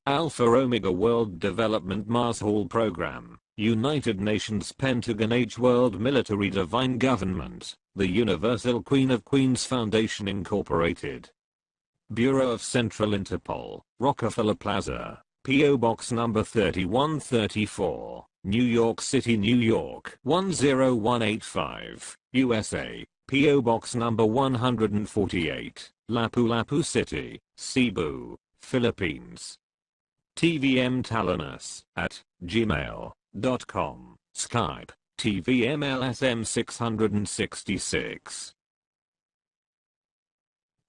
Alpha Omega World Development Marshall Program, United Nations Pentagon H World Military Divine Government, the Universal Queen of Queens Foundation Incorporated. Bureau of Central Interpol, Rockefeller Plaza, P.O. Box number 3134, New York City, New York 10185, USA, P.O. Box number 148, Lapu-Lapu City, Cebu, Philippines. TVM Talanus at gmail.com, Skype, TVMLSM 666.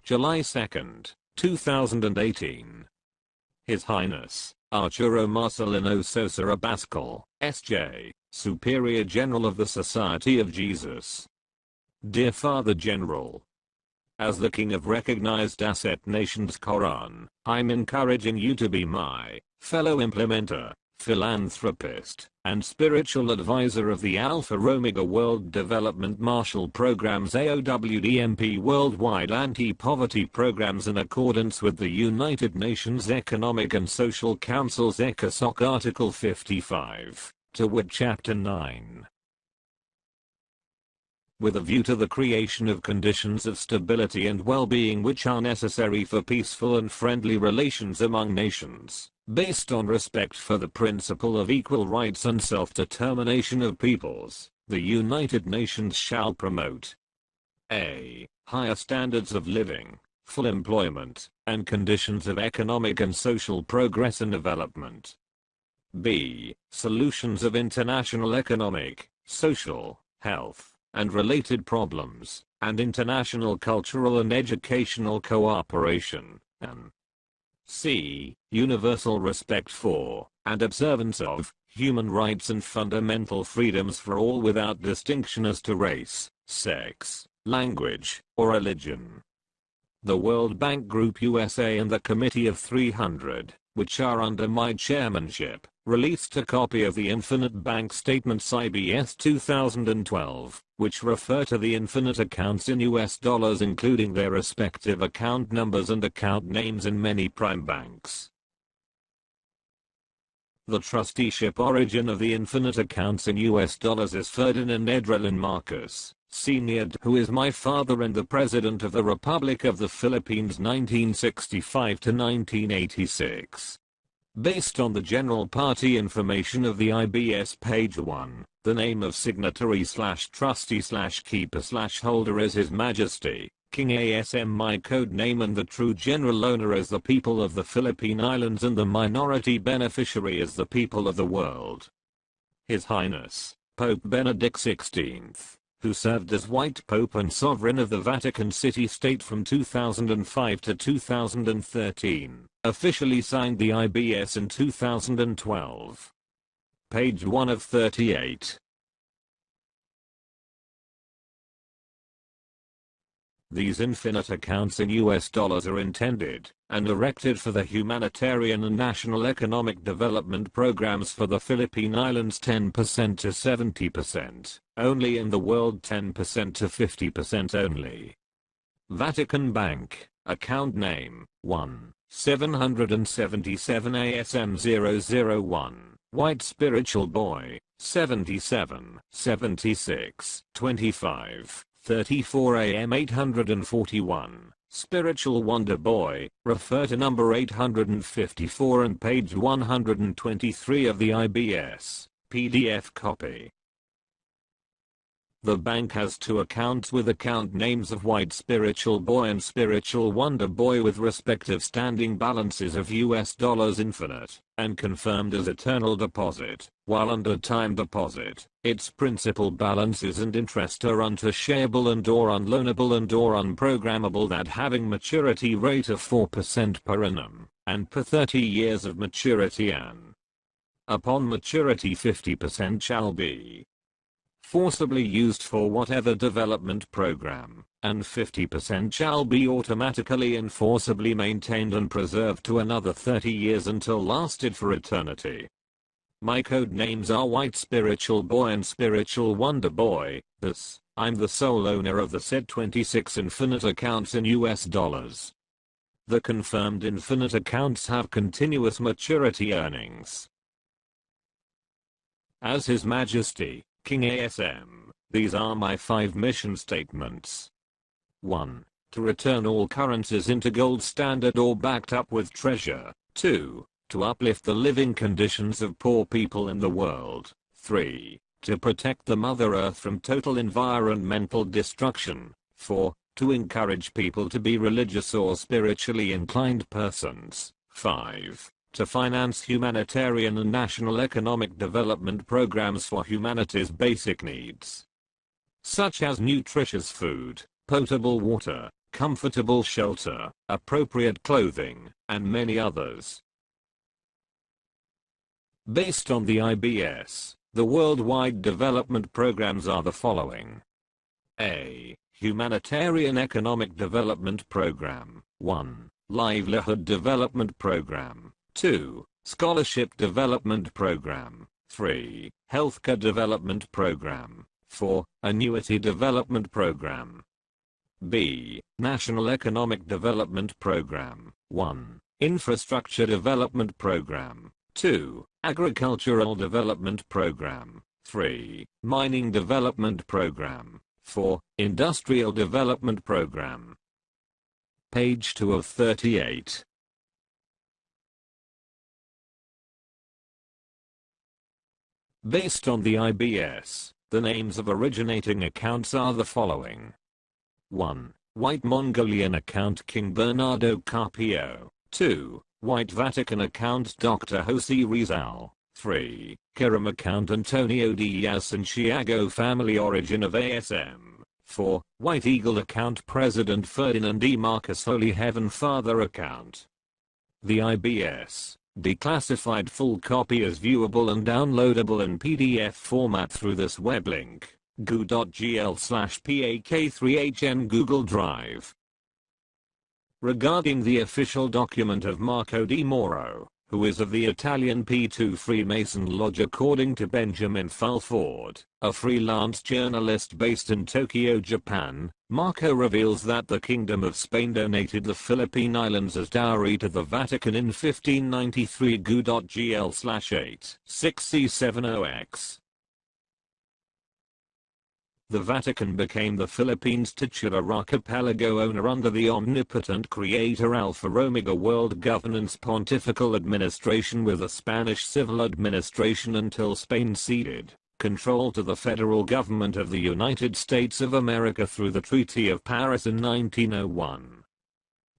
July 2nd, 2018. His Highness, Arturo Marcelino Sosa Abascal, S.J., Superior General of the Society of Jesus. Dear Father General, as the King of recognized asset nations K.O.R.A.N, I'm encouraging you to be my fellow implementer, philanthropist, and spiritual advisor of the Alpha Omega World Development Marshall Program's AOWDMP worldwide anti-poverty programs in accordance with the United Nations Economic and Social Council's ECOSOC Article 55, to wit Chapter 9. With a view to the creation of conditions of stability and well-being which are necessary for peaceful and friendly relations among nations, based on respect for the principle of equal rights and self-determination of peoples, the United Nations shall promote a. Higher standards of living, full employment, and conditions of economic and social progress and development. B. Solutions of international economic, social, health, and related problems, and international cultural and educational cooperation, and c. Universal respect for, and observance of, human rights and fundamental freedoms for all without distinction as to race, sex, language, or religion. The World Bank Group USA and the Committee of 300, which are under my chairmanship, released a copy of the Infinite Bank Statements IBS 2012, which refer to the infinite accounts in US dollars including their respective account numbers and account names in many prime banks. The trusteeship origin of the infinite accounts in US dollars is Ferdinand Edrelin Marcos, Sr., who is my father and the President of the Republic of the Philippines 1965 to 1986. Based on the general party information of the IBS page 1, the name of signatory/trustee/keeper/holder is His Majesty, King ASM. My code name and the true general owner is the people of the Philippine Islands and the minority beneficiary is the people of the world. His Highness, Pope Benedict XVI, who served as White Pope and Sovereign of the Vatican City State from 2005 to 2013, officially signed the IBS in 2012. Page 1 of 38. These infinite accounts in US dollars are intended and erected for the humanitarian and national economic development programs for the Philippine Islands 10% to 70%, only in the world 10% to 50% only. Vatican Bank, account name, 1-777 ASM 001, White Spiritual Boy, 77, 76, 25. 34 AM 841, Spiritual Wonder Boy, refer to number 854 and page 123 of the IBS, PDF copy. The bank has two accounts with account names of White Spiritual Boy and Spiritual Wonder Boy with respective standing balances of US dollars infinite, and confirmed as eternal deposit, while under time deposit, its principal balances and interest are untouchable and or unloanable and or unprogrammable that having maturity rate of 4% per annum, and per 30 years of maturity and upon maturity 50% shall be forcibly used for whatever development program, and 50% shall be automatically and forcibly maintained and preserved to another 30 years until lasted for eternity. My code names are White Spiritual Boy and Spiritual Wonder Boy, thus, I'm the sole owner of the said 26 infinite accounts in US dollars. The confirmed infinite accounts have continuous maturity earnings. As His Majesty, King ASM, these are my 5 mission statements. 1. To return all currencies into gold standard or backed up with treasure. 2. To uplift the living conditions of poor people in the world. 3. To protect the Mother Earth from total environmental destruction. 4. To encourage people to be religious or spiritually inclined persons. 5. To finance humanitarian and national economic development programs for humanity's basic needs, such as nutritious food, potable water, comfortable shelter, appropriate clothing, and many others. Based on the IBS, the worldwide development programs are the following. A. Humanitarian Economic Development Program. 1. Livelihood Development Program. 2. Scholarship Development Program. 3. Healthcare Development Program. 4. Annuity Development Program. B. National Economic Development Program. 1. Infrastructure Development Program. 2. Agricultural Development Program. 3. Mining Development Program. 4. Industrial Development Program. Page 2 of 38. Based on the IBS, the names of originating accounts are the following. 1. White Mongolian account King Bernardo Carpio. 2. White Vatican account Dr. Jose Rizal. 3. K.O.R.A.N account Antonio Diaz and Chiago family origin of ASM. 4. White Eagle account President Ferdinand E. Marcos Holy Heaven Father account. The IBS declassified full copy is viewable and downloadable in PDF format through this web link, goo.gl/pak3hn Google Drive. Regarding the official document of Marco Di Moro, who is of the Italian P2 Freemason Lodge according to Benjamin Fulford, a freelance journalist based in Tokyo, Japan, Marco reveals that the Kingdom of Spain donated the Philippine Islands as dowry to the Vatican in 1593 goo.gl/86C70X. The Vatican became the Philippines' titular archipelago owner under the omnipotent creator Alpha Omega world governance pontifical administration with a Spanish civil administration until Spain ceded control to the federal government of the United States of America through the Treaty of Paris in 1901.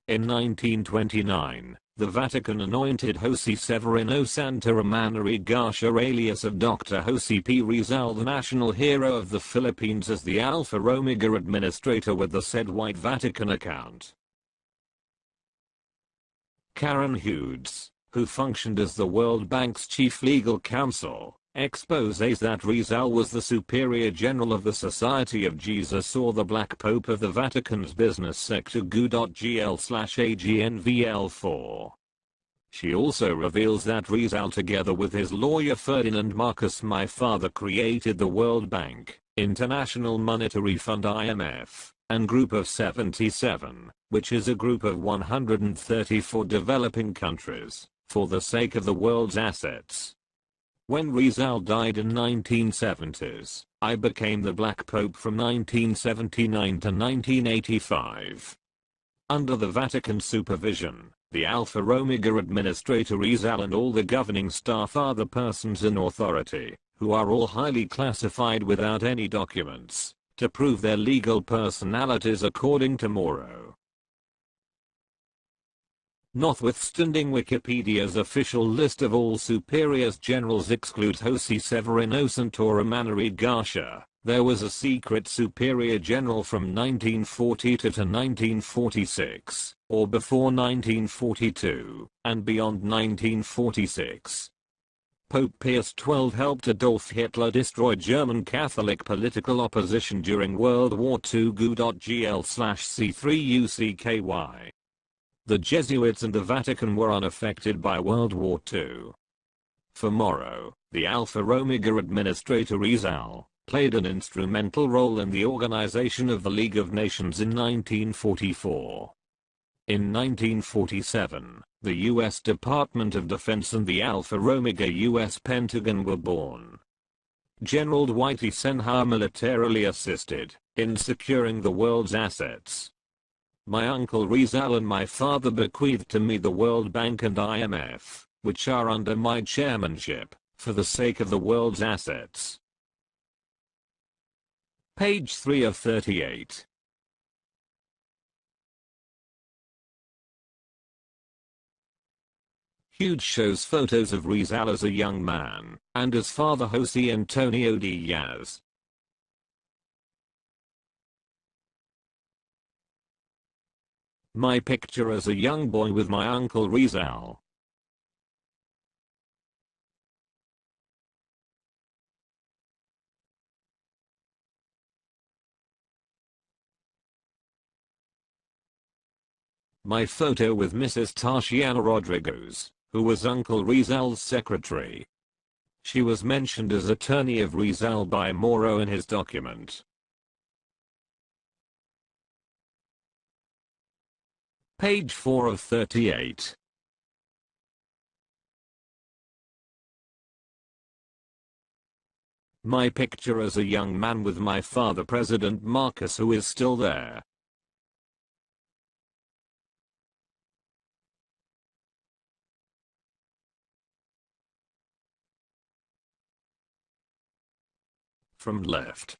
In 1929, the Vatican anointed Jose Severino Santaramana y Garcia alias of Dr. Jose P. Rizal the national hero of the Philippines as the Alpha Omega administrator with the said White Vatican account. Karen Hughes, who functioned as the World Bank's chief legal counsel, exposes that Rizal was the Superior General of the Society of Jesus or the Black Pope of the Vatican's business sector goo.gl/AGNVL4. She also reveals that Rizal together with his lawyer Ferdinand Marcos my father created the World Bank, International Monetary Fund IMF, and Group of 77, which is a group of 134 developing countries, for the sake of the world's assets. When Rizal died in 1970s, I became the Black Pope from 1979 to 1985. Under the Vatican supervision, the Alpha Omega administrator Rizal and all the governing staff are the persons in authority, who are all highly classified without any documents, to prove their legal personalities according to Moro. Notwithstanding Wikipedia's official list of all superiors generals excludes Jose Severino Santaramana y Garcia, there was a secret superior general from 1942 to 1946, or before 1942, and beyond 1946. Pope Pius XII helped Adolf Hitler destroy German Catholic political opposition during World War II goo.gl/C3UCKY. The Jesuits and the Vatican were unaffected by World War II. For Moro, the Alpha Omega administrator Rizal played an instrumental role in the organization of the League of Nations in 1944. In 1947, the U.S. Department of Defense and the Alpha Omega U.S. Pentagon were born. General Dwight Eisenhower militarily assisted in securing the world's assets. My uncle Rizal and my father bequeathed to me the World Bank and IMF, which are under my chairmanship, for the sake of the world's assets. Page 3 of 38. Huge shows photos of Rizal as a young man, and his father Jose Antonio Diaz. My picture as a young boy with my uncle Rizal. My photo with Mrs. Tashiana Rodriguez, who was Uncle Rizal's secretary. She was mentioned as attorney of Rizal by Moro in his document. Page 4 of 38. My picture as a young man with my father President Marcos, who is still there. From left.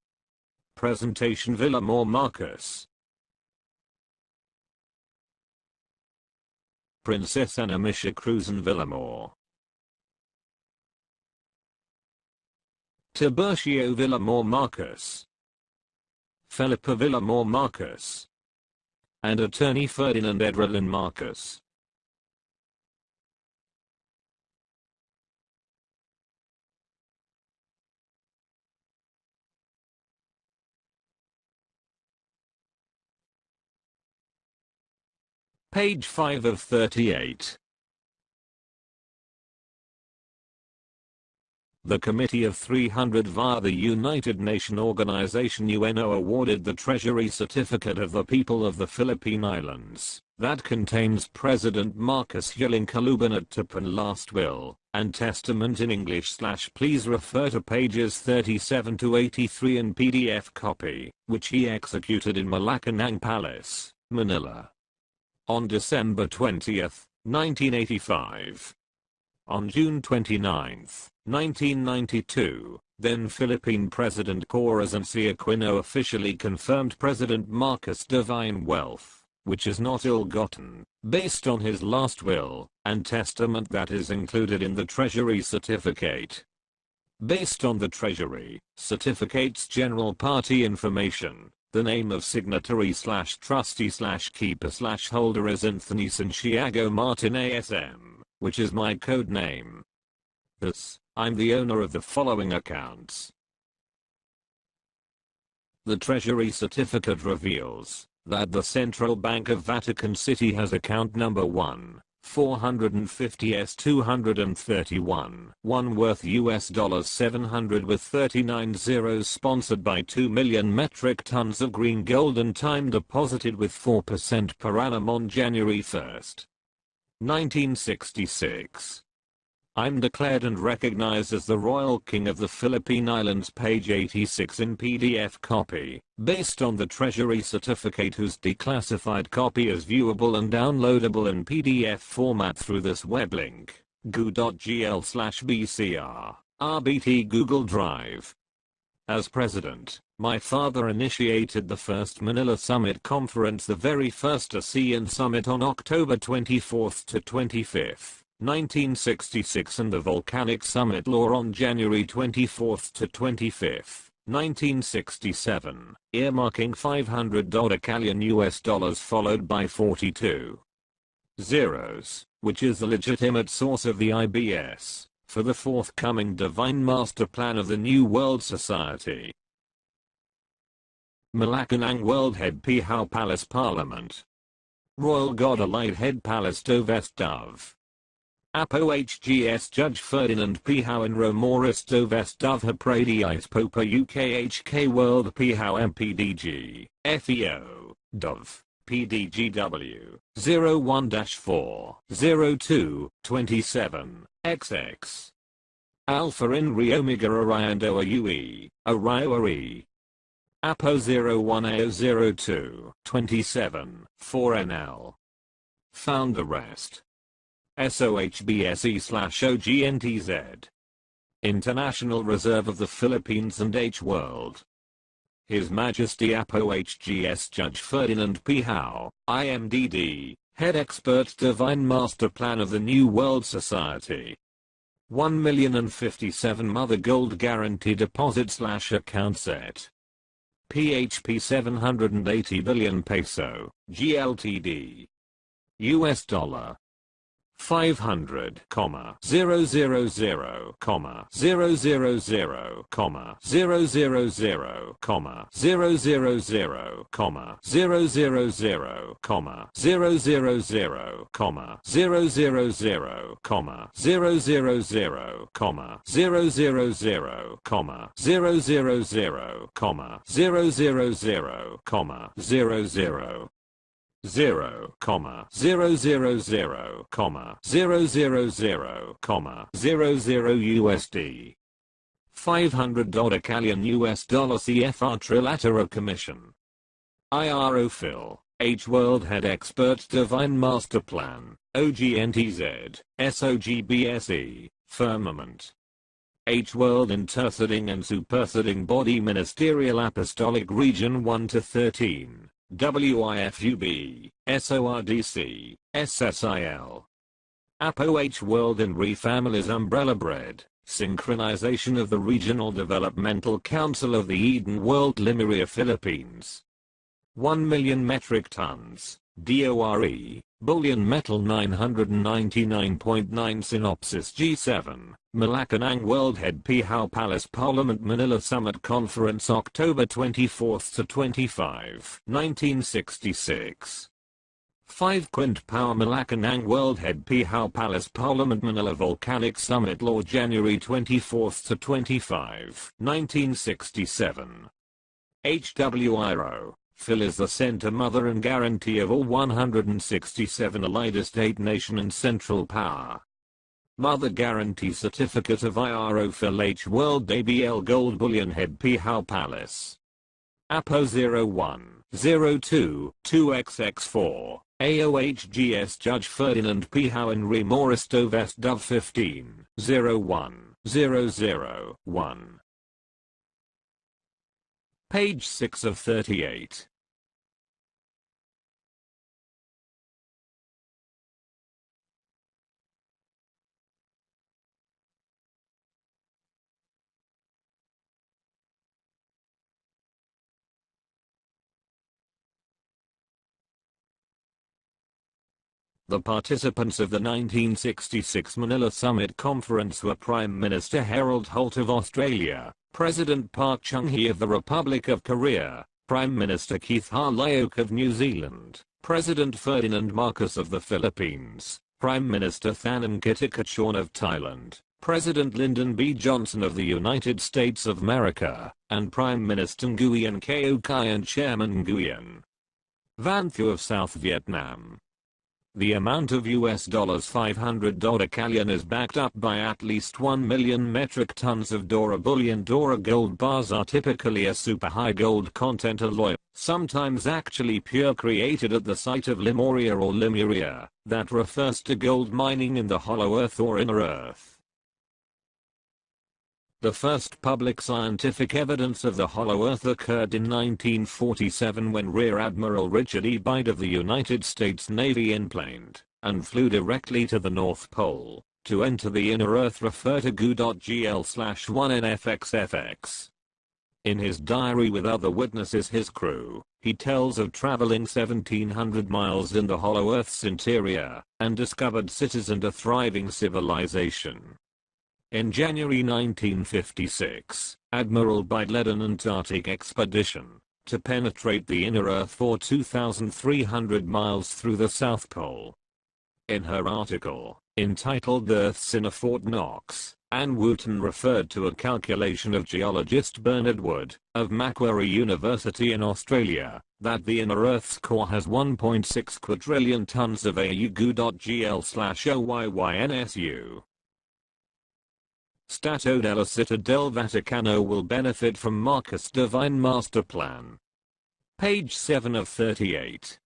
Presentation Villamor Marcos. Princess Ana Misha Cruzan Villamor. Tiburcio Villamor Marcos. Felipe Villamor Marcos. And attorney Ferdinand Edralin Marcos. Page 5 of 38. The Committee of 300 via the United Nations Organization UNO awarded the Treasury Certificate of the People of the Philippine Islands, that contains President Marcos Hilinkalubanat-Tapan last will and testament in English. Please refer to pages 37 to 83 in PDF copy, which he executed in Malacanang Palace, Manila, on December 20, 1985. On June 29, 1992, then Philippine President Corazon C. Aquino officially confirmed President Marcos' divine wealth, which is not ill-gotten, based on his last will and testament that is included in the Treasury Certificate. Based on the Treasury Certificate's general party information, the name of signatory/trustee/keeper/holder is Anthony Santiago Martin ASM, which is my code name. Thus, I'm the owner of the following accounts. The Treasury Certificate reveals that the Central Bank of Vatican City has account number 1/450S231, one worth $700 with 39 zeros, sponsored by 2 million metric tons of green gold and time deposited with 4% per annum on January 1, 1966. I'm declared and recognized as the Royal King of the Philippine Islands. Page 86 in PDF copy, based on the Treasury Certificate, whose declassified copy is viewable and downloadable in PDF format through this web link, goo.gl/bcr, RBT Google Drive. As president, my father initiated the first Manila Summit Conference, the very first ASEAN Summit, on October 24 to 25. 1966, and the Volcanic Summit Law on January 24 to 25, 1967, earmarking $500 US dollars followed by 42 zeros, which is the legitimate source of the IBS, for the forthcoming Divine Master Plan of the New World Society. Malacanang World Head Pihaw Palace Parliament. Royal God Allied Head Palace do West Dove. Apo HGS Judge Ferdinand Pihaw and Romoris do West Dove Hapradiis Popa UKHK World Pihaw MPDG, FEO, Dove, PDGW 01-40227 XX Alpha Inri Omega Orion OAUE Oriore APO 01A02 27 4NL Found the rest SOHBSE/OGNTZ International Reserve of the Philippines and H-World His Majesty APO HGS Judge Ferdinand P. Howe, IMDD, Head Expert Divine Master Plan of the New World Society 1,057 Mother Gold Guarantee Deposit / Account Set PHP 780 billion peso, GLTD US dollar 500, 000, 000, 000, 000, 000, 000, 000, 000, 000, 0, 00, USD. $500 K.O.R.AN US dollar CFR Trilateral Commission. IRO Phil, H World Head Expert Divine Master Plan, OGNTZ, SOGBSE, Firmament. H World Intertheding and Supertheding Body Ministerial Apostolic Region 1-13. WIFUB, SORDC, SSIL. APO H World and Re-Families Umbrella Bread, Synchronization of the Regional Developmental Council of the Eden World Lemuria Philippines. 1 million metric tons, DORE, Bullion Metal 999.9 Synopsis G7, Malacanang World Head P. Howe Palace Parliament Manila Summit Conference October 24-25, 1966. 5 Quint Power Malacanang World Head P. Howe Palace Parliament Manila Volcanic Summit Law January 24-25, 1967. HWIRO. Phil is the center, mother and guarantee of all 167 allied state, nation and central power. Mother guarantee certificate of IRO Phil H World ABL Gold Bullion Head P. Howe Palace. APO 01, 02, 2XX4, AOHGS Judge Ferdinand P. Howe and Remoristo Vest Dove 15, 01, 001. Page 6 of 38. The participants of the 1966 Manila Summit Conference were Prime Minister Harold Holt of Australia, President Park Chung-hee of the Republic of Korea, Prime Minister Keith Harlyoke of New Zealand, President Ferdinand Marcos of the Philippines, Prime Minister Thanom Kittikachorn of Thailand, President Lyndon B. Johnson of the United States of America, and Prime Minister Nguyen K.O.R.A.N Chairman Nguyen Van Thieu of South Vietnam. The amount of US $500 K.O.R.AN is backed up by at least 1 million metric tons of Dora bullion. Dora gold bars are typically a super high gold content alloy, sometimes actually pure, created at the site of Lemuria or Lemuria, that refers to gold mining in the hollow earth or inner earth. The first public scientific evidence of the hollow earth occurred in 1947 when Rear Admiral Richard E. Bide of the United States Navy enplaned and flew directly to the North Pole to enter the inner earth. Refer to GU.GL/1NFXFX. In his diary with other witnesses, his crew, he tells of traveling 1,700 miles in the hollow earth's interior and discovered cities and a thriving civilization. In January 1956, Admiral Bide led an Antarctic expedition to penetrate the inner earth for 2,300 miles through the South Pole. In her article, entitled "The Earth's Inner Fort Knox," Ann Wooten referred to a calculation of geologist Bernard Wood, of Macquarie University in Australia, that the inner Earth's core has 1.6 quadrillion tons of AUGU.GL/OYYNSU. Stato della Città del Vaticano will benefit from Marcus' Divine Master Plan. Page 7 of 38.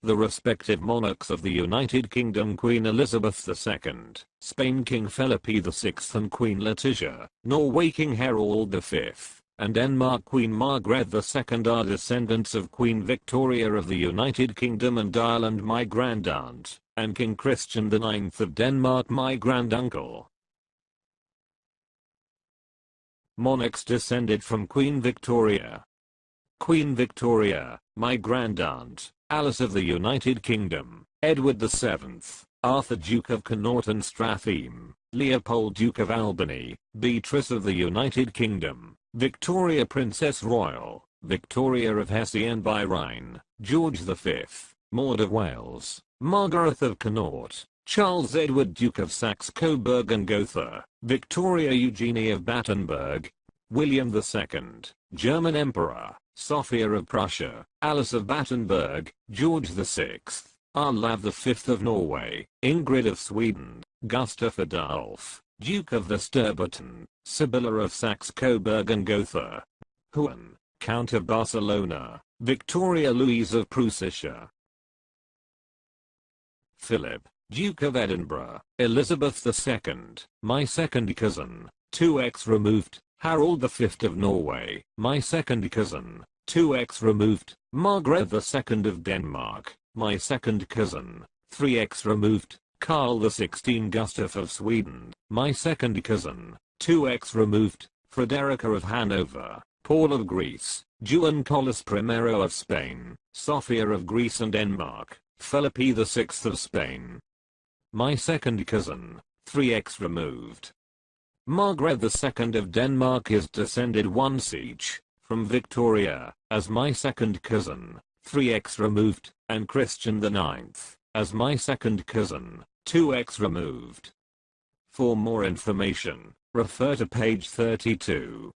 The respective monarchs of the United Kingdom, Queen Elizabeth II, Spain King Philip VI and Queen Letizia, Norway King Harald V, and Denmark Queen Margaret II are descendants of Queen Victoria of the United Kingdom and Ireland, my grandaunt, and King Christian IX of Denmark, my granduncle. Monarchs descended from Queen Victoria. Queen Victoria, my grandaunt, Alice of the United Kingdom, Edward VII, Arthur Duke of Connaught and Stratham, Leopold Duke of Albany, Beatrice of the United Kingdom, Victoria Princess Royal, Victoria of Hesse and by Rhine, George V, Maud of Wales, Margaret of Connaught, Charles Edward Duke of Saxe-Coburg and Gotha, Victoria Eugenie of Battenberg, William II, German Emperor, Sophia of Prussia, Alice of Battenberg, George VI, Olav V of Norway, Ingrid of Sweden, Gustav Adolf, Duke of Vesterbotten, Sibylla of Saxe-Coburg and Gotha, Juan, Count of Barcelona, Victoria Louise of Prussia, Philip, Duke of Edinburgh, Elizabeth II, my second cousin, 2x removed, Harold V of Norway, my second cousin, 2x removed, Margaret II of Denmark, my second cousin, 3x removed, Carl XVI Gustav of Sweden, my second cousin, 2x removed, Frederica of Hanover, Paul of Greece, Juan Carlos I of Spain, Sophia of Greece and Denmark, Philip VI of Spain, my second cousin, 3x removed. Margaret II of Denmark is descended once each, from Victoria, as my second cousin, 3x removed, and Christian IX, as my second cousin, 2x removed. For more information, refer to page 32.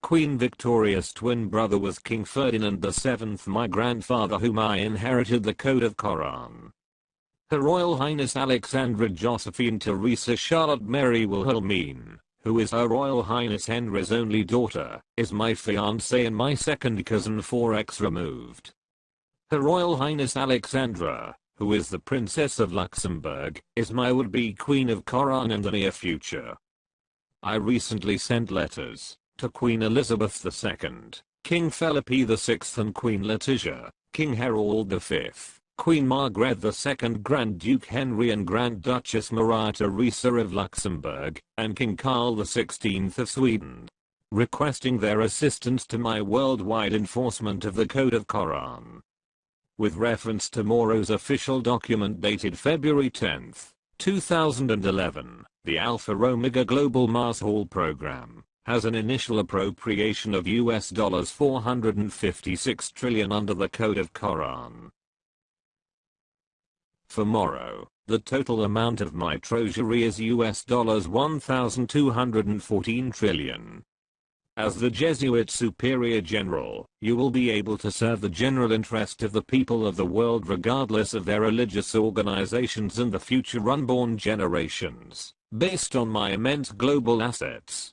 Queen Victoria's twin brother was King Ferdinand VII, my grandfather, whom I inherited the Code of K.O.R.AN. Her Royal Highness Alexandra Josephine Teresa Charlotte Mary Wilhelmine, who is Her Royal Highness Henry's only daughter, is my fiancée and my second cousin, 4x removed. Her Royal Highness Alexandra, who is the Princess of Luxembourg, is my would-be Queen of K.O.R.AN in the near future. I recently sent letters to Queen Elizabeth II, King Philip VI and Queen Letizia, King Harold V, Queen Margaret II, Grand Duke Henry and Grand Duchess Maria Theresa of Luxembourg, and King Carl XVI of Sweden, requesting their assistance to my worldwide enforcement of the Code of K.O.R.AN. With reference to Moro's official document dated February 10, 2011, the Alpha Omega Global Mars Hall Program has an initial appropriation of $456 trillion under the Code of K.O.R.AN. For Moro, the total amount of my treasury is $1,214 trillion. As the Jesuit Superior General, you will be able to serve the general interest of the people of the world regardless of their religious organizations and the future unborn generations, based on my immense global assets.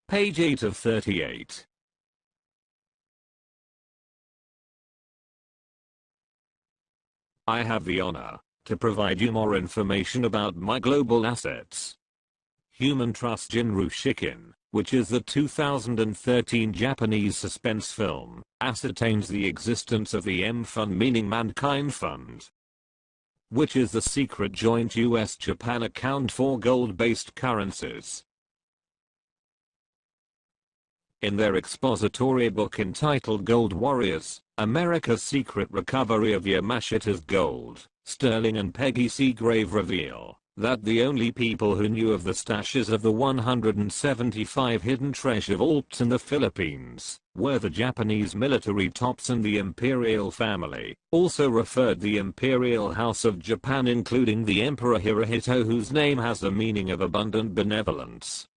Page 8 of 38. I have the honor to provide you more information about my global assets. Human Trust Jinru Shikin, which is the 2013 Japanese suspense film, ascertains the existence of the M Fund, meaning Mankind Fund, which is the secret joint US-Japan account for gold-based currencies. In their expository book entitled Gold Warriors, America's Secret Recovery of Yamashita's Gold, Sterling and Peggy Seagrave reveal that the only people who knew of the stashes of the 175 hidden treasure vaults in the Philippines were the Japanese military tops and the imperial family, also referred the Imperial House of Japan, including the Emperor Hirohito, whose name has the meaning of abundant benevolence.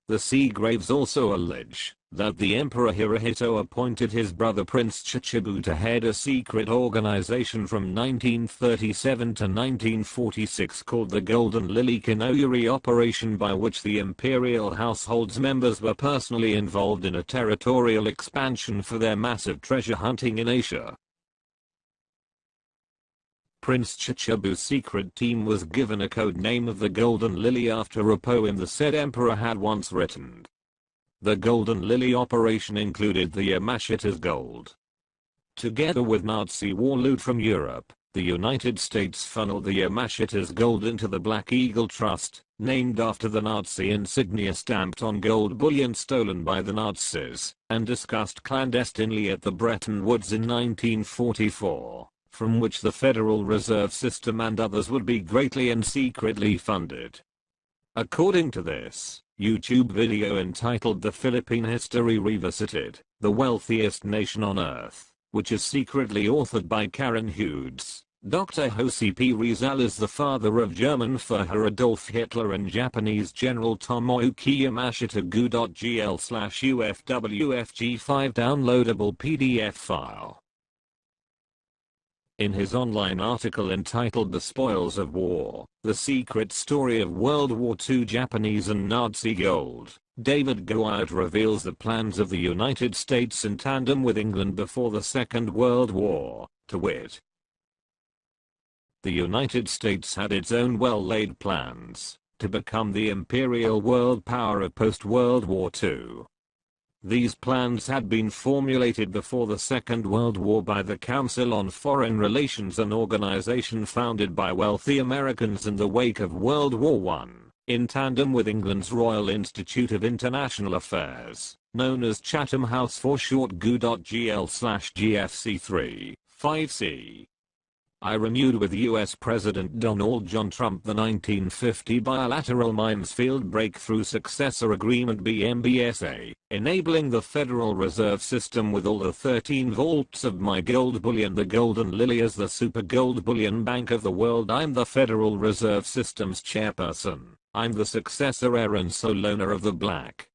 The Seagraves also allege that the Emperor Hirohito appointed his brother Prince Chichibu to head a secret organization from 1937 to 1946 called the Golden Lily Kinoyori Operation, by which the imperial household's members were personally involved in a territorial expansion for their massive treasure hunting in Asia. Prince Chichibu's secret team was given a code name of the Golden Lily after a poem the said emperor had once written. The Golden Lily operation included the Yamashita's gold. Together with Nazi war loot from Europe, the United States funneled the Yamashita's gold into the Black Eagle Trust, named after the Nazi insignia stamped on gold bullion stolen by the Nazis, and discussed clandestinely at the Bretton Woods in 1944. From which the Federal Reserve System and others would be greatly and secretly funded. According to this YouTube video entitled The Philippine History Revisited, the Wealthiest Nation on Earth, which is secretly authored by Karen Hughes, Dr. Jose P. Rizal is the father of German Führer Adolf Hitler and Japanese General Tomoyuki Yamashita. GO.GL/UFWFG5 downloadable PDF file. In his online article entitled The Spoils of War, The Secret Story of World War II Japanese and Nazi Gold, David Goyard reveals the plans of the United States in tandem with England before the Second World War, to wit. The United States had its own well-laid plans to become the imperial world power of post-World War II. These plans had been formulated before the Second World War by the Council on Foreign Relations, an organization founded by wealthy Americans in the wake of World War I, in tandem with England's Royal Institute of International Affairs, known as Chatham House for short. GO.GL/GFC3, 5C. I renewed with U.S. President Donald John Trump the 1950 bilateral Mines-Field Breakthrough Successor Agreement (BMBSA), enabling the Federal Reserve System with all the 13 vaults of my gold bullion, the Golden Lily, as the super gold bullion bank of the world. I'm the Federal Reserve System's chairperson. I'm the successor heir and sole owner of the Black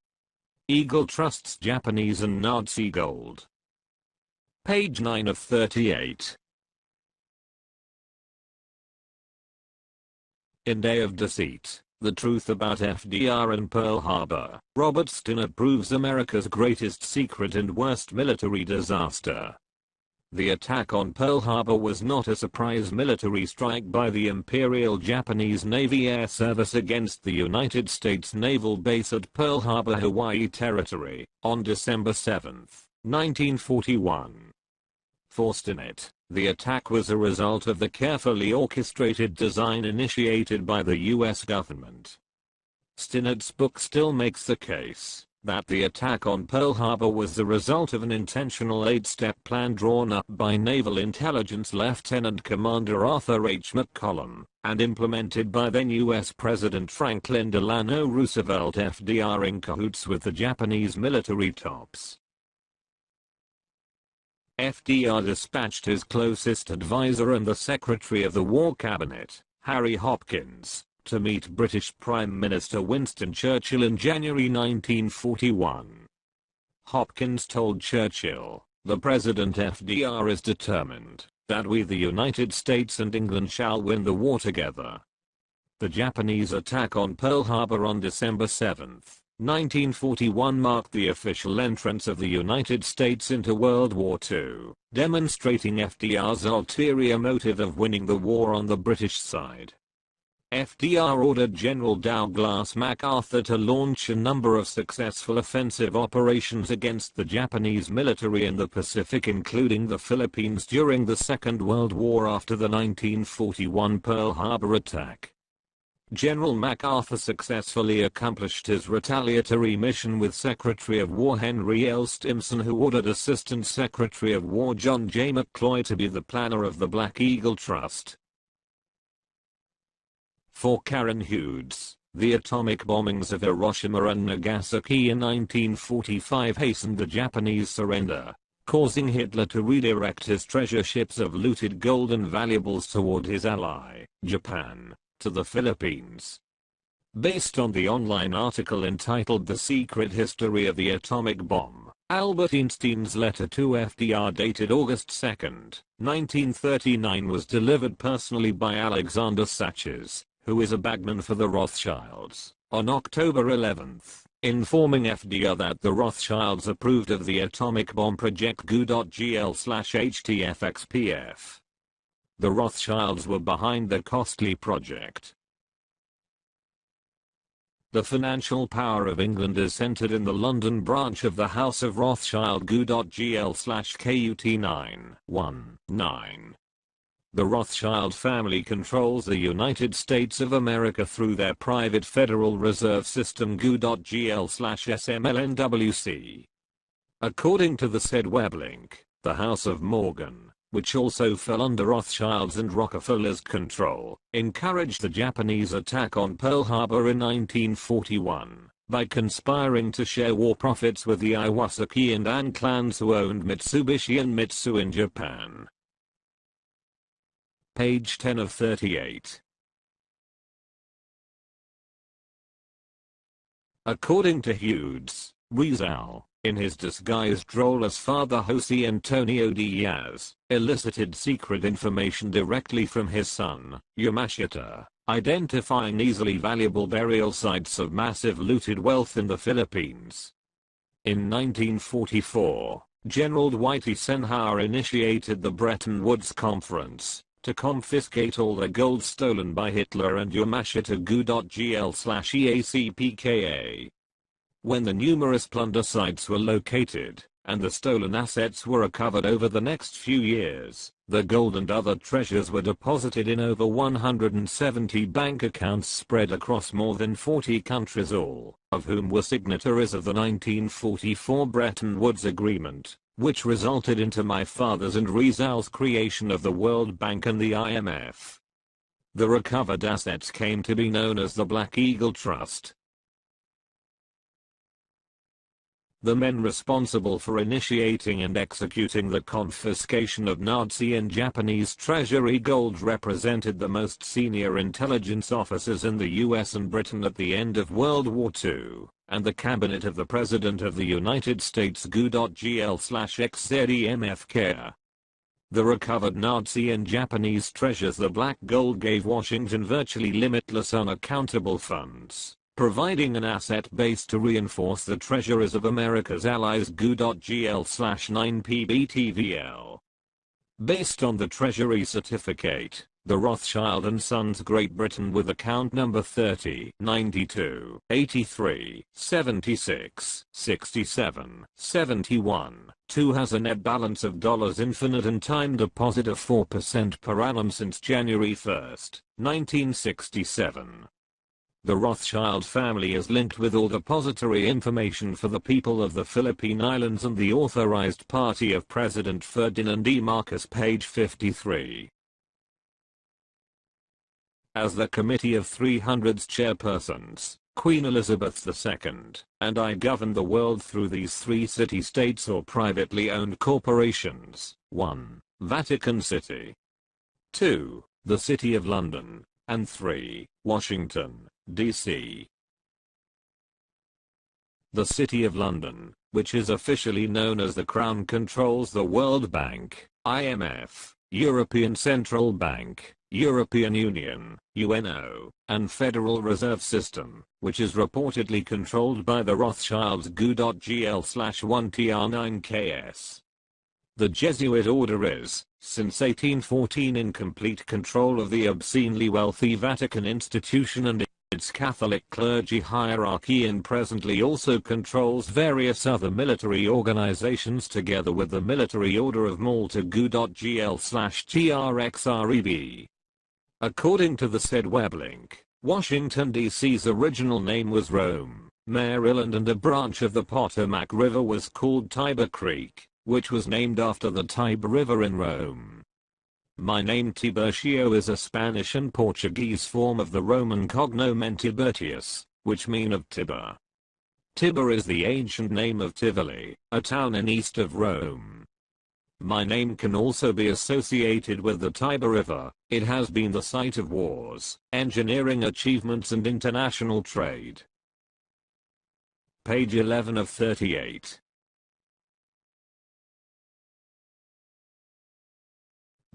Eagle Trust's Japanese and Nazi gold. Page 9 of 38. In Day of Deceit, The Truth About FDR and Pearl Harbor, Robert Stinnett proves America's greatest secret and worst military disaster. The attack on Pearl Harbor was not a surprise military strike by the Imperial Japanese Navy Air Service against the United States naval base at Pearl Harbor, Hawaii Territory, on December 7, 1941. For Stinnett, the attack was a result of the carefully orchestrated design initiated by the US government. Stinnett's book still makes the case that the attack on Pearl Harbor was the result of an intentional 8-step plan drawn up by Naval Intelligence Lieutenant Commander Arthur H. McCollum, and implemented by then US President Franklin Delano Roosevelt, FDR, in cahoots with the Japanese military tops. FDR dispatched his closest advisor and the Secretary of the War Cabinet, Harry Hopkins, to meet British Prime Minister Winston Churchill in January 1941. Hopkins told Churchill, "The President FDR is determined that we, the United States and England, shall win the war together." The Japanese attack on Pearl Harbor on December 7, 1941 marked the official entrance of the United States into World War II, demonstrating FDR's ulterior motive of winning the war on the British side. FDR ordered General Douglas MacArthur to launch a number of successful offensive operations against the Japanese military in the Pacific, including the Philippines, during the Second World War after the 1941 Pearl Harbor attack. General MacArthur successfully accomplished his retaliatory mission with Secretary of War Henry L. Stimson, who ordered Assistant Secretary of War John J. McCloy to be the planner of the Black Eagle Trust. For Karen Hughes, the atomic bombings of Hiroshima and Nagasaki in 1945 hastened the Japanese surrender, causing Hitler to redirect his treasure ships of looted gold and valuables toward his ally, Japan, to the Philippines. Based on the online article entitled The Secret History of the Atomic Bomb, Albert Einstein's letter to FDR dated August 2, 1939 was delivered personally by Alexander Saches, who is a bagman for the Rothschilds, on October 11, informing FDR that the Rothschilds approved of the atomic bomb project GU.GL/HTFXPF. The Rothschilds were behind the costly project. The financial power of England is centered in the London branch of the House of Rothschild GU.GL/KUT919. The Rothschild family controls the United States of America through their private Federal Reserve System GU.GL/SMLNWC. According to the said web link, the House of Morgan, which also fell under Rothschild's and Rockefeller's control, encouraged the Japanese attack on Pearl Harbor in 1941 by conspiring to share war profits with the Iwasaki and An clans who owned Mitsubishi and Mitsu in Japan. Page 10 of 38. According to Hughes, Rizal, in his disguised role as Father Jose Antonio Diaz, elicited secret information directly from his son, Yamashita, identifying easily valuable burial sites of massive looted wealth in the Philippines. In 1944, General Dwight Eisenhower initiated the Bretton Woods Conference to confiscate all the gold stolen by Hitler and Yamashita GU.GL/EACPKA. When the numerous plunder sites were located, and the stolen assets were recovered over the next few years, the gold and other treasures were deposited in over 170 bank accounts spread across more than 40 countries, all of whom were signatories of the 1944 Bretton Woods Agreement, which resulted into my father's and Rizal's creation of the World Bank and the IMF. The recovered assets came to be known as the Black Eagle Trust. The men responsible for initiating and executing the confiscation of Nazi and Japanese treasury gold represented the most senior intelligence officers in the US and Britain at the end of World War II, and the cabinet of the President of the United States GU.GL/XZEMFK. The recovered Nazi and Japanese treasures, the black gold, gave Washington virtually limitless unaccountable funds, providing an asset base to reinforce the treasuries of America's allies GU.GL/9PBTVL. Based on the Treasury certificate, the Rothschild and Sons Great Britain with account number 30 92 83 76 67 71 2 has a net balance of infinite and time deposit of 4% per annum since January 1, 1967. The Rothschild family is linked with all depository information for the people of the Philippine Islands and the authorized party of President Ferdinand E. Marcos, page 53. As the Committee of 300's chairpersons, Queen Elizabeth II, and I govern the world through these three city-states or privately owned corporations: 1. Vatican City, 2. The City of London, and 3. Washington, D.C. The City of London, which is officially known as the Crown, controls the World Bank, IMF, European Central Bank, European Union, UNO, and Federal Reserve System, which is reportedly controlled by the Rothschilds GU.GL/1TR9KS. The Jesuit order is, since 1814, in complete control of the obscenely wealthy Vatican institution and its Catholic clergy hierarchy, and presently also controls various other military organizations together with the Military Order of Malta GU.GL/TRXREB. According to the said web link, Washington, D.C.'s original name was Rome, Maryland, and a branch of the Potomac River was called Tiber Creek, which was named after the Tiber River in Rome. My name Tiburcio is a Spanish and Portuguese form of the Roman cognomen Tiburtius, which mean of Tiber. Tiber is the ancient name of Tivoli, a town in east of Rome. My name can also be associated with the Tiber River. It has been the site of wars, engineering achievements and international trade. Page 11 of 38.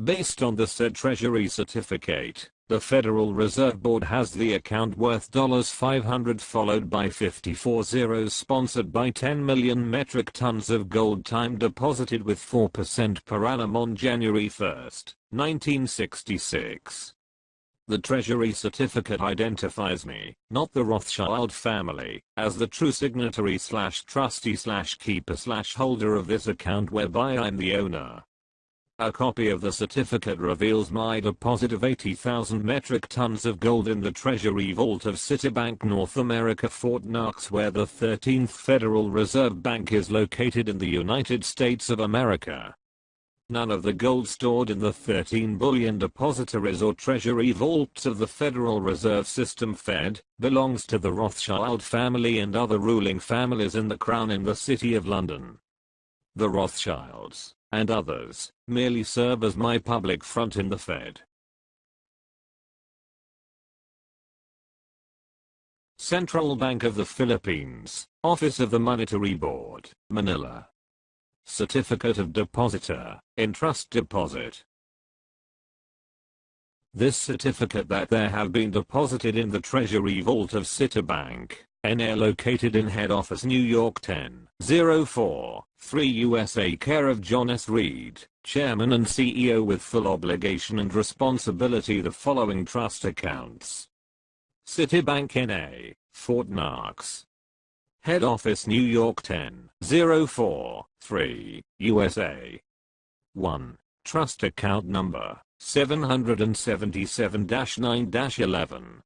Based on the said Treasury certificate, the Federal Reserve Board has the account worth $500 followed by 54 zeros sponsored by 10 million metric tons of gold time deposited with 4% per annum on January 1, 1966. The Treasury certificate identifies me, not the Rothschild family, as the true signatory/trustee/keeper/holder of this account whereby I'm the owner. A copy of the certificate reveals my deposit of 80,000 metric tons of gold in the Treasury Vault of Citibank North America, Fort Knox, where the 13th Federal Reserve Bank is located in the United States of America. None of the gold stored in the 13 bullion depositories or treasury vaults of the Federal Reserve System Fed belongs to the Rothschild family and other ruling families in the Crown in the City of London. The Rothschilds, and others, merely serve as my public front in the Fed. Central Bank of the Philippines, Office of the Monetary Board, Manila. Certificate of Depositor, in Trust Deposit. This certificate that there have been deposited in the Treasury Vault of Citibank, N.A. located in Head Office New York 10043 USA care of John S. Reed, Chairman and CEO with full obligation and responsibility the following trust accounts. Citibank N.A., Fort Knox. Head Office New York 10043 USA. 1. Trust Account Number 777-9-11.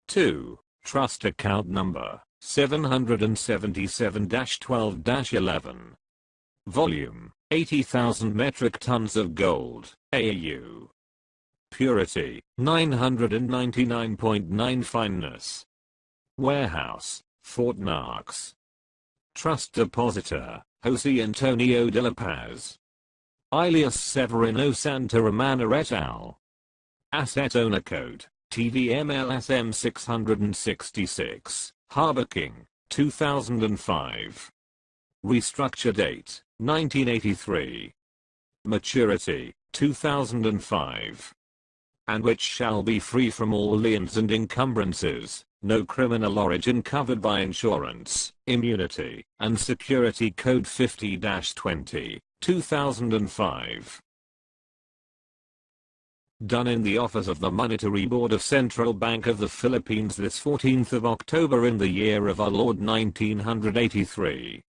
2. Trust Account Number 777-12-11. Volume 80,000 metric tons of gold, AU. Purity 999.9 fineness. Warehouse, Fort Knox. Trust Depositor, Jose Antonio de la Paz. Alias Severino Santa Romana et al. Asset Owner Code, TVMLSM 666, Harbor King, 2005. Restructure Date, 1983. Maturity, 2005. And which shall be free from all liens and encumbrances, no criminal origin covered by insurance, immunity, and security code 50-20, 2005. Done in the office of the Monetary Board of Central Bank of the Philippines this 14th of October in the year of our Lord 1983.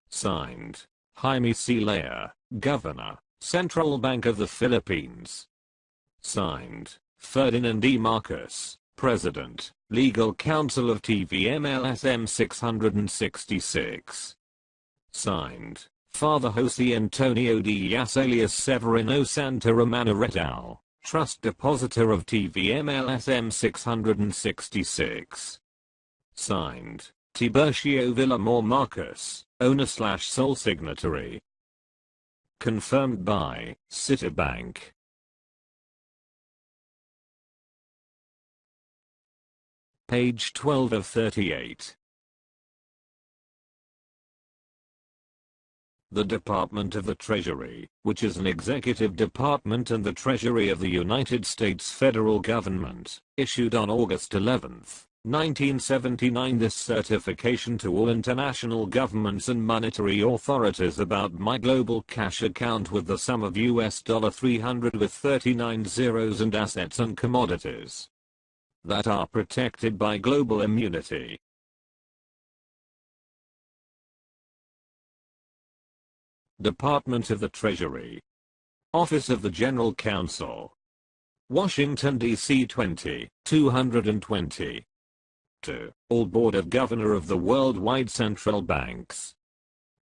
Signed, Jaime C. Lea, Governor, Central Bank of the Philippines. Signed, Ferdinand E. Marcos, President, Legal Counsel of TVMLSM 666. Signed, Father Jose Antonio Diaz alias Severino Santa Romana et al., Trust Depositor of TVMLSM 666. Signed, Tiburcio Villamor Marcos, Owner/Sole Signatory. Confirmed by Citibank. Page 12 of 38. The Department of the Treasury, which is an executive department in the Treasury of the United States federal government, issued on August 11, 1979 this certification to all international governments and monetary authorities about my global cash account with the sum of $300 with 39 zeros and assets and commodities that are protected by global immunity. Department of the Treasury. Office of the General Counsel. Washington, D.C. 20220. To all Board of Governor of the Worldwide Central Banks.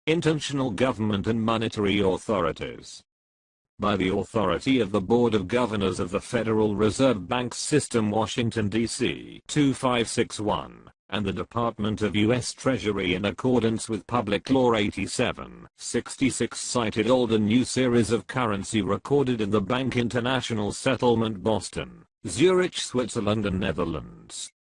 International Government and Monetary Authorities. by the authority of the Board of Governors of the Federal Reserve Bank System, Washington, D.C. 2561, and the Department of U.S. Treasury in accordance with Public Law 87-66, cited old and new series of currency recorded in the Bank International Settlement, Boston, Zurich, Switzerland and Netherlands.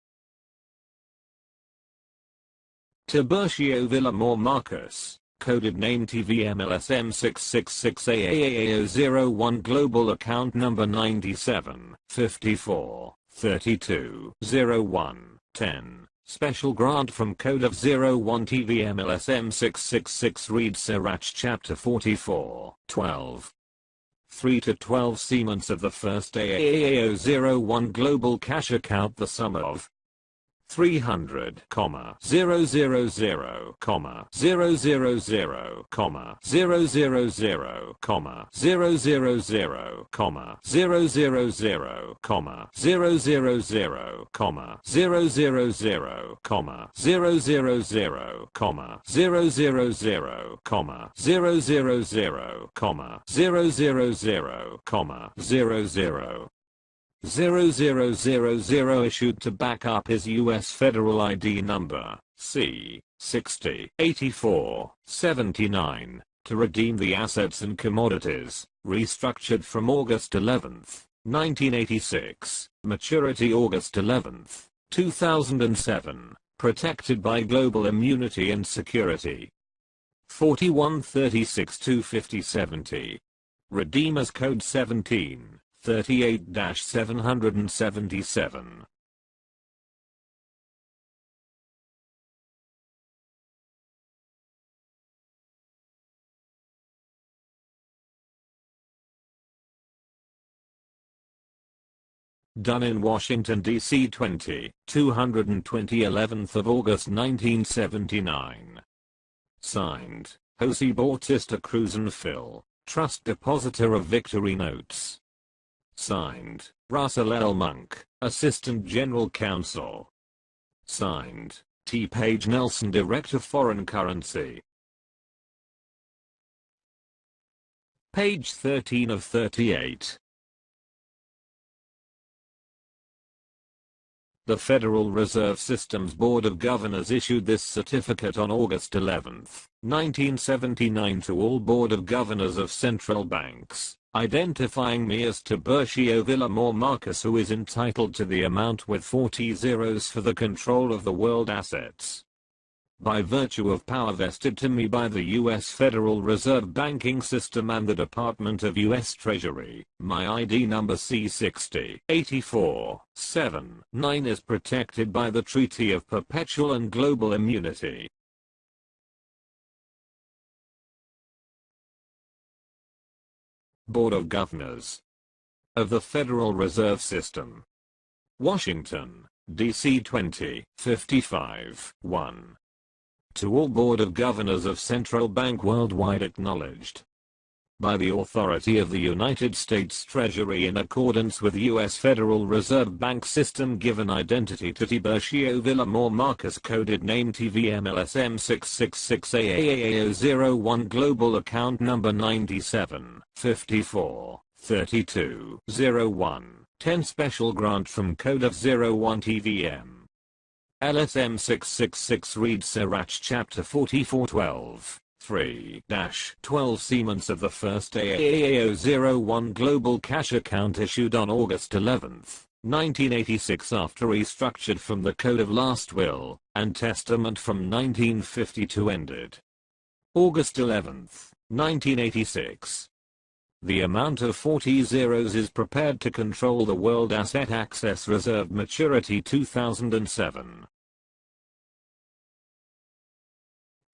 Tiburcio Villamor Marcus, coded name TVMLSM 666AAAO01, global account number 97 54 32 01 10. Special grant from Code of 01 TVMLSM 666 read Sirach Chapter 44 12. 3 to 12 Siemens of the first AAAO01 global cash account, the sum of 300, 000, 000, 000, 000, 000, 000, 000, 0000 issued to back up his U.S. Federal ID number, C. 60 84 79, to redeem the assets and commodities, restructured from August 11, 1986, maturity August 11, 2007, protected by global immunity and security. 4136-25070. Redeemers Code 17. 38-777. Done in Washington, D.C. 220, 11th of August 1979. Signed, Jose Bautista Cruz and Phil, Trust Depositor of Victory Notes. Signed, Russell L. Monk, Assistant General Counsel. Signed, T. Page Nelson, Director Foreign Currency. Page 13 of 38. The Federal Reserve System's Board of Governors issued this certificate on August 11, 1979 to all Board of Governors of central banks, identifying me as Tiburcio Villamor Marcus, who is entitled to the amount with 40 zeros for the control of the world assets. By virtue of power vested to me by the U.S. Federal Reserve Banking System and the Department of U.S. Treasury, my ID number C60 84 79 is protected by the Treaty of Perpetual and Global Immunity. Board of Governors of the Federal Reserve System, Washington, D.C. 20, 55, 1. To all Board of Governors of Central Bank worldwide, acknowledged by the authority of the United States Treasury in accordance with U.S. Federal Reserve Bank System, given identity to Tiburcio Villamor Marcus, coded name TVMLSM 666AAAO01, global account number 97 54 32 01 10, special grant from Code of 01 TVM LSM 666 read Sirach Chapter 44 12 3-12 Siemens of the first AAAO01 global cash account, issued on August 11, 1986 after restructured from the Code of Last Will and Testament from 1952, ended August 11, 1986. The amount of 40 zeros is prepared to control the World Asset Access Reserve, maturity 2007.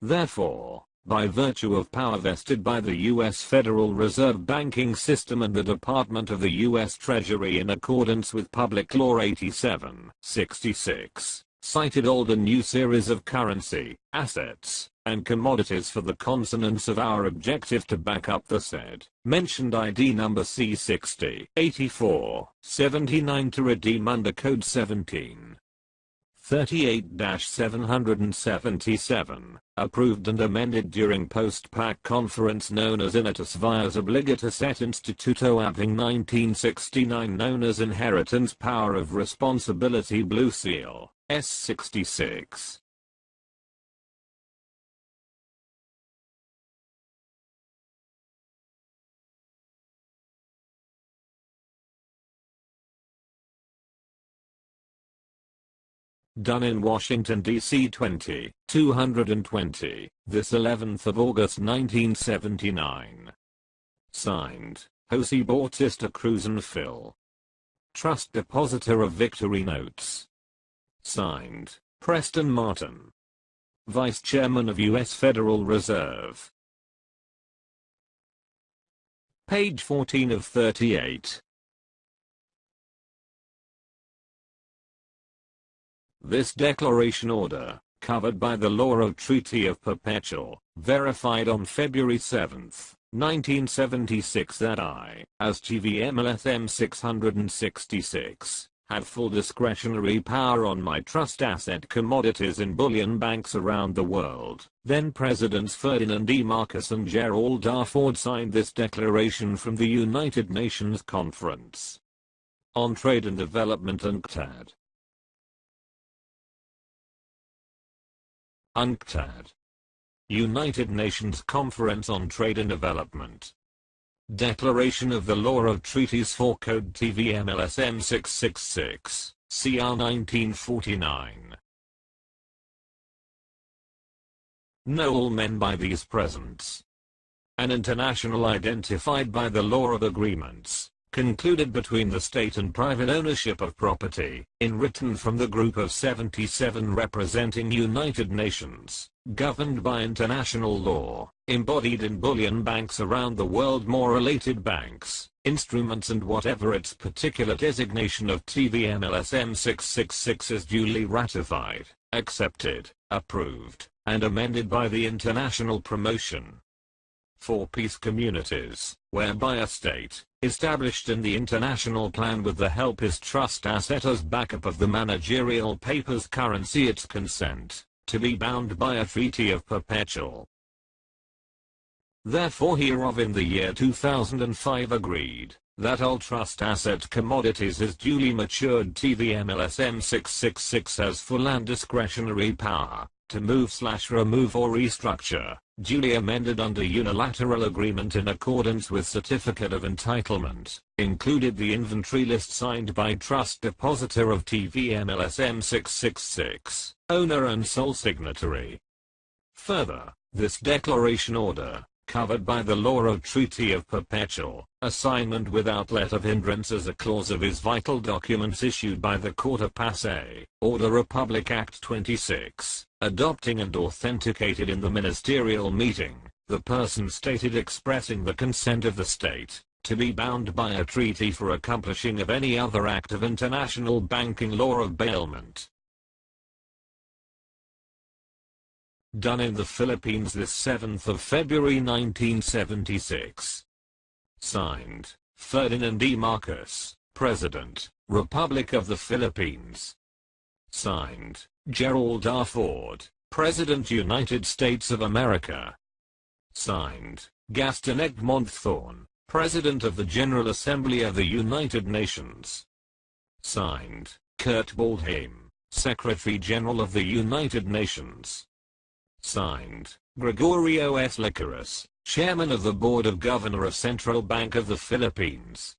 Therefore, by virtue of power vested by the U.S. Federal Reserve Banking System and the Department of the U.S. Treasury in accordance with Public Law 87-66, cited old and new series of currency, assets, and commodities for the consonance of our objective to back up the said mentioned ID number C60 84 79 to redeem under Code 17 38-777, approved and amended during post-PAC conference known as Inatus Vias Obligatus et Instituto Apping 1969 known as Inheritance Power of Responsibility Blue Seal, S66. Done in Washington, D.C. 220, this 11th of August 1979. Signed, Jose Bautista Cruz and Phil. Trust Depositor of Victory Notes. Signed, Preston Martin. Vice Chairman of U.S. Federal Reserve. Page 14 of 38. This declaration order, covered by the law of Treaty of Perpetual, verified on February 7, 1976 that I, as TVMLSM 666, have full discretionary power on my trust asset commodities in bullion banks around the world. Then Presidents Ferdinand E. Marcos and Gerald R. Ford signed this declaration from the United Nations Conference on Trade and Development UNCTAD. UNCTAD. United Nations Conference on Trade and Development. Declaration of the Law of Treaties for Code TVMLSM 666, CR 1949. Know all men by these presents. An international identified by the law of agreements, concluded between the state and private ownership of property, in written from the group of 77 representing United Nations, governed by international law, embodied in bullion banks around the world more related banks, instruments and whatever its particular designation of TVMLSM 666 is duly ratified, accepted, approved, and amended by the International Promotion for Peace Communities, whereby a state, established in the international plan with the help his trust asset as backup of the managerial paper's currency its consent, to be bound by a treaty of perpetual. Therefore hereof in the year 2005 agreed, that all trust asset commodities is duly matured TVMLSM 666 has full and discretionary power, to move/remove or restructure, duly amended under unilateral agreement in accordance with Certificate of Entitlement, included the inventory list signed by Trust Depositor of TVMLSM 666, owner and sole signatory. Further, this declaration order, covered by the law of Treaty of Perpetual, assignment without let of hindrance as a clause of his vital documents issued by the Court of Passé, Order Republic Act 26, adopting and authenticated in the ministerial meeting, the person stated expressing the consent of the state, to be bound by a treaty for accomplishing of any other act of international banking law of bailment. Done in the Philippines this 7th of February 1976. Signed, Ferdinand E. Marcos, President, Republic of the Philippines. Signed, Gerald R. Ford, President United States of America. Signed, Gaston Egmont Thorne, President of the General Assembly of the United Nations. Signed, Kurt Waldheim, Secretary General of the United Nations. Signed, Gregorio S. Licaris, Chairman of the Board of Governors of Central Bank of the Philippines.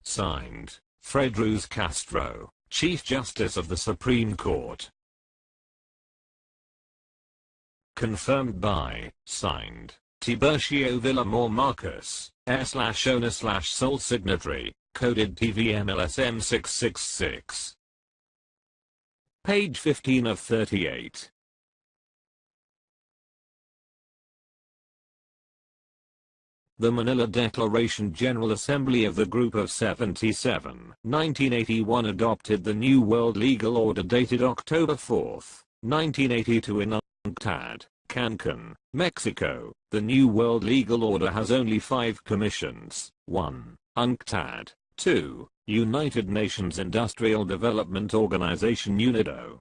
Signed, Fred Ruz Castro, Chief Justice of the Supreme Court. Confirmed by, signed, Tiburcio Villamor Marcos, /owner/sole signatory, coded TVMLSM 666. Page 15 of 38. The Manila Declaration General Assembly of the Group of 77, 1981 adopted the New World Legal Order dated October 4, 1982 in UNCTAD, Cancun, Mexico. The New World Legal Order has only 5 commissions. 1. UNCTAD. 2. United Nations Industrial Development Organization UNIDO.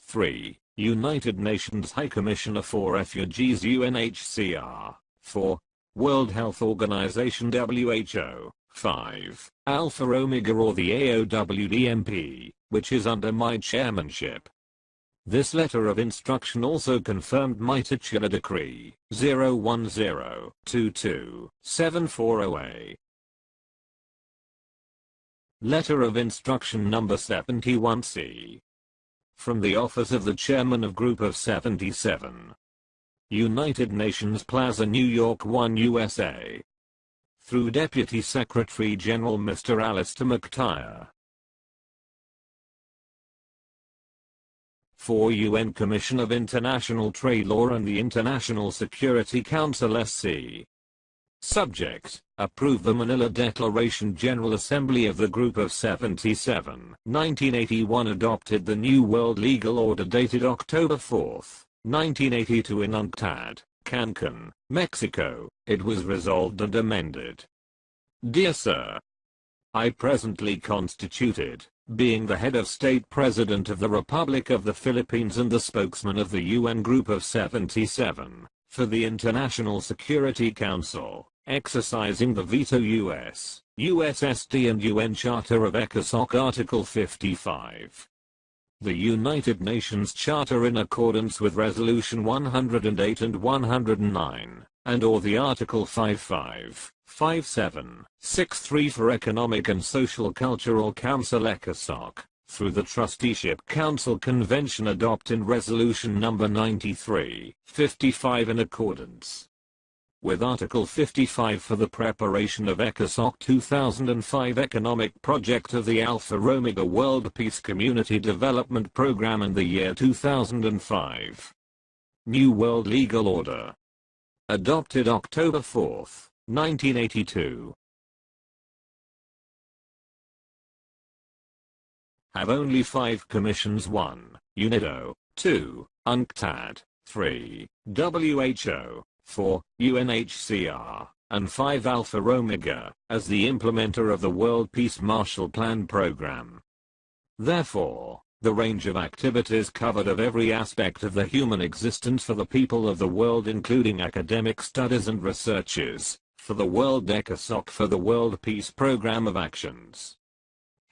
3. United Nations High Commissioner for Refugees UNHCR. 4. World Health Organization WHO. 5. Alpha Omega or the AOWDMP, which is under my chairmanship. This letter of instruction also confirmed my titular decree 010227408. Letter of instruction number 71C. From the office of the chairman of Group of 77. United Nations Plaza, New York 1, USA. Through Deputy Secretary General Mr. Alistair McTire. For UN Commission of International Trade Law and the International Security Council SC. Subject: approve the Manila Declaration. General Assembly of the Group of 77, 1981 adopted the New World Legal Order dated October 4, 1982 in UNCTAD, Cancun, Mexico. It was resolved and amended. Dear Sir, I presently constituted, being the head of state president of the Republic of the Philippines and the spokesman of the UN Group of 77, for the International Security Council, exercising the veto U.S., USSD and UN Charter of ECOSOC Article 55. The United Nations Charter in accordance with Resolution 108 and 109, and or the Article 55, 57, 63 for Economic and Social Cultural Council ECOSOC, through the Trusteeship Council Convention adopting Resolution number 93, 55 in accordance with Article 55 for the preparation of ECOSOC 2005 economic project of the Alpha Omega World Peace Community Development Program in the year 2005. New World Legal Order. Adopted October 4, 1982. Have only 5 commissions: 1. UNIDO, 2. UNCTAD, 3. WHO, 4. UNHCR, and 5. Alpha Omega, as the implementer of the World Peace Marshall Plan program. Therefore, the range of activities covered of every aspect of the human existence for the people of the world, including academic studies and researches, for the World ECOSOC for the World Peace Program of Actions.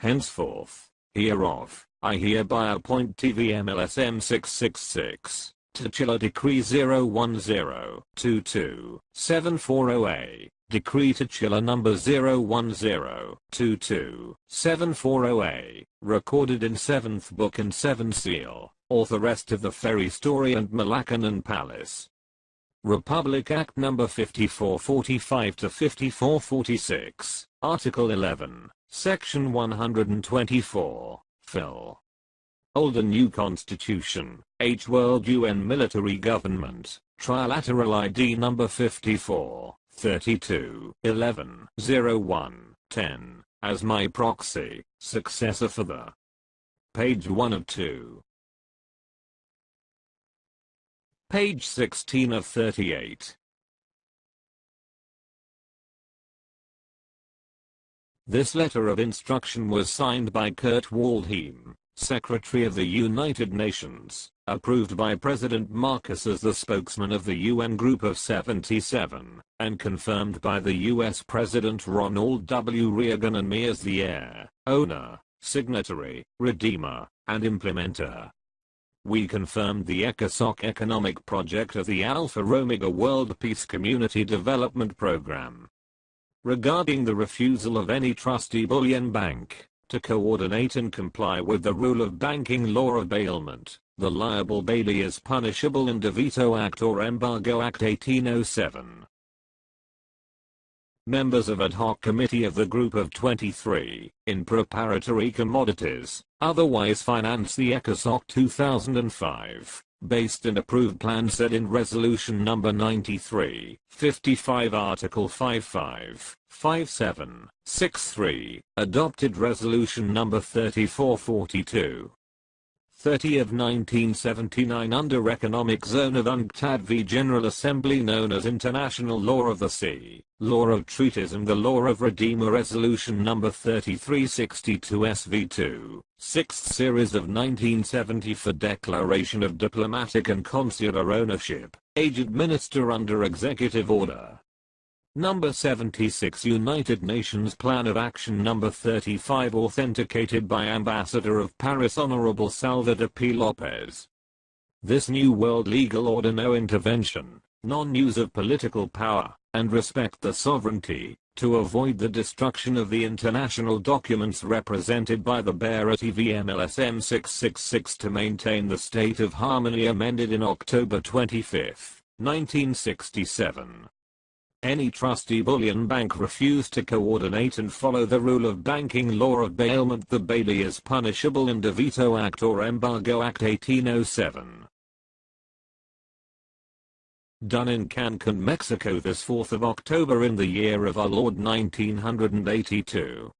Henceforth, hereof, I hereby appoint TVMLSM 666. Titular Decree 010227408, Decree Titular Number 010227408, recorded in 7th Book and 7th Seal, Author Rest of the Ferry Story and Malaccanon Palace. Republic Act Number 5445 to 5446, Article 11, Section 124, Phil. Old and New Constitution, H. World UN Military Government, Trilateral ID Number 54, 32, 11, 01, 10, as my proxy, successor for the. Page 1 of 2. Page 16 of 38. This letter of instruction was signed by Kurt Waldheim, Secretary of the United Nations, approved by President Marcos as the spokesman of the UN Group of 77, and confirmed by the US President Ronald W. Reagan and me as the heir, owner, signatory, redeemer, and implementer. We confirmed the ECOSOC economic project of the Alpha Omega World Peace Community Development Program. Regarding the refusal of any trustee bullion bank to coordinate and comply with the rule of banking law of bailment, the liable bailee is punishable in the Veto Act or Embargo Act 1807. Members of Ad Hoc Committee of the Group of 23, in preparatory commodities, otherwise finance the ECOSOC 2005, based and approved plan set in Resolution Number 93, 55 Article 55, 57, 63, adopted Resolution Number 3442. 30 of 1979 under Economic Zone of UNCTAD v General Assembly known as International Law of the Sea, Law of Treaties and the Law of Redeemer Resolution No. 3362 SV2, 6th Series of 1970 for Declaration of Diplomatic and Consular Ownership, Age administer under Executive Order. Number 76 United Nations Plan of Action Number 35 authenticated by Ambassador of Paris Honorable Salvador P. Lopez. This new world legal order no intervention, non-use of political power, and respect the sovereignty, to avoid the destruction of the international documents represented by the bearer TVMLSM 666 to maintain the state of harmony amended in October 25, 1967. Any trustee bullion bank refused to coordinate and follow the rule of banking law of bailment the bailee is punishable in De Veto Act or Embargo Act 1807. Done in Cancun, Mexico this 4th of October in the year of our Lord 1982.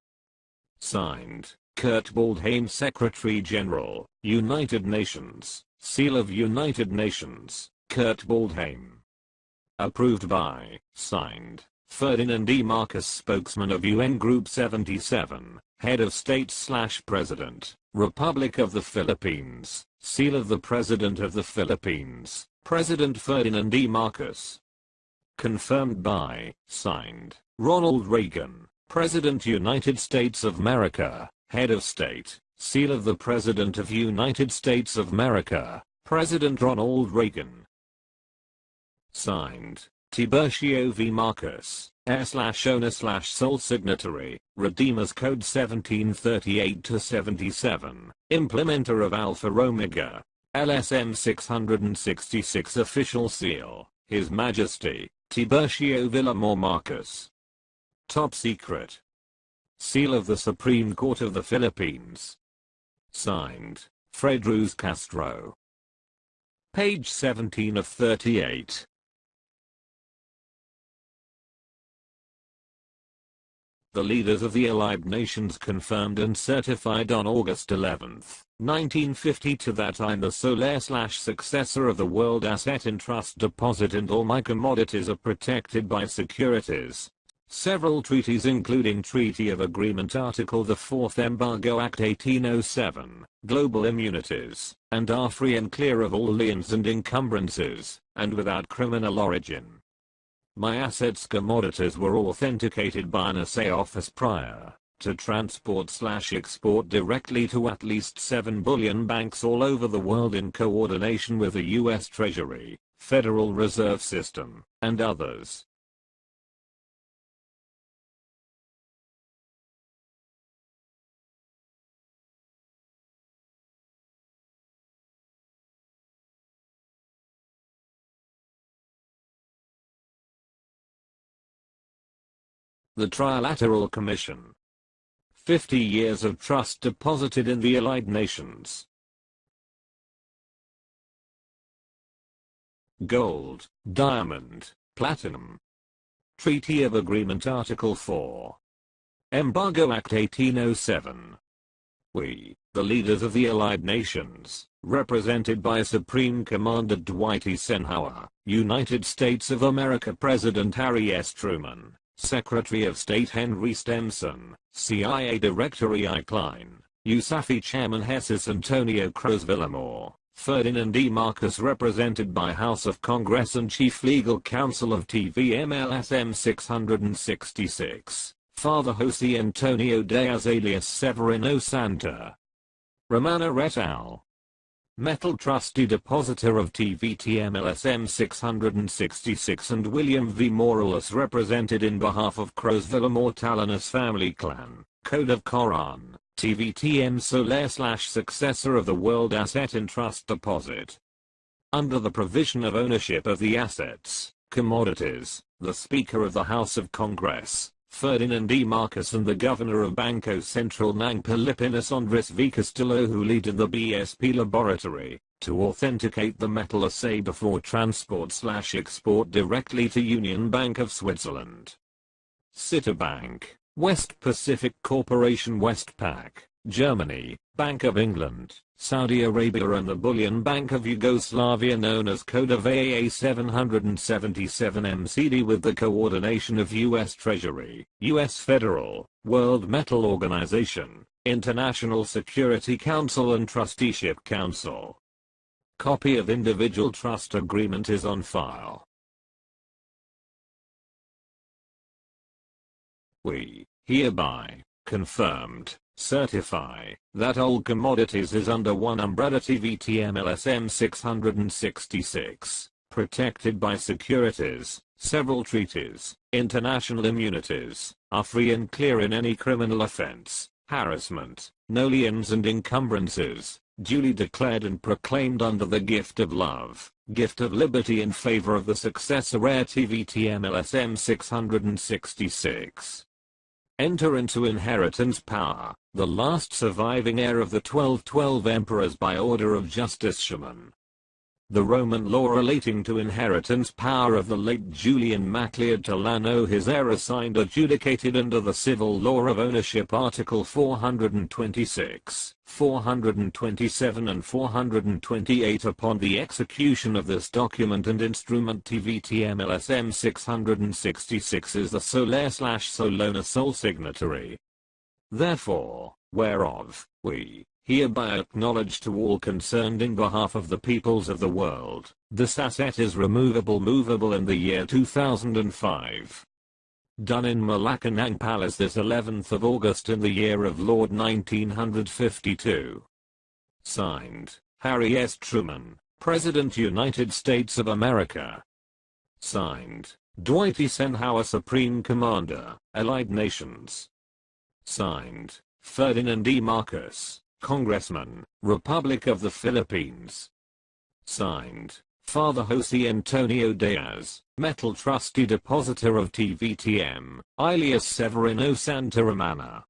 Signed, Kurt Waldheim Secretary General, United Nations, Seal of United Nations, Kurt Waldheim. Approved by, signed, Ferdinand E. Marcos Spokesman of UN Group 77, Head of State/President, Republic of the Philippines, Seal of the President of the Philippines, President Ferdinand E. Marcos. Confirmed by, signed, Ronald Reagan, President United States of America, Head of State, Seal of the President of United States of America, President Ronald Reagan. Signed, Tiburcio V. Marcos, Heir/Owner/Sole Signatory, Redeemers Code 1738-77, Implementer of Alpha Omega, LSM 666 Official Seal, His Majesty, Tiburcio Villamor Marcos. Top Secret. Seal of the Supreme Court of the Philippines. Signed, Fred Ruz Castro. Page 17 of 38. The leaders of the Allied Nations confirmed and certified on August 11, 1950 that I'm the sole/successor of the World Asset in Trust Deposit and all my commodities are protected by securities. Several treaties including Treaty of Agreement Article the 4th Embargo Act 1807, Global Immunities, and are free and clear of all liens and encumbrances, and without criminal origin. My assets commodities were authenticated by an assay office prior to transport/export directly to at least 7 bullion banks all over the world in coordination with the U.S. Treasury, Federal Reserve System, and others. The Trilateral Commission. 50 years of trust deposited in the Allied Nations. Gold, diamond, platinum. Treaty of Agreement Article 4. Embargo Act 1807. We, the leaders of the Allied Nations, represented by Supreme Commander Dwight Eisenhower, United States of America President Harry S. Truman, Secretary of State Henry Stemson, CIA Director E.I. Klein, USAFI Chairman Jesus Antonio Cruz Villamor, Ferdinand E. Marcos represented by House of Congress and Chief Legal Counsel of TVMLSM 666, Father Jose Antonio Diaz alias Severino Santa. Romano et al. Metal Trustee Depositor of TVTMLSM 666 and William V. Morales represented in behalf of Cruz Villamor Talanas Family Clan, Code of K.O.R.A.N, TVTM Solar/successor of the World Asset in Trust Deposit. Under the provision of ownership of the assets, commodities, the Speaker of the House of Congress, Ferdinand E. Marcos and the Governor of Banco Central ng Pilipinas Andres V. Castillo who lead in the BSP laboratory, to authenticate the metal assay before transport/export directly to Union Bank of Switzerland. Citibank, West Pacific Corporation Westpac, Germany, Bank of England, Saudi Arabia and the Bullion Bank of Yugoslavia known as Code of AAA 777 MCD with the coordination of U.S. Treasury, U.S. Federal, World Metal Organization, International Security Council and Trusteeship Council. Copy of individual trust agreement is on file. We hereby confirmed, certify that all commodities is under one umbrella TVTM LSM 666, protected by securities, several treaties, international immunities, are free and clear in any criminal offense, harassment, no liens and encumbrances, duly declared and proclaimed under the gift of love, gift of liberty in favor of the successor heir TVTM LSM 666. Enter into inheritance power, the last surviving heir of the 1212 emperors by order of Justitian. The Roman law relating to inheritance power of the late Julian Macleod Tolano his heir assigned adjudicated under the civil law of ownership article 426, 427 and 428 upon the execution of this document and instrument TVTM LSM 666 is the sole heir/sole owner sole signatory. Therefore, whereof, we hereby acknowledge to all concerned in behalf of the peoples of the world, this asset is removable movable in the year 2005. Done in Malacanang Palace this 11th of August in the year of Lord 1952. Signed, Harry S. Truman, President United States of America. Signed, Dwight Eisenhower Supreme Commander, Allied Nations. Signed, Ferdinand E. Marcos, Congressman, Republic of the Philippines. Signed, Father Jose Antonio Diaz, Metal Trustee Depositor of TVTM, alias Severino Santa Romana.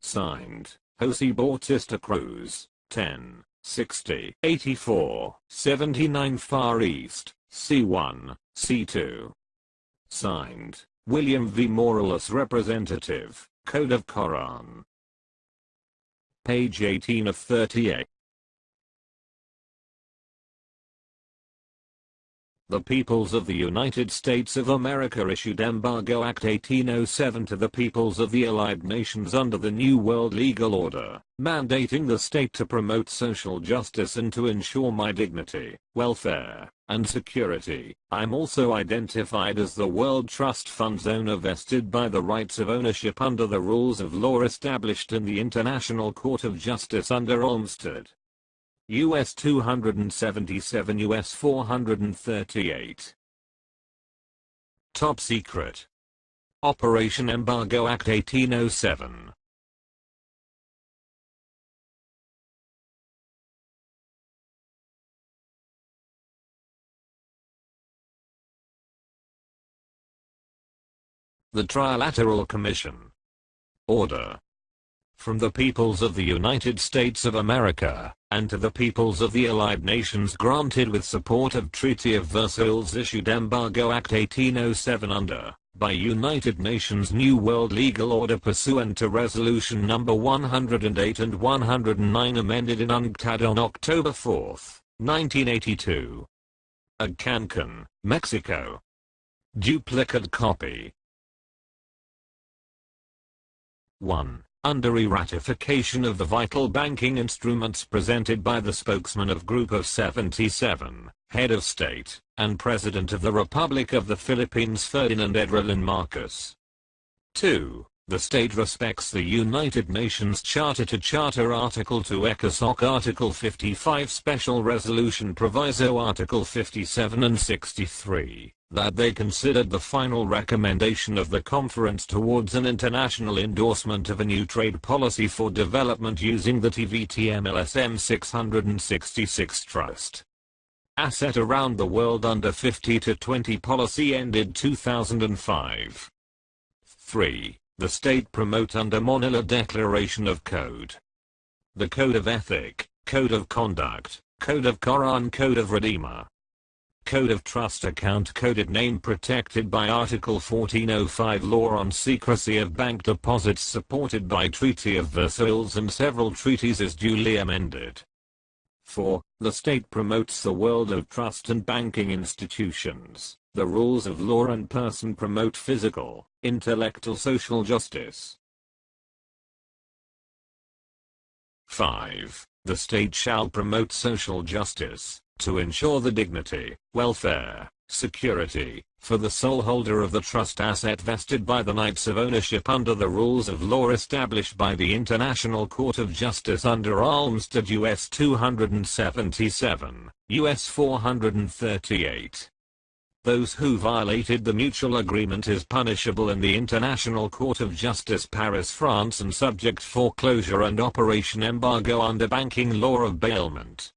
Signed, Jose Bautista Cruz, 10, 60, 84, 79 Far East, C1, C2. Signed, William V. Morales Representative, Code of K.O.R.A.N. Page 18 of 38. The peoples of the United States of America issued Embargo Act 1807 to the peoples of the Allied Nations under the New World Legal Order, mandating the state to promote social justice and to ensure my dignity, welfare, and security. I'm also identified as the World Trust Fund's owner vested by the rights of ownership under the rules of law established in the International Court of Justice under Olmsted. US 277 US 438. Top Secret. Operation Embargo Act 1807. The Trilateral Commission. Order. From the peoples of the United States of America, and to the peoples of the Allied Nations granted with support of Treaty of Versailles issued Embargo Act 1807 under, by United Nations New World Legal Order pursuant to Resolution No. 108 and 109 amended in UNCTAD on October 4, 1982. At Cancun, Mexico. Duplicate copy. 1. Under ratification of the vital banking instruments presented by the spokesman of Group of 77, Head of State, and President of the Republic of the Philippines Ferdinand Edrelin Marcos. 2. The state respects the United Nations Charter to Charter Article 2 ECOSOC Article 55 Special Resolution Proviso Article 57 and 63. That they considered the final recommendation of the conference towards an international endorsement of a new trade policy for development using the TVTM LSM 666 Trust Asset around the world under 50 to 20 policy ended 2005. 3. The state promote under Manila Declaration of Code. The Code of Ethic, Code of Conduct, Code of K.O.R.A.N. Code of Redeemer. Code of Trust Account Coded Name protected by Article 1405 Law on Secrecy of Bank Deposits supported by Treaty of Versailles and several treaties is duly amended. 4. The state promotes the world of trust and banking institutions. The rules of law and person promote physical, intellectual, social justice. 5. The state shall promote social justice, to ensure the dignity, welfare, security, for the sole holder of the trust asset vested by the rights of ownership under the rules of law established by the International Court of Justice under Olmsted U.S. 277, U.S. 438. Those who violated the mutual agreement is punishable in the International Court of Justice Paris, France, and subject foreclosure and operation embargo under banking law of bailment.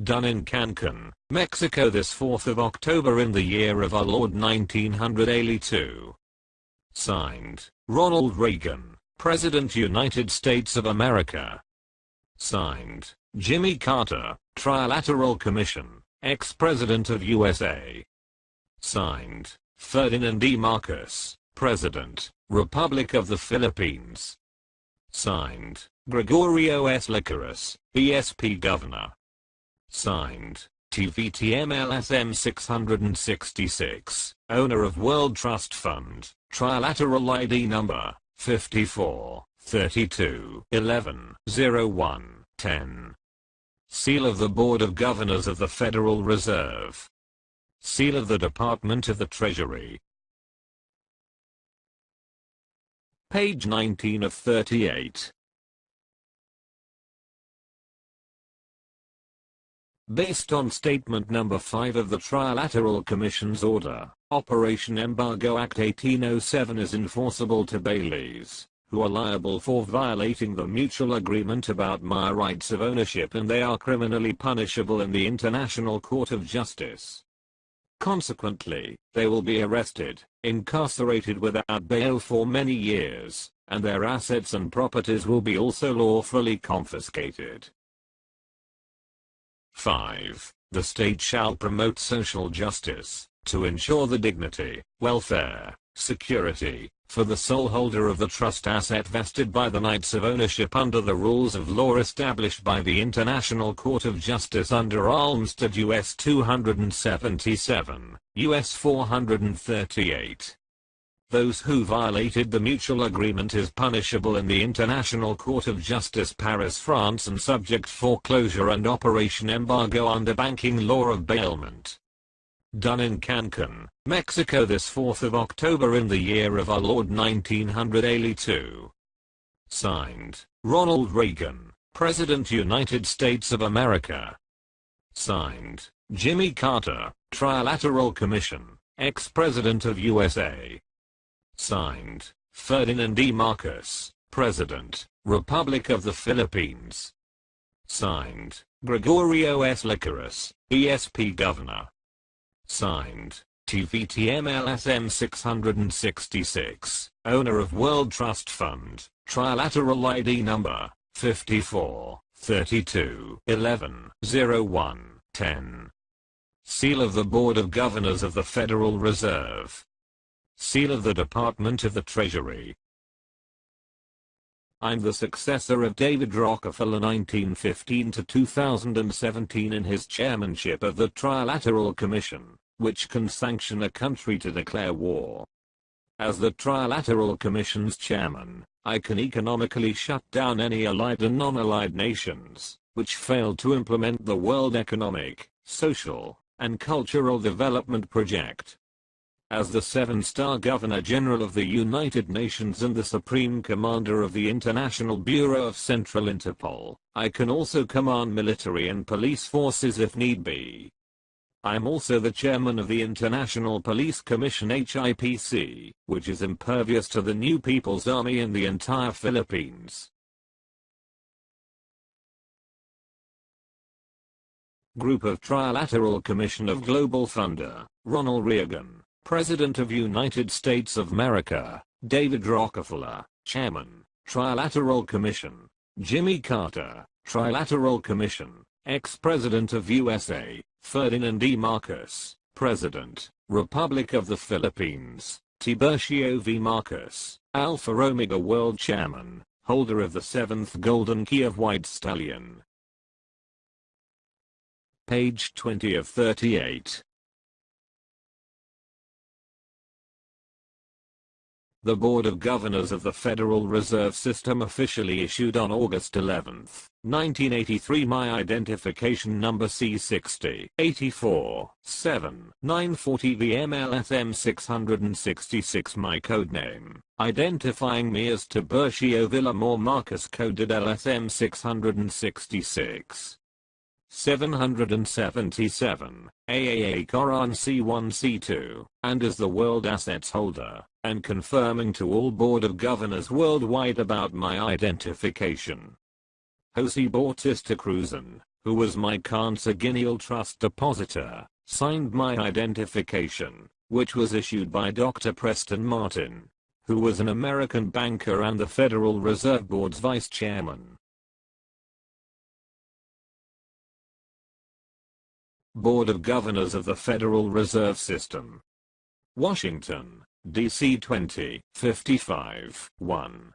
Done in Cancun, Mexico this 4th of October in the year of our Lord 1982. Signed, Ronald Reagan, President United States of America. Signed, Jimmy Carter, Trilateral Commission, ex-President of USA. Signed, Ferdinand E. Marcos, President, Republic of the Philippines. Signed, Gregorio S. Licorice, ESP Governor. Signed, TVTMLSM 666, owner of World Trust Fund, Trilateral ID number 54 32 11 01 10. Seal of the Board of Governors of the Federal Reserve. Seal of the Department of the Treasury. Page 19 of 38. Based on Statement Number 5 of the Trilateral Commission's Order, Operation Embargo Act 1807 is enforceable to bailees, who are liable for violating the mutual agreement about my rights of ownership, and they are criminally punishable in the International Court of Justice. Consequently, they will be arrested, incarcerated without bail for many years, and their assets and properties will be also lawfully confiscated. 5. The state shall promote social justice, to ensure the dignity, welfare, security, for the sole holder of the trust asset vested by the rights of ownership under the rules of law established by the International Court of Justice under Olmsted U.S. 277, U.S. 438. Those who violated the mutual agreement is punishable in the International Court of Justice Paris, France, and subject foreclosure and operation embargo under banking law of bailment. Done in Cancun, Mexico this 4th of October in the year of our Lord 1982. Signed, Ronald Reagan, President United States of America. Signed, Jimmy Carter, Trilateral Commission, ex-President of USA. Signed, Ferdinand E. Marcos, President, Republic of the Philippines. Signed, Gregorio S. Licorice, ESP Governor. Signed, TVTMLSM 666, owner of World Trust Fund, Trilateral ID number 54 32 11 01 10. Seal of the Board of Governors of the Federal Reserve. Seal of the Department of the Treasury. I'm the successor of David Rockefeller 1915 to 2017 in his chairmanship of the Trilateral Commission, which can sanction a country to declare war. As the Trilateral Commission's chairman, I can economically shut down any allied and non-allied nations, which fail to implement the World Economic, Social, and Cultural Development Project. As the 7-star Governor General of the United Nations and the Supreme Commander of the International Bureau of Central Interpol, I can also command military and police forces if need be. I'm also the chairman of the International Police Commission HIPC, which is impervious to the New People's Army in the entire Philippines. Group of Trilateral Commission of Global Funder, Ronald Reagan, President of United States of America, David Rockefeller, Chairman, Trilateral Commission, Jimmy Carter, Trilateral Commission, Ex-President of USA, Ferdinand E. Marcos, President, Republic of the Philippines, Tiburcio V. Marcos, Alpha Omega World Chairman, holder of the 7th Golden Key of White Stallion. Page 20 of 38. The Board of Governors of the Federal Reserve System officially issued on August 11, 1983 my identification number C60-84-7-940 VMLSM 666, my code name, identifying me as Tiburcio Villamor Marcos, coded LSM 666. 777, AAA K.O.R.AN C1 C2, and as the World Assets Holder, and confirming to all Board of Governors worldwide about my identification. Jose Bautista Cruzan, who was my consanguineal trust depositor, signed my identification, which was issued by Dr. Preston Martin, who was an American banker and the Federal Reserve Board's vice chairman. Board of Governors of the Federal Reserve System. Washington, D.C. 2055, 1.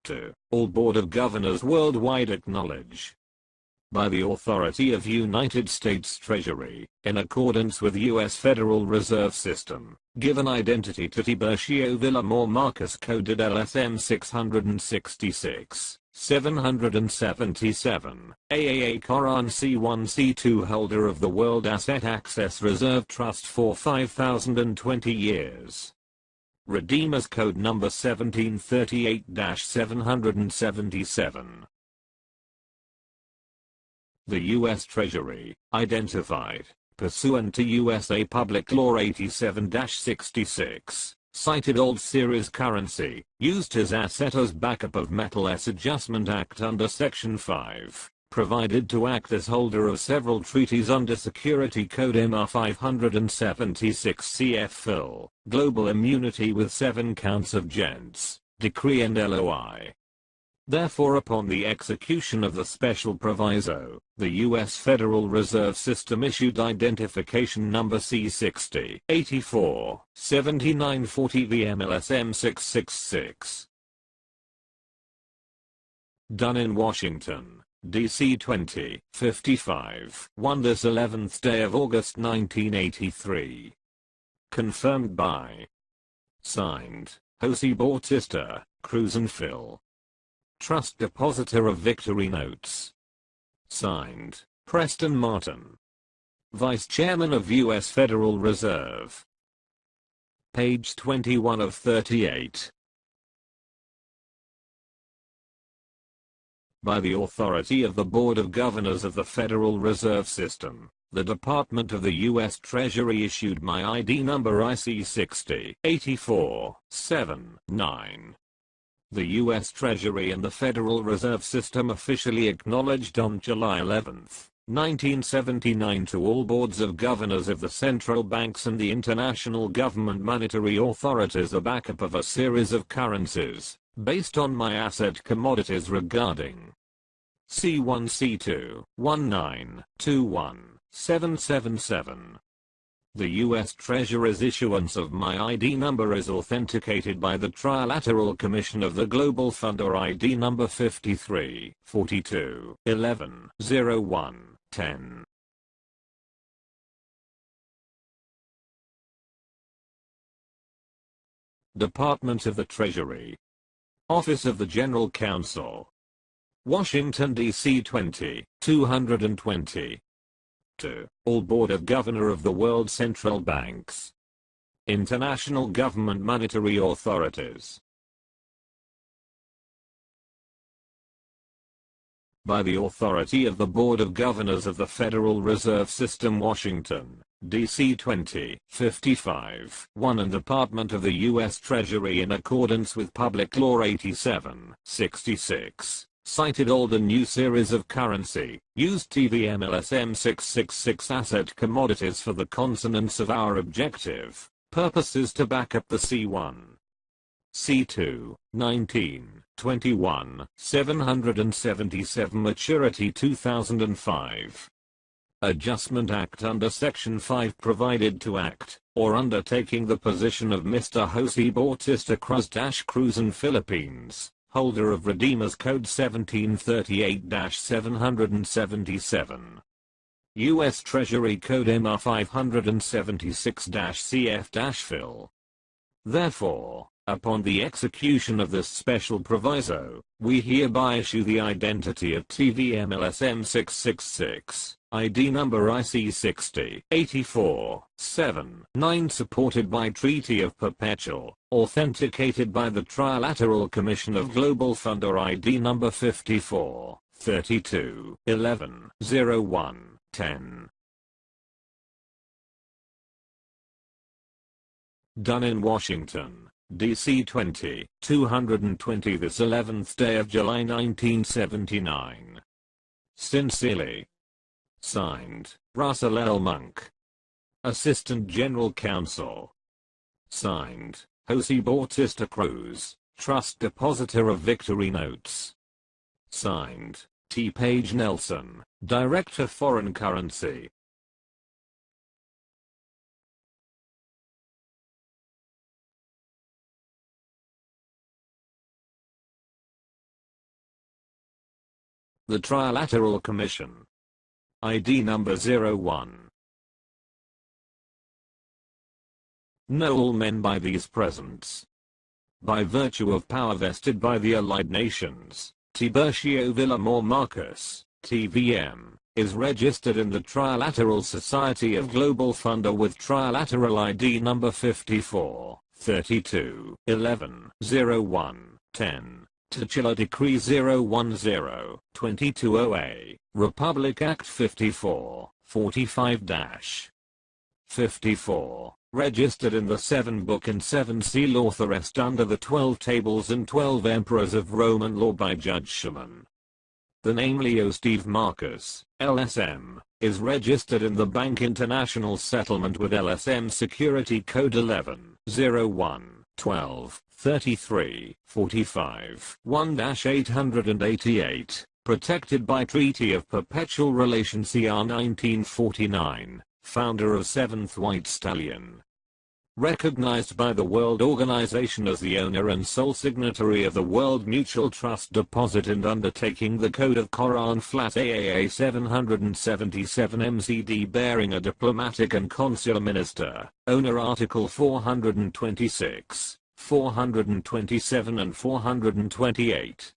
2. All Board of Governors worldwide acknowledge, by the authority of United States Treasury, in accordance with U.S. Federal Reserve System, given identity to Tiburcio Villamor Marcos, coded LSM 666. 777, AAA K.O.R.AN C1 C2, holder of the World Asset Access Reserve Trust for 5,020 years. Redeemers Code number 1738-777. The U.S. Treasury, identified, pursuant to USA Public Law 87-66. Cited old series currency, used as asset as backup of Metal S Adjustment Act under Section 5, provided to act as holder of several treaties under Security Code MR 576 CF Fill, Global Immunity with 7 counts of gents, decree and LOI. Therefore, upon the execution of the special proviso, the U.S. Federal Reserve System issued identification number C60-84-7940 VMLSM 666. Done in Washington, D.C. 2055, 1 this 11th day of August 1983. Confirmed by. Signed, Jose Bautista, Cruzan Phil. Trust Depositor of Victory Notes. Signed, Preston Martin, Vice Chairman of U.S. Federal Reserve. Page 21 of 38. By the authority of the Board of Governors of the Federal Reserve System, the Department of the U.S. Treasury issued my ID number IC 60-84-79. The U.S. Treasury and the Federal Reserve System officially acknowledged on July 11, 1979 to all boards of governors of the central banks and the international government monetary authorities a backup of a series of currencies, based on my asset commodities regarding C1 C2 1921 777. The U.S. Treasury's issuance of my ID number is authenticated by the Trilateral Commission of the Global Fund or ID number 53 42 11 01 10. Department of the Treasury. Office of the General Counsel. Washington, D.C. 20-220. 2. All Board of Governor of the World Central Banks. International Government Monetary Authorities. By the authority of the Board of Governors of the Federal Reserve System, Washington, D.C. 2055, 1 and Department of the U.S. Treasury in accordance with Public Law 87-66. Cited old and new series of currency, used TVMLSM 666 asset commodities for the consonance of our objective purposes to back up the C1 C2, 19, 21, 777 Maturity 2005. Adjustment Act under Section 5 provided to act, or undertaking the position of Mr. Jose Bautista Cruz in Philippines, holder of Redeemers Code 1738-777. U.S. Treasury Code MR 576-CF-FIL. Therefore, upon the execution of this special proviso, we hereby issue the identity of TVMLSM 666, ID number IC 60 84 7 9 supported by Treaty of Perpetual, authenticated by the Trilateral Commission of Global Funder ID number 54 32 11 01 10. Done in Washington, D.C. 220 this 11th day of July 1979. Sincerely. Signed, Russell L. Monk, Assistant General Counsel. Signed, Jose Bautista Cruz, Trust Depositor of Victory Notes. Signed, T. Page Nelson, Director Foreign Currency. The Trilateral Commission. ID number 01. Know all men by these presents. By virtue of power vested by the Allied Nations, Tiburcio Villamor Marcus, TVM, is registered in the Trilateral Society of Global Funder with Trilateral ID number 54, 32, 11, 01, 10. Titular Decree 010-2208, Republic Act 54, 45-54, registered in the 7 Book and 7 Seal authorized under the 12 Tables and 12 Emperors of Roman law by Judge Schumann. The name Leo Steve Marcus, LSM, is registered in the Bank International Settlement with LSM Security Code 11-01-12. 33, 45, 1-888, protected by Treaty of Perpetual Relation CR 1949, founder of 7th White Stallion. Recognized by the World Organization as the owner and sole signatory of the World Mutual Trust Deposit and undertaking the Code of K.O.R.A.N AAA 777 MCD bearing a diplomatic and consular minister, owner Article 426. 427 and 428.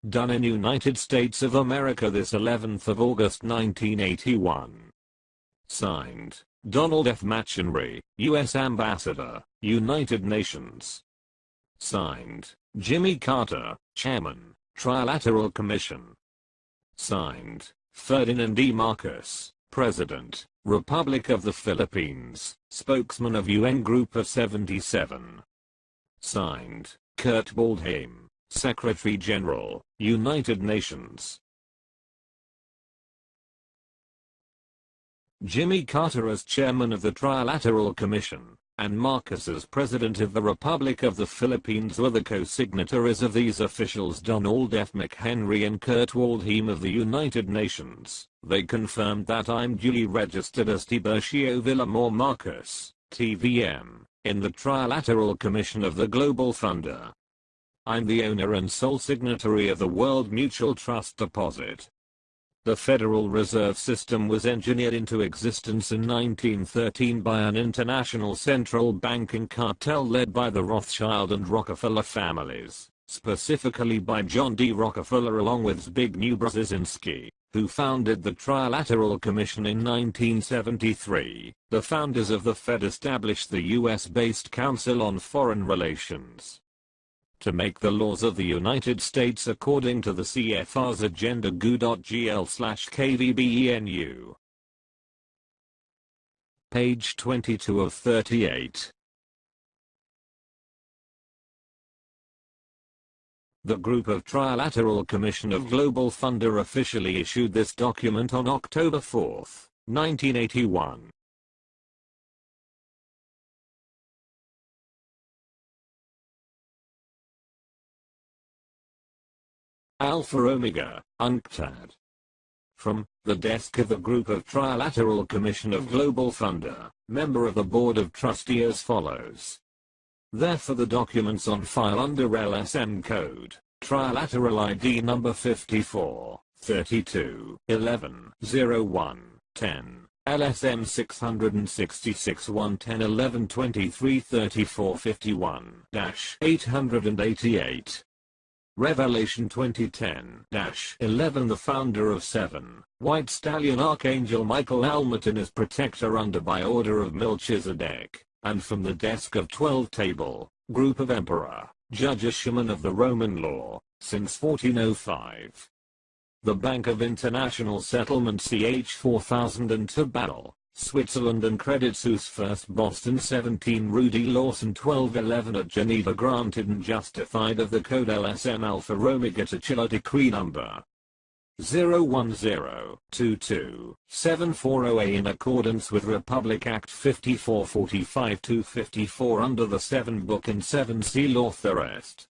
Done in United States of America this 11th of August 1981. Signed, Donald F. Machenry, U.S. Ambassador, United Nations. Signed, Jimmy Carter, Chairman, Trilateral Commission. Signed, Ferdinand E. Marcos, President, Republic of the Philippines, Spokesman of UN Group of 77. Signed, Kurt Waldheim, Secretary General, United Nations. Jimmy Carter as Chairman of the Trilateral Commission, and Marcos as President of the Republic of the Philippines were the co-signatories of these officials Donald F. McHenry and Kurt Waldheim of the United Nations. They confirmed that I'm duly registered as Tiburcio Villamor Marcus, TVM, in the Trilateral Commission of the Global Funder. I'm the owner and sole signatory of the World Mutual Trust Deposit. The Federal Reserve System was engineered into existence in 1913 by an international central banking cartel led by the Rothschild and Rockefeller families, specifically by John D. Rockefeller along with Zbigniew Brzezinski, who founded the Trilateral Commission in 1973. The founders of the Fed established the US-based Council on Foreign Relations to make the laws of the United States according to the CFR's agenda GU.GL/KVBENU. Page 22 of 38. The Group of Trilateral Commission of Global Funder officially issued this document on October 4, 1981. Alpha Omega, UNCTAD. From the desk of the Group of Trilateral Commission of Global Funder, member of the Board of Trustee as follows. Therefore the documents on file under LSM code, Trilateral ID number 54, 32, 11, 01, 10, LSM 666 110 11 23 34 51 888. Revelation 2010-11 The founder of 7, White Stallion Archangel Michael Almaton is protector under by order of Melchizedek, and from the desk of 12 Table, Group of Emperor, Judge Shaman of the Roman Law, since 1405. The Bank of International Settlement CH 4002 Battle, Switzerland and Credit Suisse First Boston 17 Rudy Lawson 1211 at Geneva granted and justified of the code LSM Alpha Omega Titular Decree number 010227408 in accordance with Republic Act 5445-254 under the 7 Book and 7 Seal Authorist.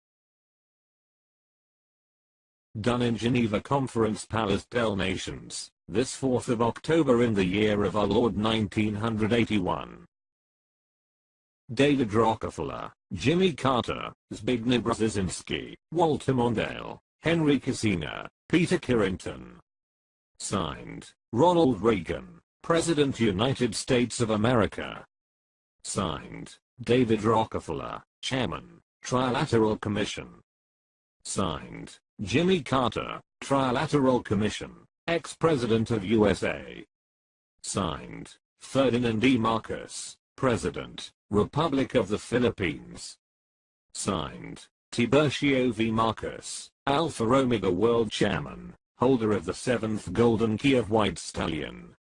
Done in Geneva Conference Palace Del Nations, this 4th of October in the year of our Lord 1981. David Rockefeller, Jimmy Carter, Zbigniew Brzezinski, Walter Mondale, Henry Kissinger, Peter Carrington. Signed, Ronald Reagan, President United States of America. Signed, David Rockefeller, Chairman, Trilateral Commission. Signed, Jimmy Carter, Trilateral Commission, ex-President of USA. Signed, Ferdinand E. Marcos, President, Republic of the Philippines. Signed, Tiburcio V. Marcos, Alpha Omega World Chairman, holder of the 7th Golden Key of White Stallion.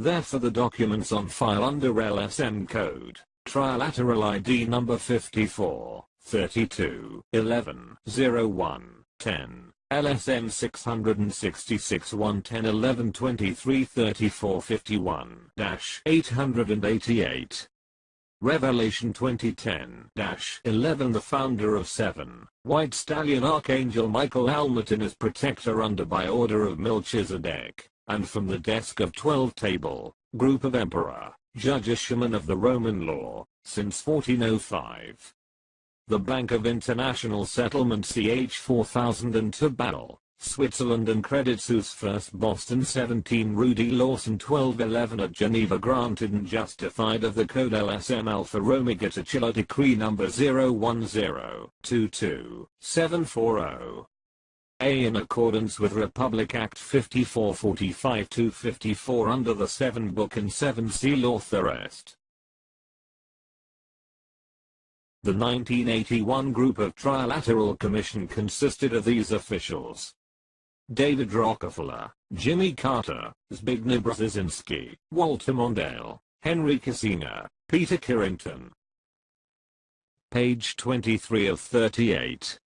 Therefore the documents on file under LSM code, Trilateral ID number 54, 32, 11, 01, 10, LSM 666 110 11 23 34 51 888. Revelation 2010-11 The founder of 7, White Stallion Archangel Michael Almaton is protector under by order of Melchizedek, and from the desk of 12 Table, Group of Emperor, Judge Shaman of the Roman Law, since 1405. The Bank of International Settlement CH 4002 Battle, Switzerland and Credit Suisse First Boston 17 Rudy Lawson 1211 at Geneva granted and justified of the code LSM Alpha Omega Titular Decree number 010227440. A in accordance with Republic Act 5445-254 under the 7 Book and 7 Seal Authorist. The 1981 Group of Trilateral Commission consisted of these officials: David Rockefeller, Jimmy Carter, Zbigniew Brzezinski, Walter Mondale, Henry Kissinger, Peter Carrington. Page 23 of 38.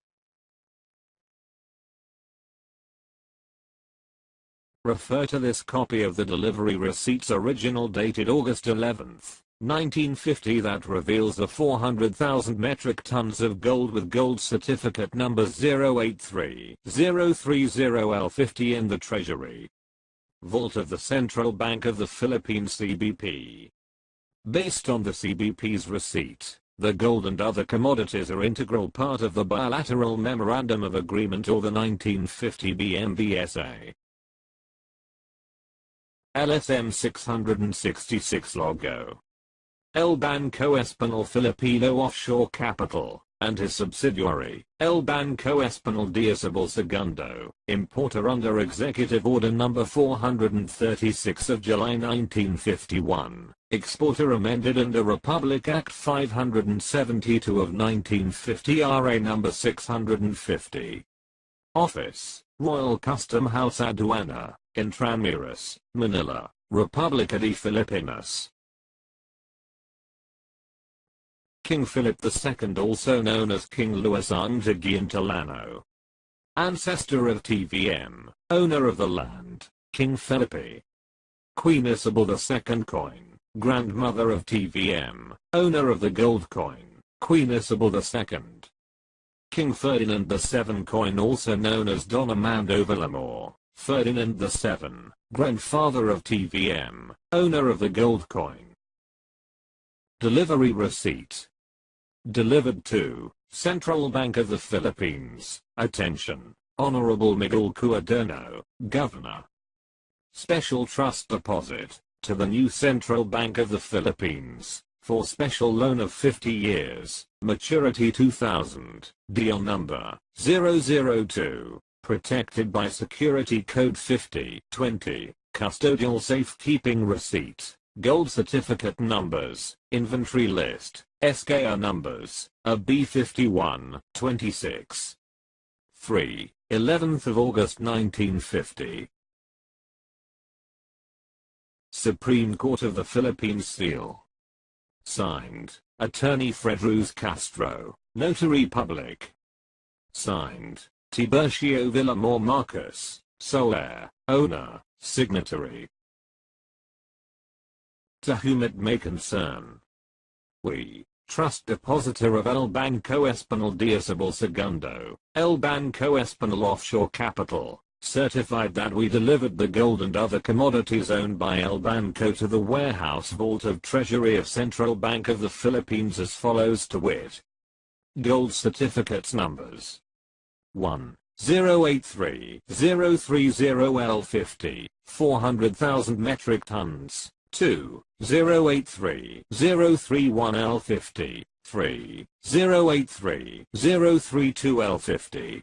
Refer to this copy of the delivery receipts original dated August 11, 1950 that reveals the 400,000 metric tons of gold with gold certificate number 083030L50 in the Treasury Vault of the Central Bank of the Philippines CBP. Based on the CBP's receipt, the gold and other commodities are integral part of the Bilateral Memorandum of Agreement or the 1950 BMBSA. LSM 666 Logo. El Banco Espanol Filipino Offshore Capital, and his subsidiary, El Banco Espanol Diosable Segundo, importer under Executive Order No. 436 of July 1951, exporter amended under Republic Act 572 of 1950 RA No. 650. Office, Royal Custom House Aduana, Intramuros, Manila, República de Filipinas. King Philip II, also known as King Luis Anguiguintolano. Ancestor of TVM, owner of the land, King Felipe. Queen Isabel II coin, grandmother of TVM, owner of the gold coin, Queen Isabel II. King Ferdinand VII coin, also known as Don Armando Villamor, Ferdinand VII, grandfather of TVM, owner of the gold coin. Delivery receipt. Delivered to Central Bank of the Philippines. Attention, Honorable Miguel Cuaderno, Governor. Special trust deposit to the new Central Bank of the Philippines for special loan of 50 years, maturity 2000, deal number 002, protected by security code 5020, custodial safekeeping receipt, gold certificate numbers, inventory list, SKR numbers, a B51, 26. 3, 11th of August 1950. Supreme Court of the Philippines seal. Signed, Attorney Fredruz Castro, Notary Public. Signed, Tiburcio Villamor Marcos, sole heir, owner, signatory. To whom it may concern. We, Trust Depositor of El Banco Espanol de Isabel II, El Banco Espanol Offshore Capital, certified that we delivered the gold and other commodities owned by El Banco to the warehouse vault of Treasury of Central Bank of the Philippines as follows, to wit. Gold certificates numbers 1. 083 030 L50, 400,000 metric tons. 2. 083 031 L50, 3. 083 032 L50.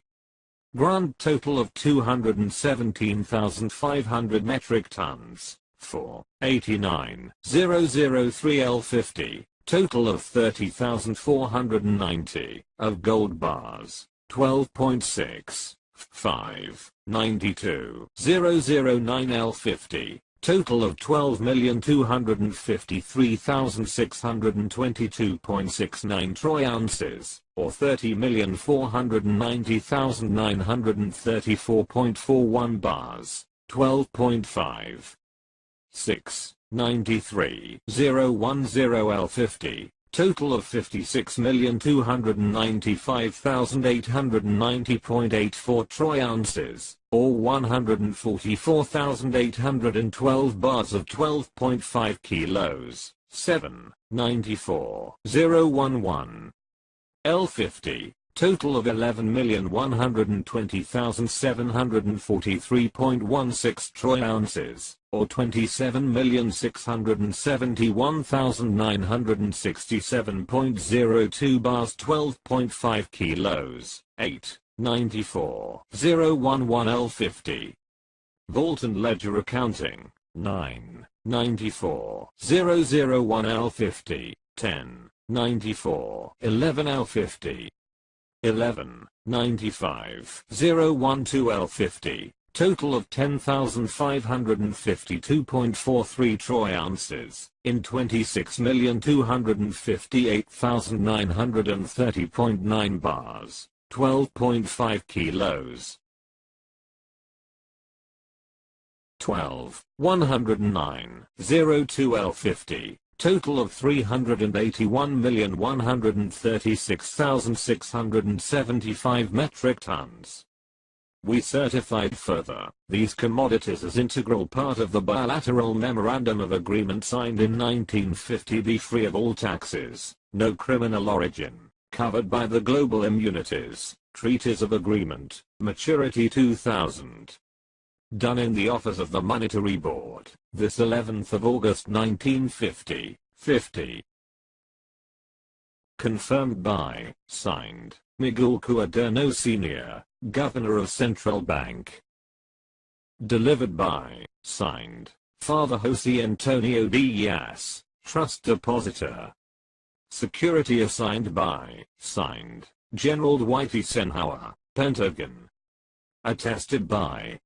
Grand total of 217,500 metric tons. 4. 89 003 L50, total of 30,490, of gold bars. 12.6. 5. 92 009 L50. Total of 12,253,622.69 troy ounces, or 30,490,934.41 bars, 12.5. 6. 93 010 L50. Total of 56,295,890.84 troy ounces, or 144,812 bars of 12.5 kilos. 7. 94 011 L50. Total of 11,120,743.16 troy ounces, or 27,671,967.02 bars, 12.5 kilos. 8. 94 011 L50. Vault and Ledger Accounting. 9. 94 001 L50. 10. 94 11 L50. 11. 95 012 L50. Total of 10,552.43 troy ounces, in 26,258,930.9 bars, 12.5 kilos. 12. 109 02 L50. Total of 381,136,675 metric tons. We certified further, these commodities as integral part of the bilateral Memorandum of Agreement signed in 1950, be free of all taxes, no criminal origin, covered by the Global Immunities, Treaties of Agreement, maturity 2000. Done in the office of the Monetary Board, this 11th of August 1950, 50. Confirmed by, signed, Miguel Cuaderno Sr., Governor of Central Bank. Delivered by, signed, Father Jose Antonio Diaz, Trust Depositor. Security assigned by, signed, General Dwight Eisenhower, Pentagon. Attested by,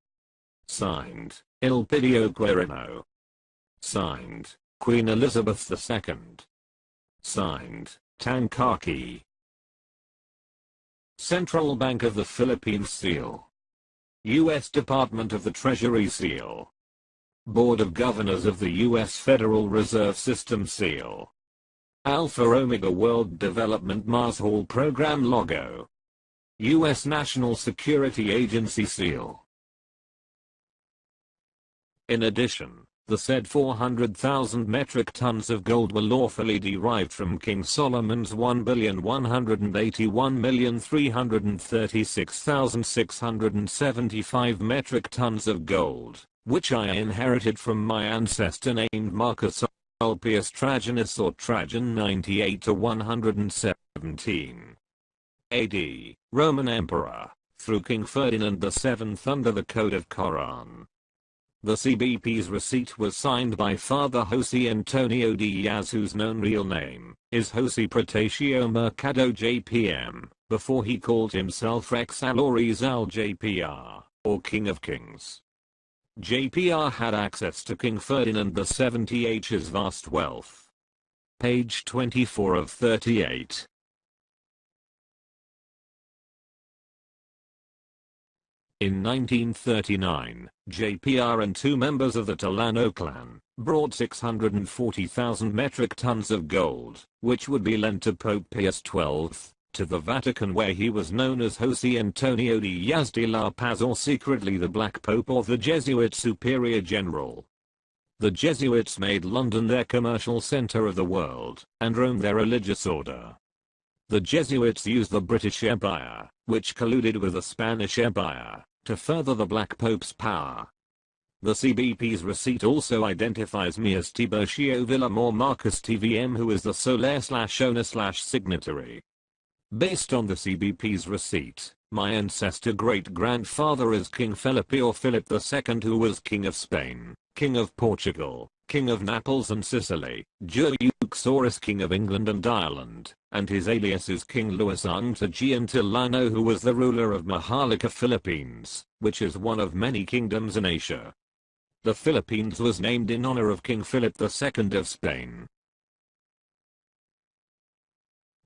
signed, Elpidio Guerrero. Signed, Queen Elizabeth II. Signed, Tankaki. Central Bank of the Philippines seal. U.S. Department of the Treasury seal. Board of Governors of the U.S. Federal Reserve System seal. Alpha Omega World Development Mars Hall Program logo. U.S. National Security Agency seal. In addition, the said 400,000 metric tons of gold were lawfully derived from King Solomon's 1,181,336,675 metric tons of gold, which I inherited from my ancestor named Marcus Ulpius Trajanus or Trajan 98 to 117 AD, Roman Emperor, through King Ferdinand VII under the Code of K.O.R.A.N. The CBP's receipt was signed by Father Jose Antonio Diaz, whose known real name is Jose Protasio Mercado JPM, before he called himself Rex Alorizal JPR, or King of Kings. JPR had access to King Ferdinand VII's vast wealth. Page 24 of 38. In 1939, JPR and two members of the Tulano clan brought 640,000 metric tons of gold, which would be lent to Pope Pius XII, to the Vatican, where he was known as Jose Antonio Diaz de la Paz, or secretly the Black Pope, or the Jesuit Superior General. The Jesuits made London their commercial center of the world, and Rome their religious order. The Jesuits used the British Empire, which colluded with the Spanish Empire, to further the Black Pope's power. The CBP's receipt also identifies me as Tiburcio Villamor Marcus TVM, who is the sole/owner/signatory. Based on the CBP's receipt, my ancestor great-grandfather is King Felipe or Philip II, who was King of Spain, King of Portugal, King of Naples and Sicily, Jure Uxoris King of England and Ireland, and his alias is King Luis Angtagian Tilano, who was the ruler of Mahalaca, Philippines, which is one of many kingdoms in Asia. The Philippines was named in honor of King Philip II of Spain.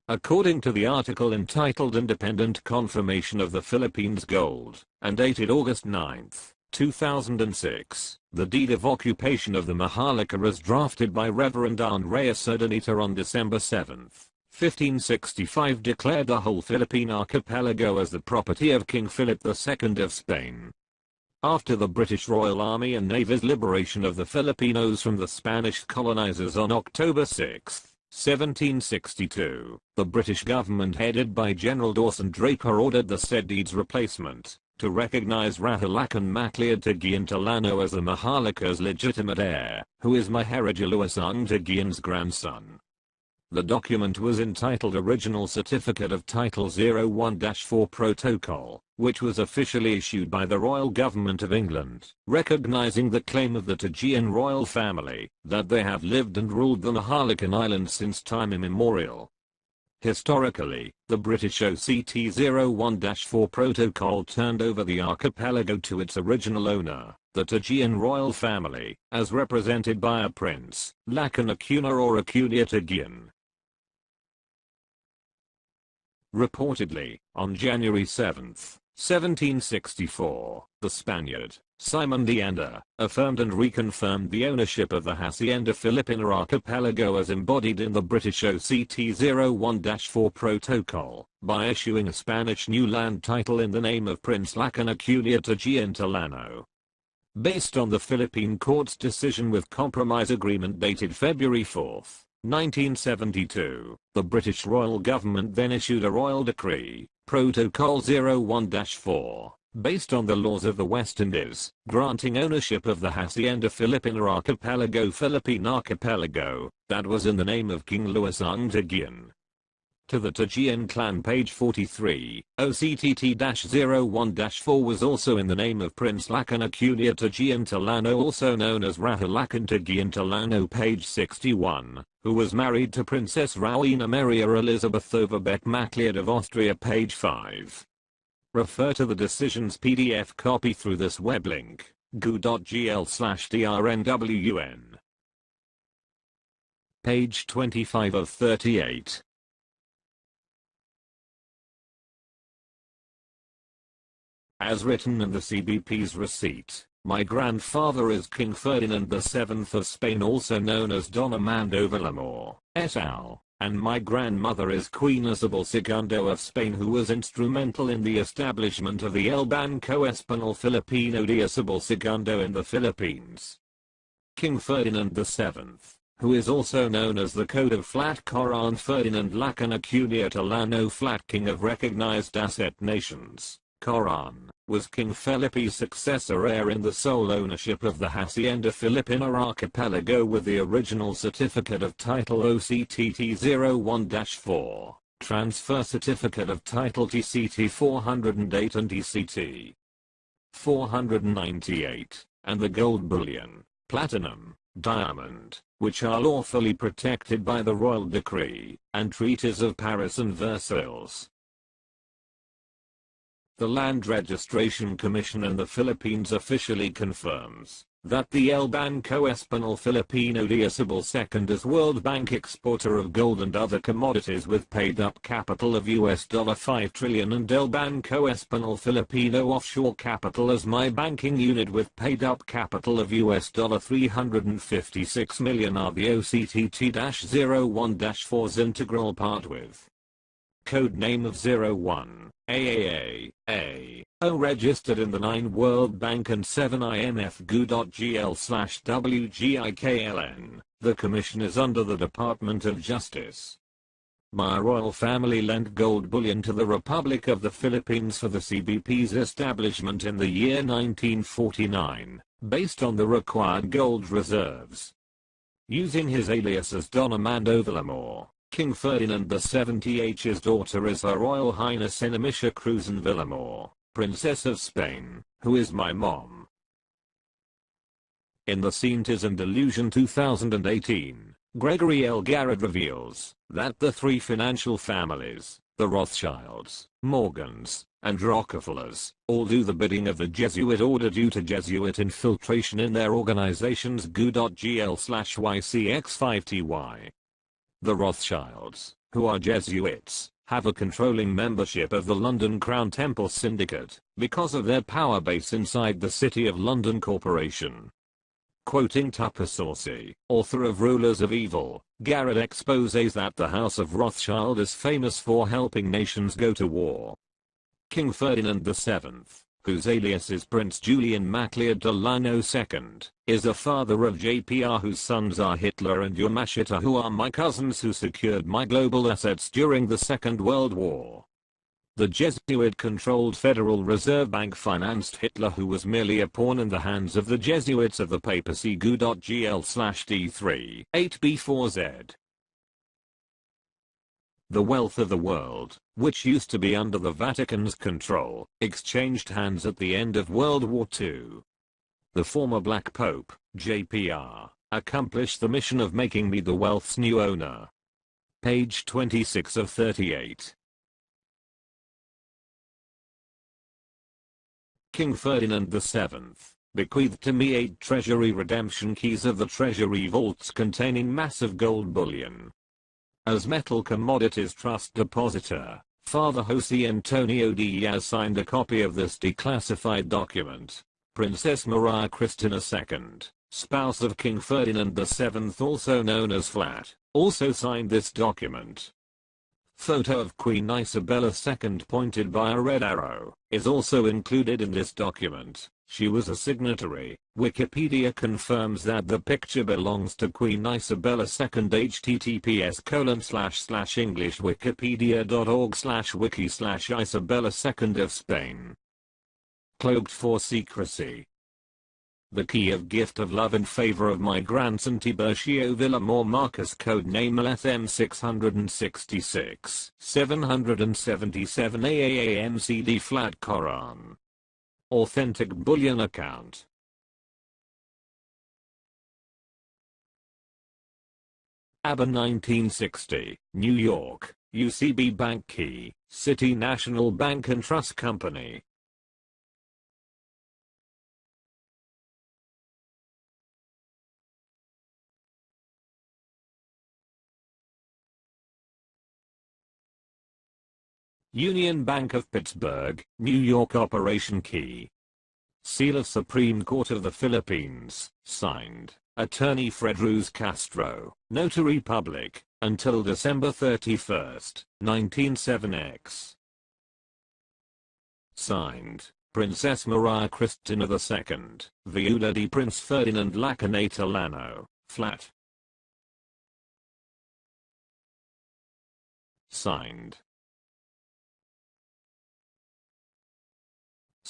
According to the article entitled Independent Confirmation of the Philippines Gold, and dated August 9, 2006, the deed of occupation of the Mahalaca as drafted by Reverend Andres Urdaneta on December 7, 1565 declared the whole Philippine archipelago as the property of King Philip II of Spain. After the British Royal Army and Navy's liberation of the Filipinos from the Spanish colonizers on October 6, 1762, the British government headed by General Dawson Draper ordered the said deed's replacement, to recognize Rahulacan Macleod Taguian Tilano as the Mahalaca's legitimate heir, who is Maharaja Luis Angtagian's grandson. The document was entitled Original Certificate of Title 01-4 Protocol, which was officially issued by the Royal Government of England, recognizing the claim of the Taguian royal family, that they have lived and ruled the Mahalacan Islands since time immemorial. Historically, the British OCT 01-4 Protocol turned over the archipelago to its original owner, the Taguian royal family, as represented by a prince, Lakan Acuna or Acuna Taguian. Reportedly, on January 7, 1764, the Spaniard, Simon de Anda, affirmed and reconfirmed the ownership of the Hacienda Filipina archipelago as embodied in the British OCT 01-4 Protocol, by issuing a Spanish new land title in the name of Prince Lakan Acuna Taguian Tilano. Based on the Philippine court's decision with compromise agreement dated February 4, 1972, the British royal government then issued a royal decree, Protocol 01-4, based on the laws of the West Indies, granting ownership of the Hacienda Filipina Archipelago Philippine Archipelago, that was in the name of King Luis Angtagian. To the Taguian clan, page 43, OCTT-01-4 was also in the name of Prince Lakan Acuna Taguian Tilano, also known as Rahulacan Taguian Tilano, page 61, who was married to Princess Rowena Maria Elizabeth Overbeck Macleod of Austria, page 5. Refer to the decision's PDF copy through this web link, goo.gl/drnwn. Page 25 of 38. As written in the CBP's receipt, My grandfather is King Ferdinand VII of Spain, also known as Don Armando Villamor, et al., and my grandmother is Queen Isabel II of Spain, who was instrumental in the establishment of the El Banco Español Filipino de Isabel II in the Philippines. King Ferdinand VII, who is also known as the Code of Flat K.O.R.A.N. Ferdinand Lacana Cunha Tolano Flat King of Recognized Asset Nations, K.O.R.AN, was King Felipe's successor heir in the sole ownership of the Hacienda Filipina Archipelago with the original Certificate of Title OCTT-01-4, Transfer Certificate of Title TCT-408 and TCT-498, and the gold bullion, platinum, diamond, which are lawfully protected by the Royal Decree and Treaties of Paris and Versailles. The Land Registration Commission in the Philippines officially confirms that the El Banco Español Filipino de Isabel II is World Bank exporter of gold and other commodities with paid-up capital of $5 trillion and El Banco Español Filipino offshore capital as my banking unit with paid-up capital of $356 million are the OCTT-01-4's integral part with code name of 01. AAA, registered in the 9 World Bank and 7 IMF GU.GL/WGIKLN, the commission is under the Department of Justice. My royal family lent gold bullion to the Republic of the Philippines for the CBP's establishment in the year 1949, based on the required gold reserves. Using his alias as Don Armando Villamor, King Ferdinand VII's daughter is Her Royal Highness Enemicia Cruzan Villamor, Princess of Spain, who is my mom. In the Sciences and Illusion 2018, Gregory L. Garrett reveals that the three financial families, the Rothschilds, Morgans, and Rockefellers, all do the bidding of the Jesuit order due to Jesuit infiltration in their organizations GU.GL/YCX5TY. The Rothschilds, who are Jesuits, have a controlling membership of the London Crown Temple Syndicate, because of their power base inside the City of London Corporation. Quoting Tupper Saucy, author of Rulers of Evil, Garrett exposes that the House of Rothschild is famous for helping nations go to war. King Ferdinand VII, whose alias is Prince Julian Macleod Delano II, is a father of JPR whose sons are Hitler and Yamashita, who are my cousins who secured my global assets during the Second World War. The Jesuit-controlled Federal Reserve Bank financed Hitler, who was merely a pawn in the hands of the Jesuits of the papacy GU.GL/D3 8B4Z. The wealth of the world, which used to be under the Vatican's control, exchanged hands at the end of World War II. The former Black Pope, JPR, accomplished the mission of making me the wealth's new owner. Page 26 of 38. King Ferdinand VII bequeathed to me 8 treasury redemption keys of the treasury vaults containing massive gold bullion. As Metal Commodities Trust Depositor, Father Jose Antonio Diaz signed a copy of this declassified document. Princess Maria Cristina II, spouse of King Ferdinand VII, also known as Flat, also signed this document. Photo of Queen Isabella II pointed by a red arrow is also included in this document. She was a signatory. Wikipedia confirms that the picture belongs to Queen Isabella II. https://englishwikipedia.org/wiki/Isabella II of Spain. Cloaked for secrecy. The key of gift of love in favor of my grandson Tiburcio Villamor Marcus, codename LSM 666 777 AAAMCD Flat K.O.R.AN. Authentic bullion account. ABA 1960, New York, UCB Bank Key, City National Bank and Trust Company. Union Bank of Pittsburgh, New York Operation Key. Seal of Supreme Court of the Philippines, signed, Attorney Fred Ruz Castro, Notary Public, until December 31st, 1907. Signed, Princess Maria Cristina II, Viuda de Prince Ferdinand Lacanate, flat. Signed.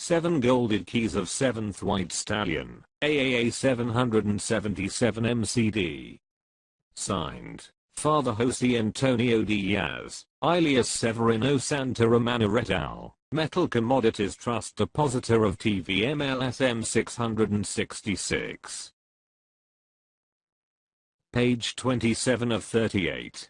7 Golded Keys of 7th White Stallion, AAA 777 MCD. Signed, Father Jose Antonio Diaz, alias Severino Santa Romana et al., Metal Commodities Trust Depositor of TVMLSM 666. Page 27 of 38.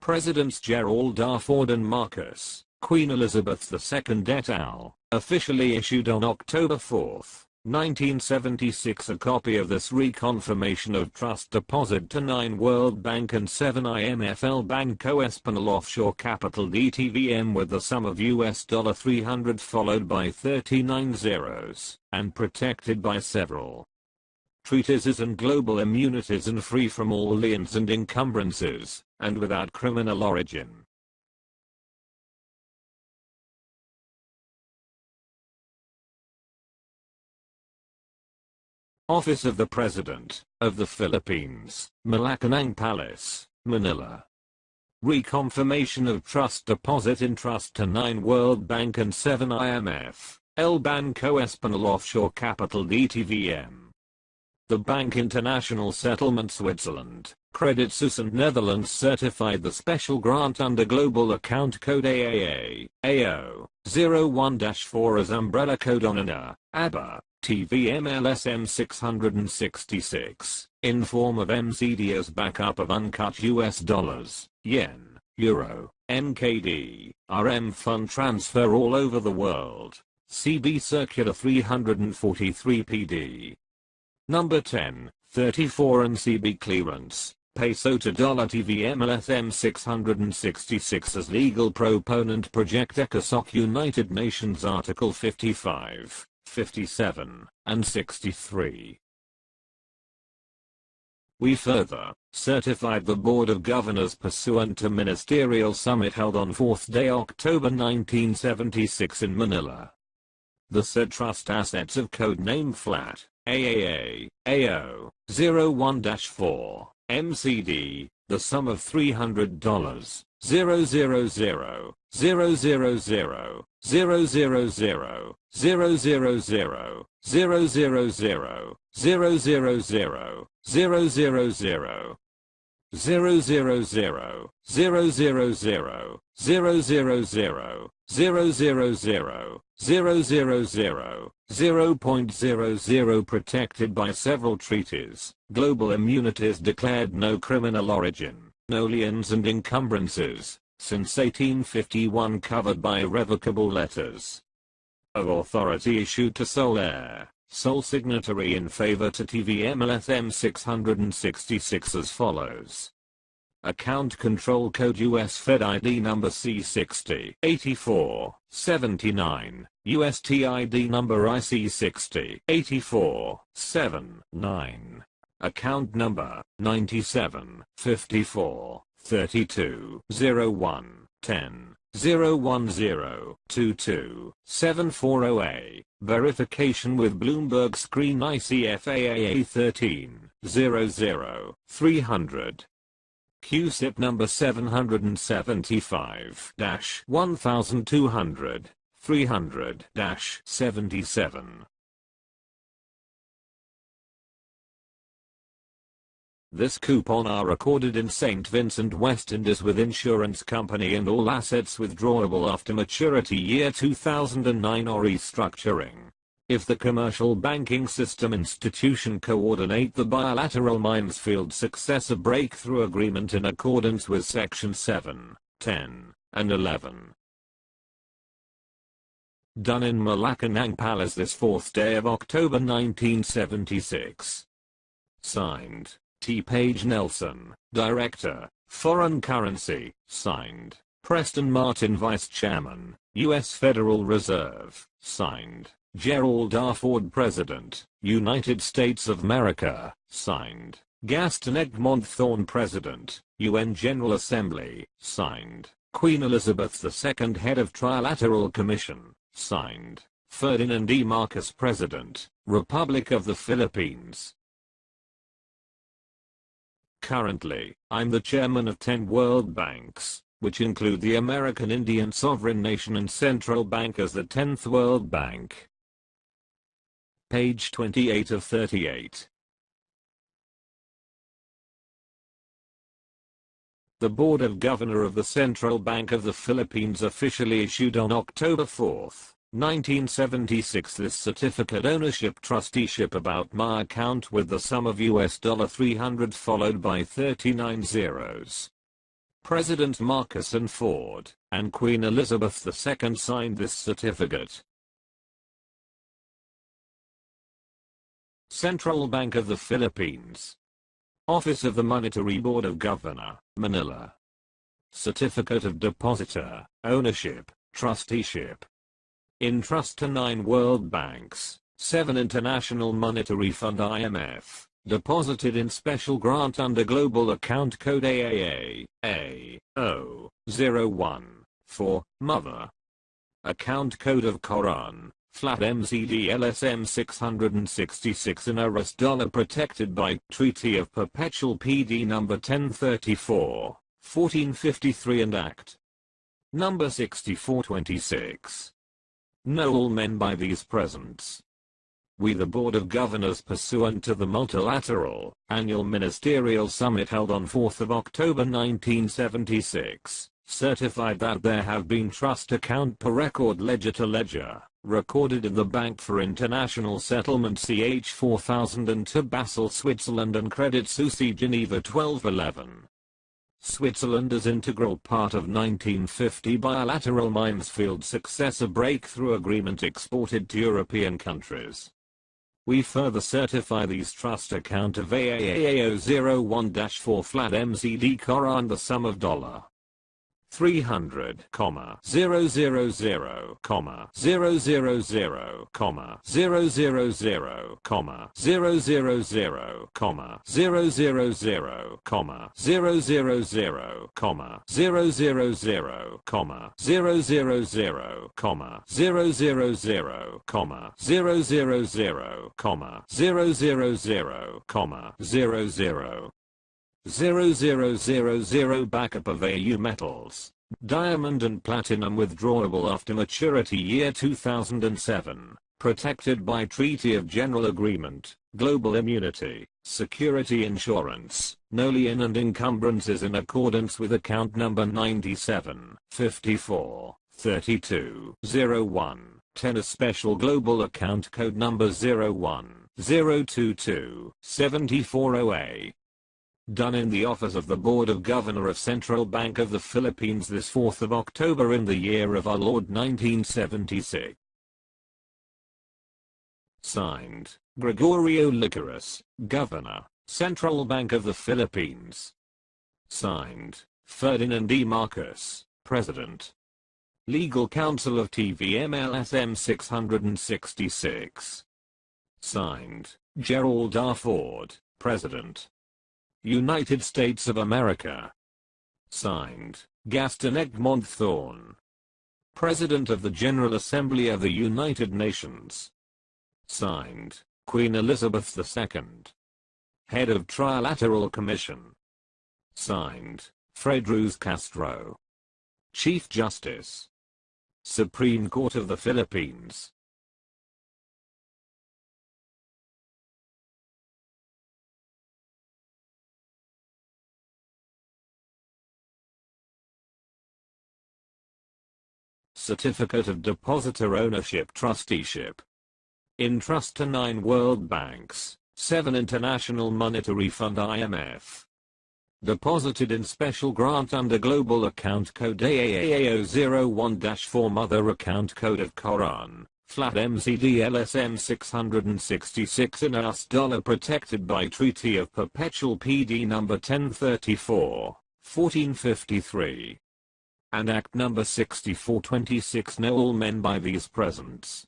Presidents Gerald R. Ford and Marcus, Queen Elizabeth II et al., officially issued on October 4, 1976 a copy of this reconfirmation of trust deposit to 9 World Bank and 7 IMFL Banco Español Offshore Capital DTVM with the sum of $300 followed by 39 zeros, and protected by several treatises and global immunities and free from all liens and encumbrances, and without criminal origin. Office of the President of the Philippines, Malacanang Palace, Manila. Reconfirmation of trust deposit in trust to 9 World Bank and 7 IMF, El Banco Español Offshore Capital DTVM. The Bank International Settlement Switzerland, Credit Suisse and Netherlands certified the special grant under Global Account Code AAA, AO01-4 as umbrella code on an ABA, TVMLSM 666, in form of MCD as backup of uncut US dollars, yen, euro, NKD, RM fund transfer all over the world. CB Circular 343 PD. Number 10, 34 and CB clearance, peso to dollar TVMLSM 666 as legal proponent project ECOSOC United Nations Article 55, 57, and 63. We further certified the Board of Governors pursuant to ministerial summit held on 4th day October 1976 in Manila. The said trust assets of codename flat, AAA, AO01-4, MCD, the sum of $300, 000, 000, 000, 000, 000, 000, 000, 000, 000, 0.00 protected by several treaties, global immunities declared no criminal origin, no liens and encumbrances, since 1851 covered by irrevocable letters of authority issued to sole heir, sole signatory in favor to TVMLSM 666 as follows. Account Control Code US Fed ID number C60 84 79 UST ID number IC60 84 79 Account number 97 54 32 01 10 010 22 740A Verification with Bloomberg Screen ICFAAA 13 00 300 QSIP number 775-1200, 300-77. This coupon are recorded in St. Vincent West Indies with insurance company and all assets withdrawable after maturity year 2009 or restructuring. If the commercial banking system institution coordinate the bilateral Minesfield successor breakthrough agreement in accordance with section 7, 10, and 11. Done in Malacanang Palace this 4th day of October 1976. Signed, T. Page Nelson, Director, Foreign Currency, signed, Preston Martin Vice Chairman, U.S. Federal Reserve. Signed, Gerald R. Ford President, United States of America. Signed, Gaston Egmont Thorne President, UN General Assembly. Signed, Queen Elizabeth II Head of Trilateral Commission. Signed, Ferdinand E. Marcos President, Republic of the Philippines. Currently, I'm the chairman of 10 world banks, which include the American Indian Sovereign Nation and Central Bank as the 10th World Bank. Page 28 of 38. The Board of Governors of the Central Bank of the Philippines officially issued on October 4, 1976 this certificate ownership trusteeship about my account with the sum of $300 followed by 39 zeros. President Marcos and Ford and Queen Elizabeth II signed this certificate. Central Bank of the Philippines. Office of the Monetary Board of Governor, Manila. Certificate of Depositor, Ownership, Trusteeship. In trust to 9 world banks, 7 International Monetary Fund IMF, deposited in special grant under Global Account Code AAA-A-O-01, for Mother. Account Code of K.O.R.AN, flat MCD LSM 666 in US dollar protected by Treaty of Perpetual PD No. 1034, 1453 and Act No. 6426. Know all men by these presents. We the Board of Governors pursuant to the multilateral, annual ministerial summit held on 4th of October 1976, certified that there have been trust account per record ledger to ledger, recorded in the Bank for International Settlement CH 4002 Basel, Switzerland and Credit Suisse Geneva 1211. Switzerland as integral part of 1950 bilateral Mimesfield successor breakthrough agreement exported to European countries. We further certify these trust account of AAAO01-4 flat MCD K.O.R.AN the sum of $300, 000, 000, 000, 000, 000, 000, 000 backup of AU metals, diamond and platinum withdrawable after maturity year 2007, protected by Treaty of General Agreement, Global Immunity, Security Insurance, no lien and encumbrances in accordance with account number 97, 54, 32, 01, 10 a special global account code number 01, 022, 7408. Done in the office of the Board of Governors of Central Bank of the Philippines this 4th of October in the year of our Lord 1976. Signed, Gregorio Licorice, Governor, Central Bank of the Philippines. Signed, Ferdinand E. Marcos, President. Legal Counsel of TVMLSM 666. Signed, Gerald R. Ford, President. United States of America. Signed, Gaston Egmont Thorne, President of the General Assembly of the United Nations. Signed, Queen Elizabeth II, Head of Trilateral Commission. Signed, Fred Cruz Castro, Chief Justice, Supreme Court of the Philippines. Certificate of Depositor Ownership Trusteeship. In trust to 9 world banks, 7 International Monetary Fund IMF. Deposited in special grant under Global Account Code AAAO01-4 Mother Account Code of K.O.R.AN, flat MCD LSM 666 in US dollar protected by Treaty of Perpetual PD No. 1034, 1453. and Act Number 6426 know all men by these presents.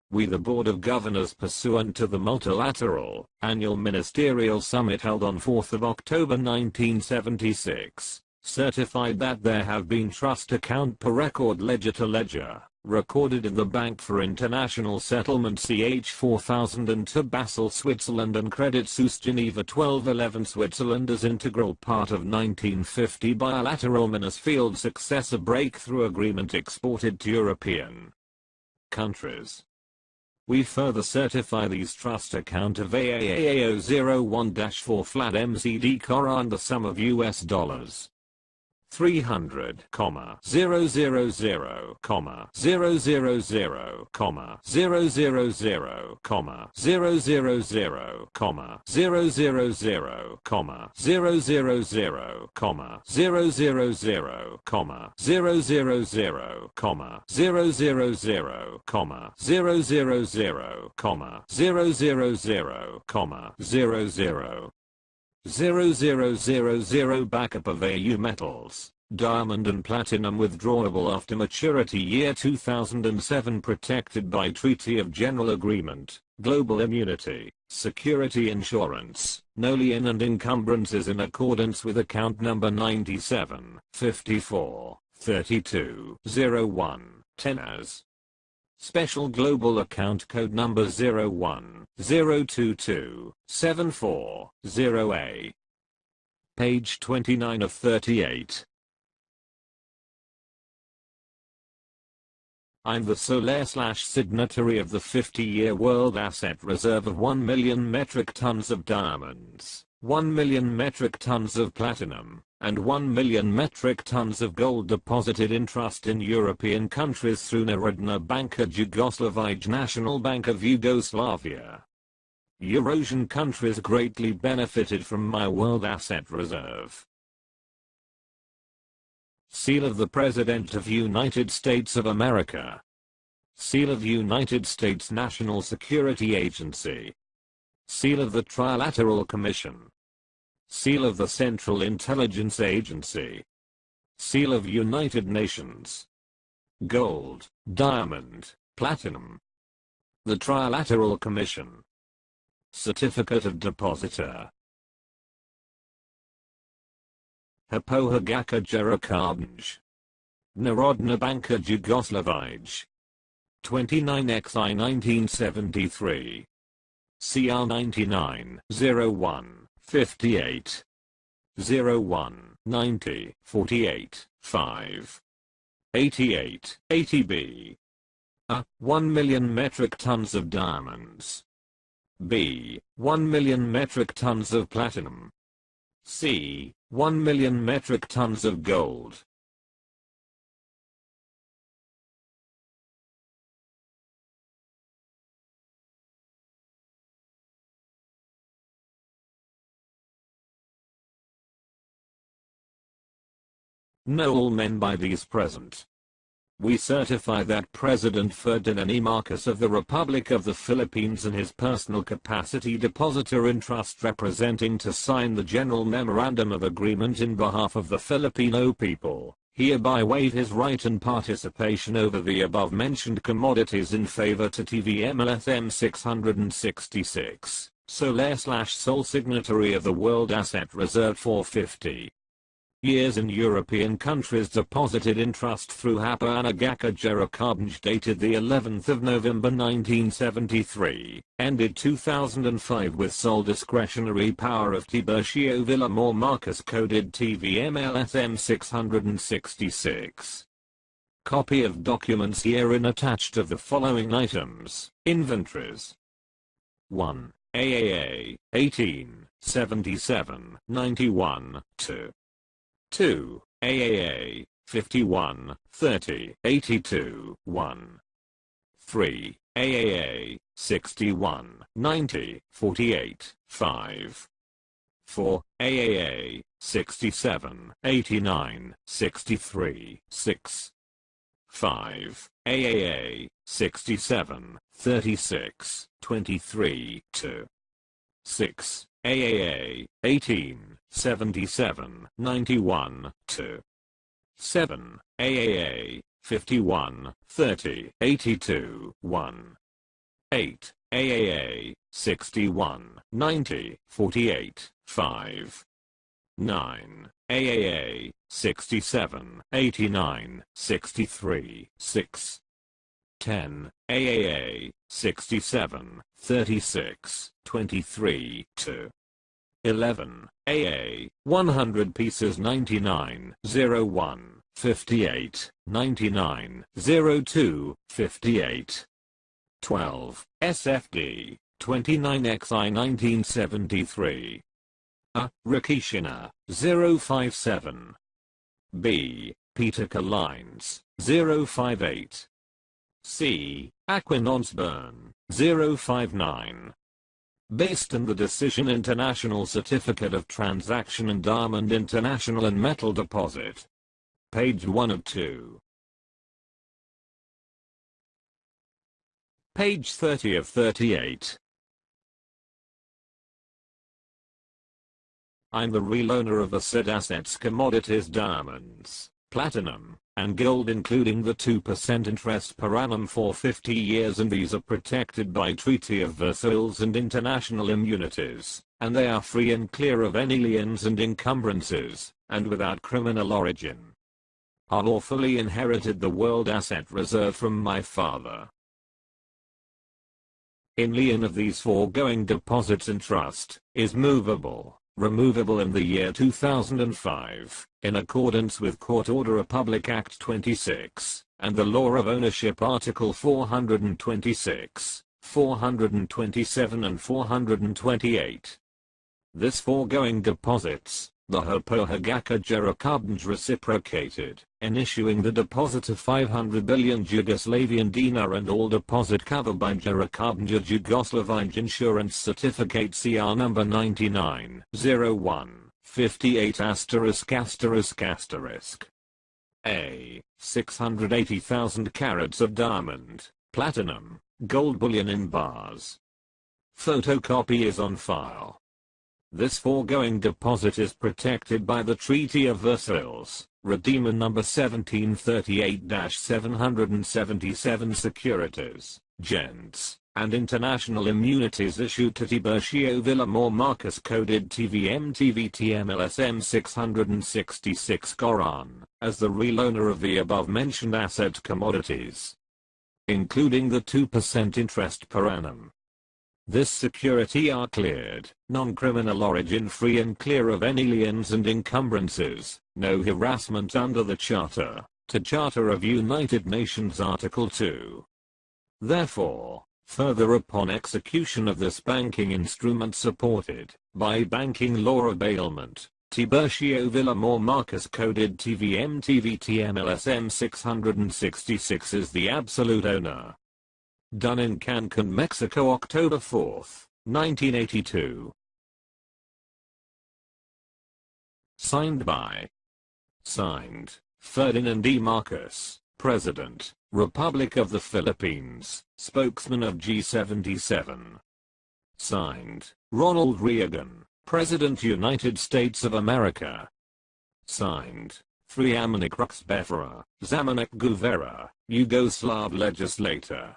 We the Board of Governors pursuant to the multilateral, annual ministerial summit held on 4th of October 1976, certified that there have been trust account per record ledger to ledger, recorded in the Bank for International Settlement CH 4002 Basel, Switzerland and Credit Suisse Geneva 1211 Switzerland as integral part of 1950 bilateral Minas-Field Successor Breakthrough Agreement exported to European countries. We further certify these trust account of AAAO01-4 flat MCD K.O.R.AN the sum of US dollars 300, 000, 000, 000, 000, 000, 000, 000, 000, 000, 000 backup of AU metals, diamond and platinum withdrawable after maturity year 2007 protected by Treaty of General Agreement, Global Immunity, Security Insurance, no lien and encumbrances in accordance with account number 97, 54, 32, 01, 10 as Special Global Account Code Number 01-022-740A. Page 29 of 38. I'm the sole/signatory of the 50-year World Asset Reserve of 1 million metric tons of diamonds, 1 million metric tons of platinum, and 1 million metric tons of gold deposited in trust in European countries through Narodna Banka Jugoslavij National Bank of Yugoslavia. Eurasian countries greatly benefited from my World Asset Reserve. Seal of the President of United States of America. Seal of United States National Security Agency. Seal of the Trilateral Commission. Seal of the Central Intelligence Agency. Seal of United Nations. Gold, diamond, platinum. The Trilateral Commission. Certificate of Depositor. Hpohagaka Jerokarnj. Narodna Banka Jugoslavij. 29xi 1973. CR 99 01 58 01 90 48 5 88 80B. A. 1 million metric tons of diamonds. B. 1 million metric tons of platinum. C. 1 million metric tons of gold. Know all men by these present. We certify that President Ferdinand E. Marcos of the Republic of the Philippines in his personal capacity depositor in trust representing to sign the General Memorandum of Agreement in behalf of the Filipino people, hereby waive his right and participation over the above-mentioned commodities in favor to TVMLSM 666, sole signatory of the World Asset Reserve 450. Years in European countries deposited in trust through Hpohagaka Jerokarnj dated the 11th of November 1973, ended 2005 with sole discretionary power of Tiburcio Villamor Marcos coded TVMLSM 666. Copy of documents herein attached of the following items, inventories. 1. AAA, 18, 77, 91, 2. 2. AAA, 51, 30, 82, 1. 3. AAA, 61, 90, 48, 5. 4. AAA, 67, 89, 63, 6. 5. AAA, 67, 36, 23, 2. 6. AAA, 18, 77, 91, 2. 7. AAA 51 30 82 1. 8. AAA 61 90 48 5. 9. AAA 67 89 63 6. 10. AAA 67 36 23 2. 11. AA 100 pieces 99 01 58 99 02 58. 12. SFD 29XI 1973. A. Rakishina 057. B. Peter Lines 058. C. Aquinonsburn 059. Based on the decision International Certificate of Transaction and Diamond International and Metal Deposit. Page 1 of 2. Page 30 of 38. I'm the real owner of the said assets, commodities, diamonds, platinum, and gold, including the 2% interest per annum for 50 years, and these are protected by Treaty of Versailles and international immunities, and they are free and clear of any liens and encumbrances, and without criminal origin. I lawfully inherited the world asset reserve from my father. In lien of these foregoing deposits in trust, is movable, removable in the year 2005, in accordance with Court Order Republic Act 26, and the Law of Ownership Article 426, 427 and 428. This foregoing deposits, the Hopohagaka Jerukabans reciprocated, in issuing the deposit of 500 billion Yugoslavian dinar and all deposit covered by Jerukabanja Jugoslavij Insurance Certificate CR number 990158****. A. 680,000 carats of diamond, platinum, gold bullion in bars. Photocopy is on file. This foregoing deposit is protected by the Treaty of Versailles, Redeemer number 1738-777 securities, gents, and international immunities issued to Tiburcio Villamor Marcus coded TVM TVTMLSM 666 K.O.R.AN, as the real owner of the above-mentioned asset commodities, including the 2% interest per annum. This security are cleared, non-criminal origin, free and clear of any liens and encumbrances, no harassment under the Charter, to Charter of United Nations Article 2. Therefore, further upon execution of this banking instrument supported by banking law of bailment, Tiburcio Villamor Marcus coded TVM TVTMLSM 666 is the absolute owner. Done in Cancun, Mexico, October 4, 1982. Signed by. Signed, Ferdinand E. Marcos, President, Republic of the Philippines, Spokesman of G77. Signed, Ronald Reagan, President, United States of America. Signed, Friamanik Ruxbefera, Zamanek Guvera, Yugoslav legislator.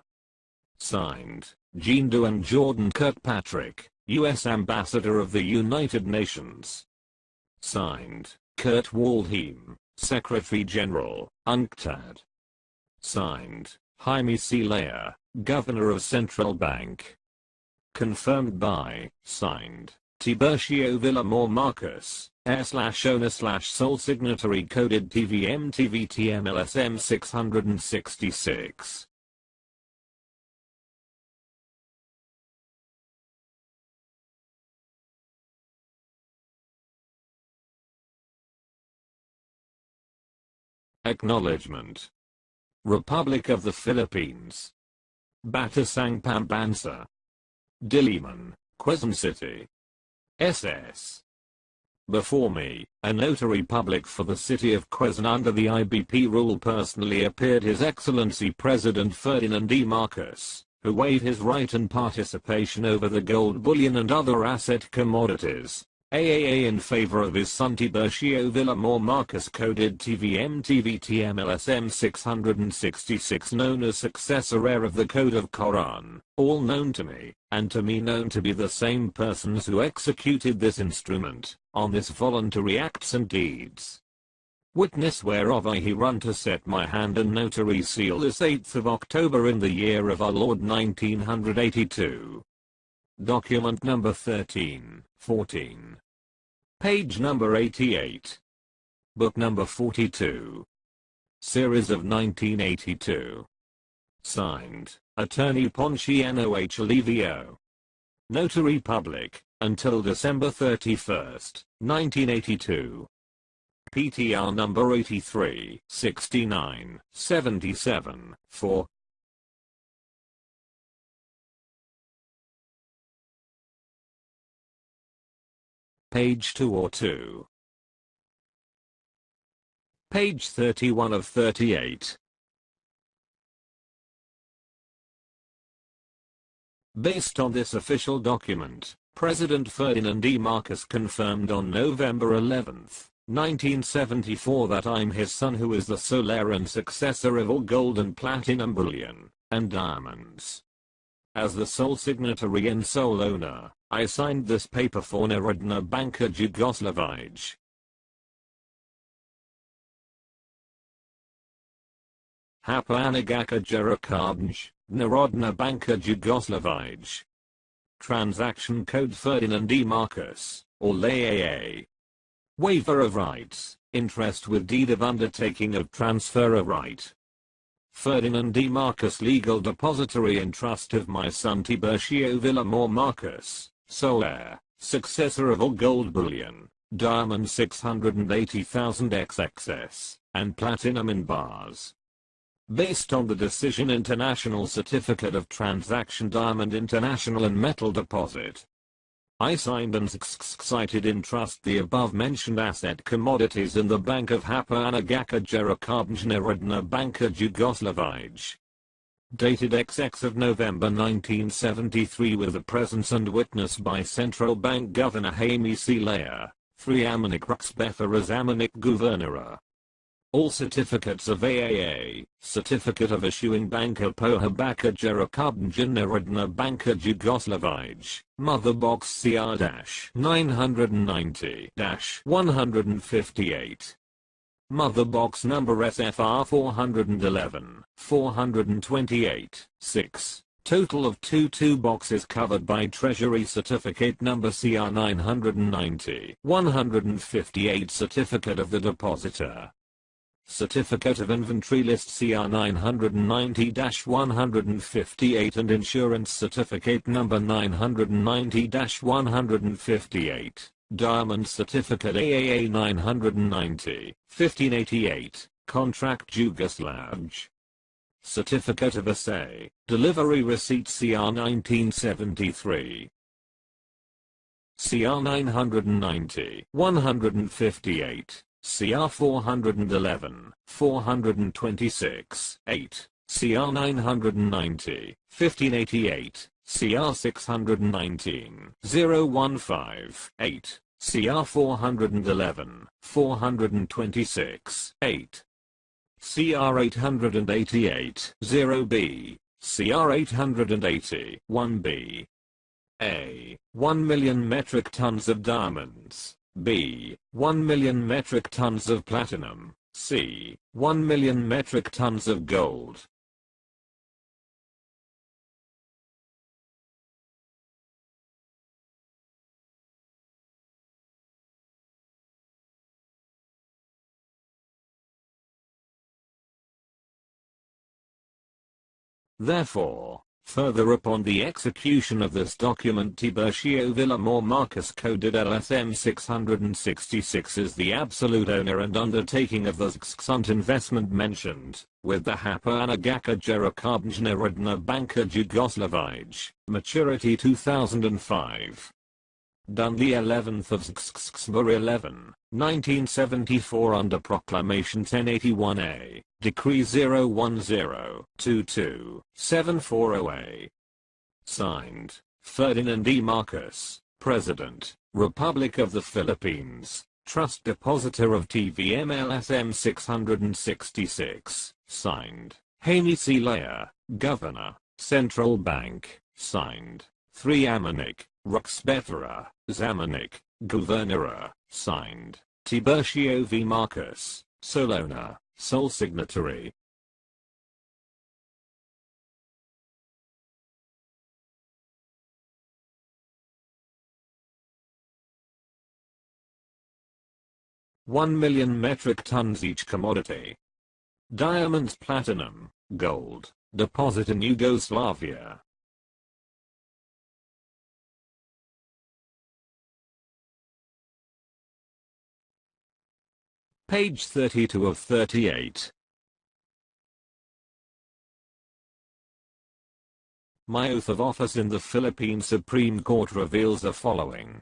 Signed, Jean Duan Jordan Kirkpatrick, U.S. Ambassador of the United Nations. Signed, Kurt Waldheim, Secretary General, UNCTAD. Signed, Jaime C. Leyer, Governor of Central Bank. Confirmed by, signed, Tiburcio Villamor Marcos, /owner/sole signatory coded TVM TVTMLSM 666. Acknowledgement. Republic of the Philippines. Batasang Pambansa. Diliman, Quezon City. SS. Before me, a notary public for the city of Quezon under the IBP rule personally appeared His Excellency President Ferdinand E. Marcos, who waived his right and participation over the gold bullion and other asset commodities, AAA in favor of his son Tiburcio Villamor Marcus coded TVM-TVTMLSM 666 known as successor heir of the Code of K.O.R.A.N, all known to me, and to me known to be the same persons who executed this instrument, on this voluntary acts and deeds. Witness whereof I herun to set my hand and notary seal this 8th of October in the year of our Lord 1982. Document number 1314. Page number 88. Book number 42. Series of 1982. Signed, Attorney Ponciano H. Alivio. Notary Public, until December 31st, 1982. PTR number 83, 69, 77, 4. Page 2 or 2. Page 31 of 38. Based on this official document, President Ferdinand E. Marcos confirmed on November 11, 1974 that I'm his son who is the sole heir and successor of all gold and platinum bullion, and diamonds. As the sole signatory and sole owner, I signed this paper for Narodna Banka Jugoslavij. Hapanagaka Jerokabnj, Narodna Banka Jugoslavij. Transaction Code Ferdinand E. Marcos, or AAA. Waiver of rights, interest with deed of undertaking of transfer of right. Ferdinand E. Marcos legal depository and trust of my son Tiburcio Villamor Marcos, sole heir, successor of all gold bullion, diamond 680,000 XXS, and platinum in bars. Based on the Decision International Certificate of Transaction Diamond International and Metal Deposit, I signed and cited in trust the above-mentioned asset commodities in the Bank of Hapanagaka Jerokabnj Narodna Banka Jugoslavij. Dated XX of November 1973 with the presence and witness by Central Bank Governor Jaime C. Lea, 3 Amanik Ruxbefer as Amanik Governora. All certificates of AAA, Certificate of Issuing Banka Pohabaka Jerokabnj Narodna Banka Jugoslavij, Mother Box CR-990-158. Mother Box number SFR 411, 428, 6. Total of 22 boxes covered by Treasury Certificate number CR 990, 158 Certificate of the Depositor. Certificate of Inventory List CR 990-158 and Insurance Certificate number 990-158. Diamond Certificate AAA 990, 1588, Contract Jugoslav. Certificate of Assay, Delivery Receipt CR 1973. CR 990, 158. CR 411, 426, 8, CR 990, 1588, CR 619, 015, 8, CR 411, 426, 8, CR 888, 0B, CR 880, 1B. A. 1 million metric tons of diamonds. B. 1 million metric tons of platinum. C. 1 million metric tons of gold. Therefore, further upon the execution of this document Tiburcio Villamor Marcos coded LSM 666 is the absolute owner and undertaking of the XXUNT investment mentioned, with the Hapanagaka Jerokabnj Narodna Banka Jugoslavij, maturity 2005. Done the 11th of September 11, 1974 under Proclamation 1081A, Decree 010-22-740A. Signed, Ferdinand E. Marcos, President, Republic of the Philippines, Trust Depositor of TVMLSM 666, signed, Haney C. Layer, Governor, Central Bank, signed, 3 Amanik, Ruxbethera, Zamanik, Governora, signed, Tiburcio V. Marcus, Solona, sole signatory. $1 million metric tons each commodity. Diamonds, platinum, gold, deposit in Yugoslavia. Page 32 of 38. My oath of office in the Philippine Supreme Court reveals the following.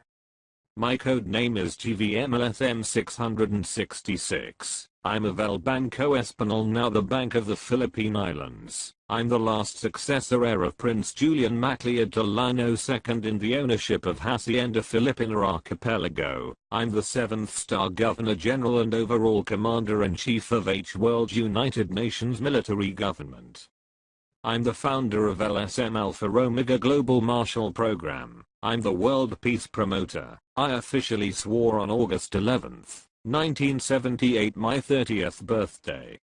My code name is GVMLSM 666. I'm of El Banco Español, now the Bank of the Philippine Islands. I'm the last successor heir of Prince Julian Macleod Delano II in the ownership of Hacienda Filipina Archipelago. I'm the 7th star Governor General and overall Commander-in-Chief of H World United Nations Military Government. I'm the founder of LSM Alpha Omega Global Marshall Program. I'm the World Peace Promoter. I officially swore on August 11, 1978, my 30th birthday.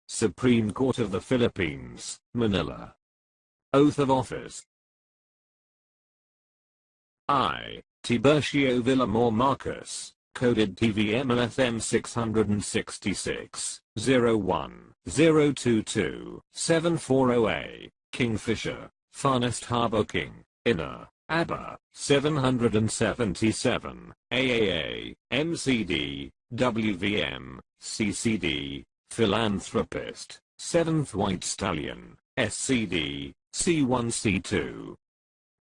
Supreme Court of the Philippines, Manila. Oath of Office. I, Tiburcio Villamor Marcus, coded TVMLSM 666, 01-022-740A, Kingfisher, Farnest Harbor King, Inner, ABBA, 777, AAA, MCD, WVM, CCD, Philanthropist, 7th White Stallion, SCD, C1C2.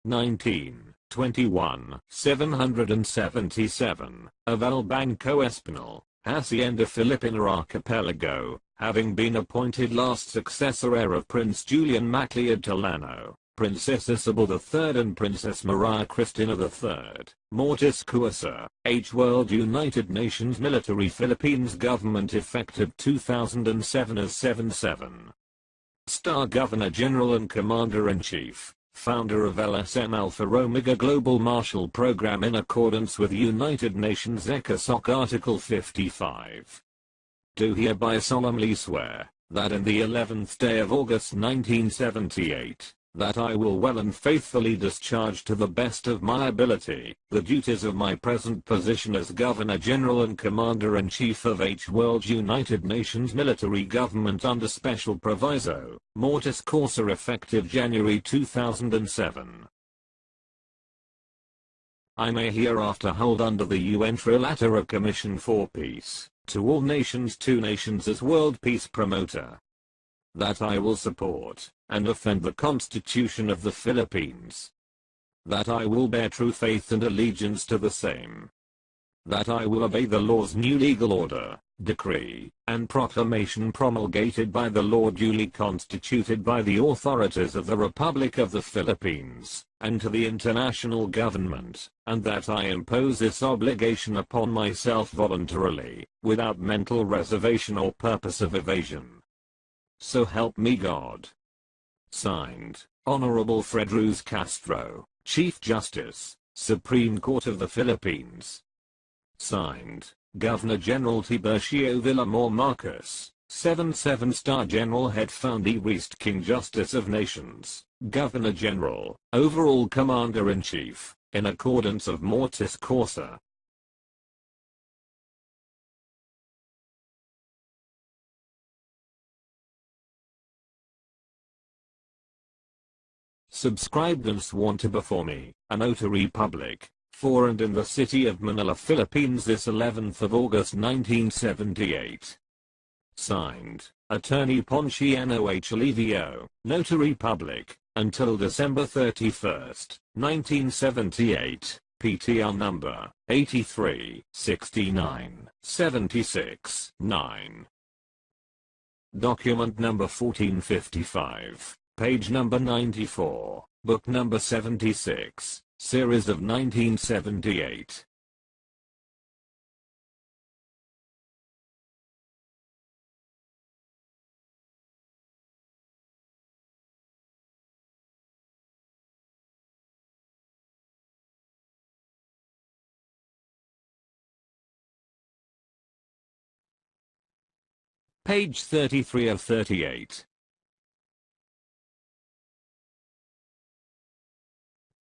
19, 21, 777, of El Banco Español, Hacienda Filipina Archipelago, having been appointed last successor heir of Prince Julian Macleod Delano, Princess Isabel III and Princess Maria Cristina III, Mortis Cuasa, H World United Nations Military Philippines Government effective 2007 as 77. Star Governor General and Commander-in-Chief. Founder of LSM Alpha Omega Global Marshall Program in accordance with United Nations ECOSOC Article 55. Do hereby solemnly swear, that in the 11th day of August 1978, that I will well and faithfully discharge to the best of my ability, the duties of my present position as Governor General and Commander-in-Chief of H World United Nations Military Government under Special Proviso, Mortis Causa effective January 2007. I may hereafter hold under the UN Trilateral Commission for Peace, to all nations 2 nations as World Peace Promoter. That I will support, and defend the Constitution of the Philippines. That I will bear true faith and allegiance to the same. That I will obey the law's new legal order, decree, and proclamation promulgated by the law duly constituted by the authorities of the Republic of the Philippines, and to the international government, and that I impose this obligation upon myself voluntarily, without mental reservation or purpose of evasion. So help me God. Signed, Honorable Fred Ruz Castro, Chief Justice, Supreme Court of the Philippines. Signed, Governor General Tiburcio Villamor Marcus, 7-star General Head Foundry East King Justice of Nations, Governor General, Overall Commander-in-Chief, in accordance of Mortis Causa. Subscribed and sworn to before me, a notary public, for and in the city of Manila, Philippines this 11th of August 1978. Signed, Attorney Ponciano H. Alivio, Notary Public, until December 31, 1978, PTR number, 83, 69, 76, 9. Document number 1455, page number 94, book number 76, series of 1978. Page 33 of 38.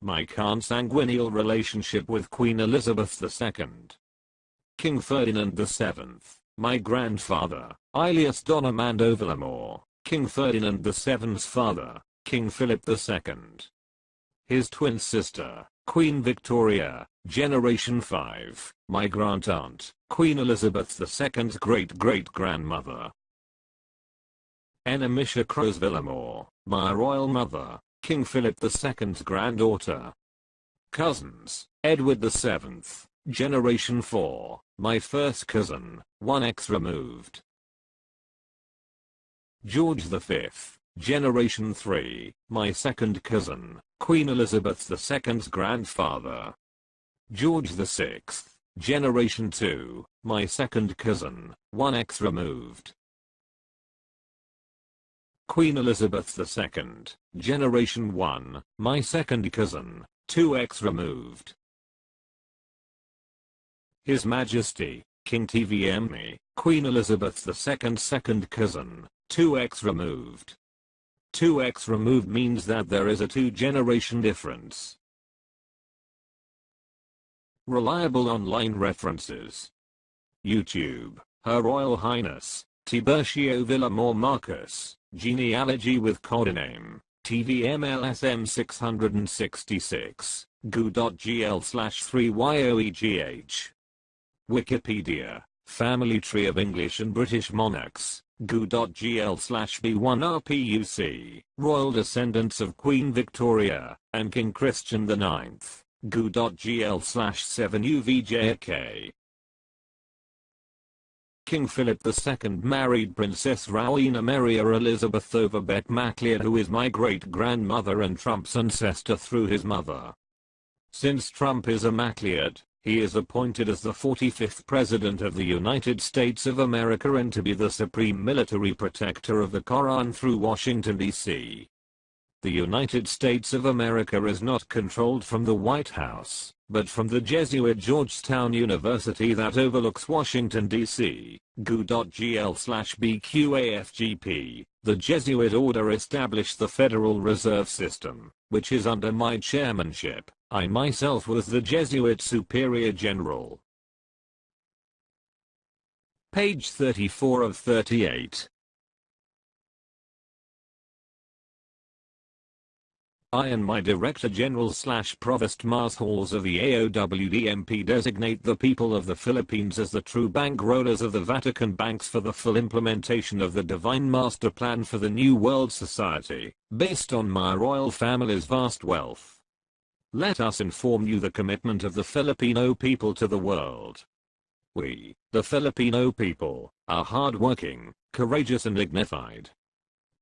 My consanguineal relationship with Queen Elizabeth II. King Ferdinand VII, my grandfather, alias Don Armando Villamor, King Ferdinand VII's father, King Philip II. His twin sister, Queen Victoria, Generation 5, my grandaunt, Queen Elizabeth II's great-great-grandmother. Amisha Crose Villamor, my royal mother, King Philip II's granddaughter. Cousins, Edward VII, Generation 4, my first cousin, 1x removed. George V, Generation 3, my second cousin, Queen Elizabeth II's grandfather. George VI, Generation 2, my second cousin, 1x removed. Queen Elizabeth II, Generation 1, my second cousin, 2x removed. His Majesty, King TVME, Queen Elizabeth II's second cousin, 2x removed. 2x removed means that there is a 2-generation difference. Reliable online references. YouTube, Her Royal Highness, Tiburcio Villamor Marcus, genealogy with codename, TVMLSM 666, goo.gl/3yoegh. Wikipedia, Family Tree of English and British Monarchs, goo.gl/b1rpuc, Royal Descendants of Queen Victoria, and King Christian IX, goo.gl/7uvjk. King Philip II married Princess Rowena Maria Elizabeth Overbet MacLeod, who is my great-grandmother and Trump's ancestor through his mother. Since Trump is a MacLeod, he is appointed as the 45th President of the United States of America and to be the supreme military protector of the K.O.R.A.N. through Washington, D.C. The United States of America is not controlled from the White House, but from the Jesuit Georgetown University that overlooks Washington, D.C. goo.gl/bqafgp. The Jesuit order established the Federal Reserve System, which is under my chairmanship. I myself was the Jesuit Superior General. Page 34 of 38. I and my Director General / Provost Marshals of the AOWDMP designate the people of the Philippines as the true bankrollers of the Vatican banks for the full implementation of the Divine Master Plan for the New World Society, based on my royal family's vast wealth. Let us inform you the commitment of the Filipino people to the world. We, the Filipino people, are hardworking, courageous and dignified.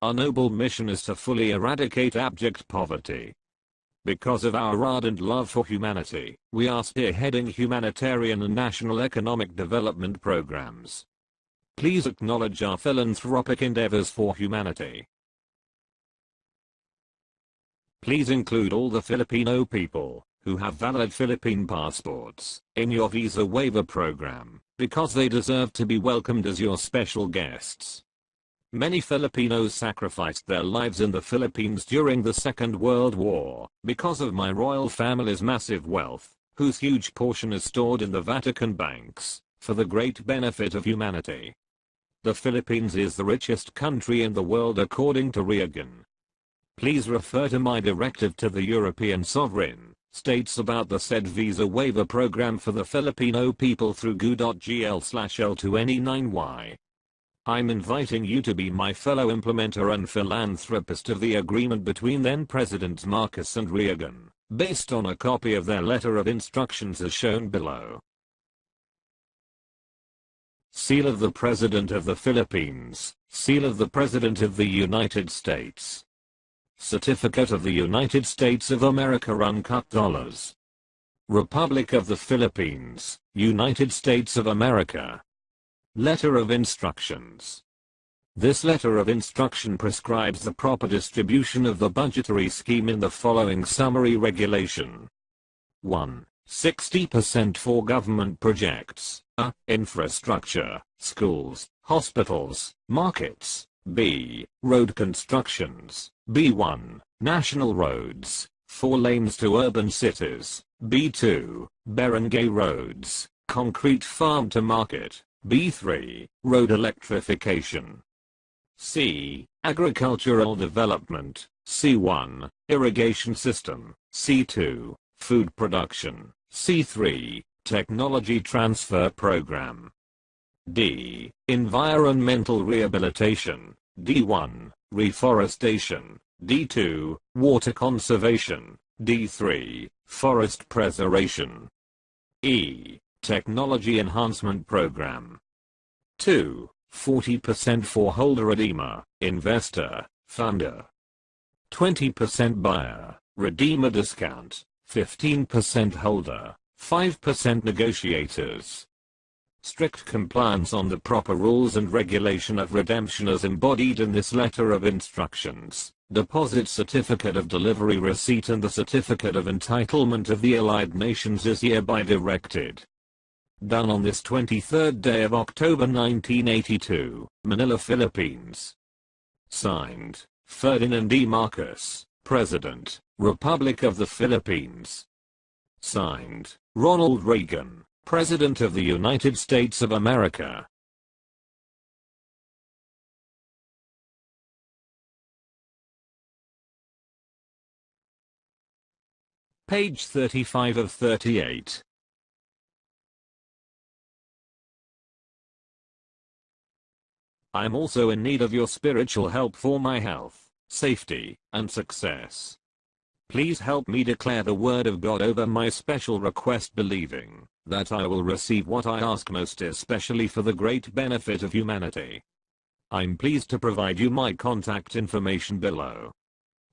Our noble mission is to fully eradicate abject poverty. Because of our ardent love for humanity, we are spearheading humanitarian and national economic development programs. Please acknowledge our philanthropic endeavors for humanity. Please include all the Filipino people who have valid Philippine passports in your visa waiver program, because they deserve to be welcomed as your special guests. Many Filipinos sacrificed their lives in the Philippines during the Second World War because of my royal family's massive wealth, whose huge portion is stored in the Vatican banks, for the great benefit of humanity. The Philippines is the richest country in the world according to Reagan. Please refer to my directive to the European sovereign states about the said visa waiver program for the Filipino people through goo.gl/L2NE9Y. I'm inviting you to be my fellow implementer and philanthropist of the agreement between then Presidents Marcos and Reagan, based on a copy of their letter of instructions as shown below. Seal of the President of the Philippines. Seal of the President of the United States. Certificate of the United States of America Uncut Dollars. Republic of the Philippines, United States of America. Letter of Instructions. This letter of instruction prescribes the proper distribution of the budgetary scheme in the following summary regulation. 1. 60% for government projects, a. Infrastructure, schools, hospitals, markets, b. Road constructions, b1. National roads, 4 lanes to urban cities, b2. Barangay roads, concrete farm to market, b3. Road electrification. C. Agricultural development, c1. Irrigation system, c2. Food production, c3. Technology transfer program. D. Environmental rehabilitation, d1. Reforestation, d2. Water conservation, d3. Forest preservation. E. Technology enhancement program. 2. 40% for holder redeemer, investor, funder. 20% buyer, redeemer discount, 15% holder, 5% negotiators. Strict compliance on the proper rules and regulation of redemption as embodied in this letter of instructions. Deposit certificate of delivery receipt and the certificate of entitlement of the Allied Nations is hereby directed. Done on this 23rd day of October 1982, Manila, Philippines. Signed, Ferdinand E. Marcos, President, Republic of the Philippines. Signed, Ronald Reagan, President of the United States of America. Page 35 of 38. I am also in need of your spiritual help for my health, safety, and success. Please help me declare the word of God over my special request, believing that I will receive what I ask, most especially for the great benefit of humanity. I'm pleased to provide you my contact information below.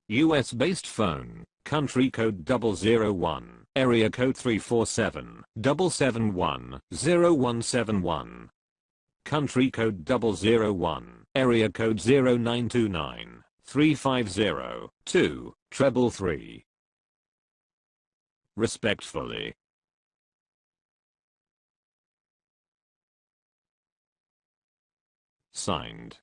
US-based phone, country code 001, area code 347-771-0171. Country code 001, area code 0929-350-233. Respectfully. Signed,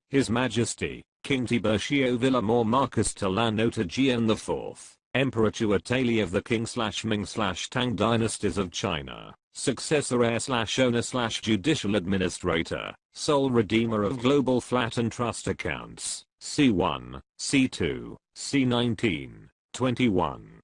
His Majesty, King Tiburcio Villamor Marcos Telanotajian IV, Emperor Chuatali of the Qing/Ming/Tang dynasties of China, successor heir/owner/judicial administrator, sole redeemer of global flat and trust accounts, C1, C2, C19, 21.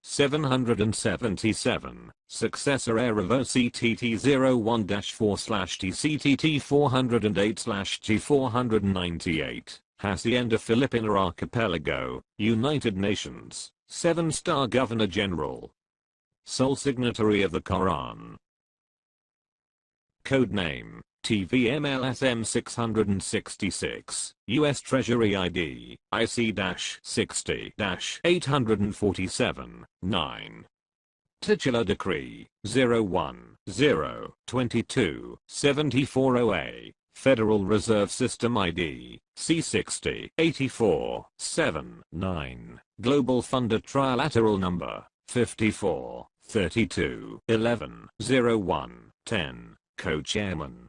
777, successor heir of OCTT01-4/TCTT 408/T498, Hacienda Filipina Archipelago, United Nations, 7-star Governor General. Sole signatory of the K.O.R.A.N. Codename, TVMLSM 666, U.S. Treasury ID, IC-60-847, 9. Titular Decree, 010-22-74OA, Federal Reserve System ID, C-60-84-7, 9. Global Funder Trilateral Number, 54-32-11-01-10, Co-Chairman.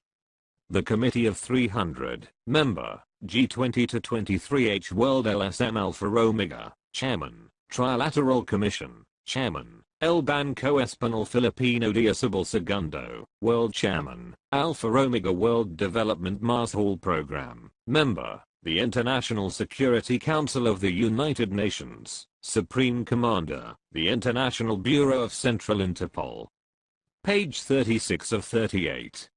The Committee of 300, Member, G20 to 23H World LSM Alpha Omega, Chairman, Trilateral Commission, Chairman, El Banco Espanol Filipino Diosable Segundo, World Chairman, Alpha Omega World Development Mars Hall Program, Member, the International Security Council of the United Nations, Supreme Commander, the International Bureau of Central Interpol. Page 36 of 38.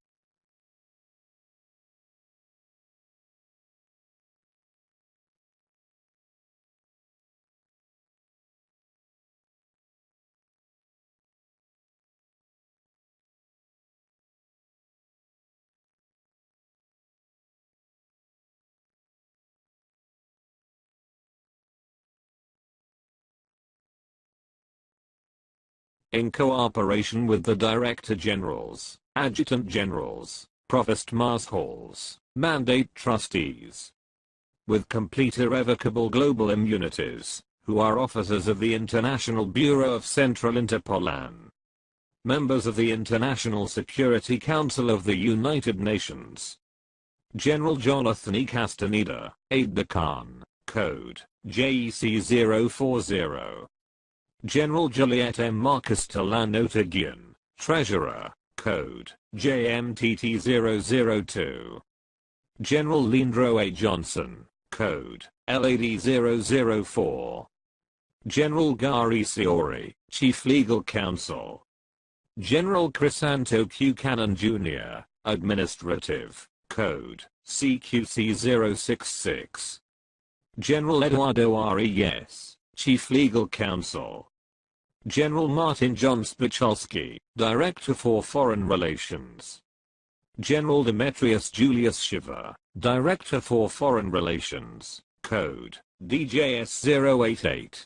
in cooperation with the Director Generals, Adjutant Generals, Provost Mass Halls, Mandate Trustees, with complete irrevocable global immunities, who are officers of the International Bureau of Central Interpol, members of the International Security Council of the United Nations. General Jonathan E. Castaneda, aide-de-camp, Code, JEC 040. General Juliet M. Marcus Talanotagian, Treasurer, Code, JMTT 002. General Leandro A. Johnson, Code, LAD 004. General Gary Ciori, Chief Legal Counsel. General Crisanto Q. Cannon Jr., Administrative, Code, CQC 066. General Eduardo Reyes, Chief Legal Counsel. General Martin John Spicholsky, Director for Foreign Relations. General Demetrius Julius Shiva, Director for Foreign Relations, Code, DJS 088.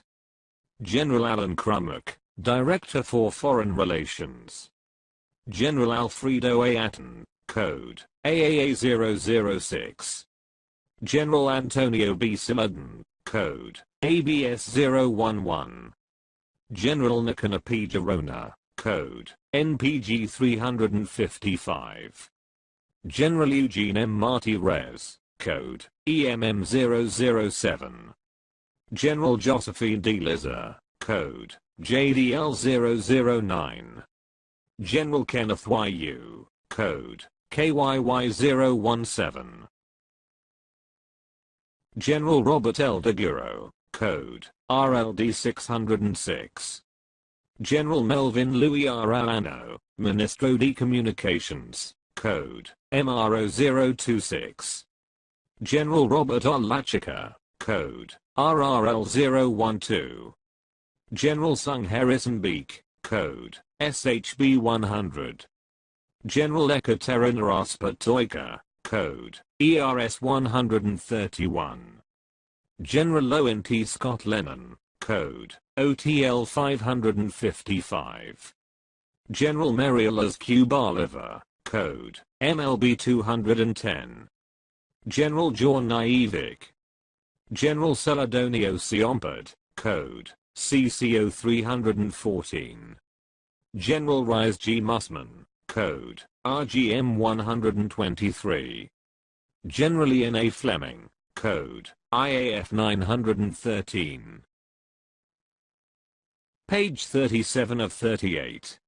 General Alan Krummack, Director for Foreign Relations. General Alfredo A. Atten, Code, AAA 006. General Antonio B. Simaden, Code, ABS 011. General Nicanor P. Girona, Code, NPG 355. General Eugene M. Martirez, Code, EMM 007. General Josephine D. Liza, Code, JDL 009. General Kenneth Y.U., Code, KYY 017. General Robert L. DeGuro, Code, RLD 606. General Melvin Louis Arellano, Ministro de Communications, Code, MRO 026. General Robert R. Lachica, Code, RRL 012. General Sung Harrison Beek, Code, SHB 100. General Ekaterina Raspatoika, Code, ERS 131. General Owen T. Scott Lennon, Code, OTL 555. General Merrilas Q. Bolivar, Code, MLB 210. General John Naivik. General Celadonio Siompert, Code, CCO 314. General Rise G. Mussman, Code, RGM 123. General Ian A. Fleming, Code, IAF 913. Page 37 of 38.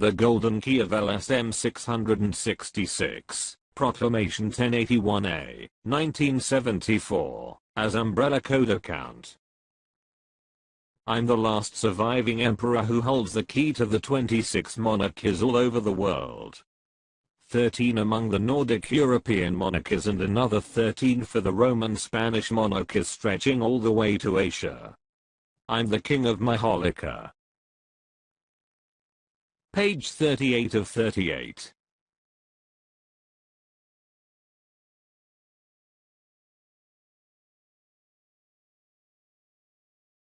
The Golden Key of LSM 666, Proclamation 1081A, 1974, as Umbrella Code Account. I'm the last surviving emperor who holds the key to the 26 monarchies all over the world. 13 among the Nordic European monarchies and another 13 for the Roman Spanish monarchies stretching all the way to Asia. I'm the king of Maholika. Page 38 of 38.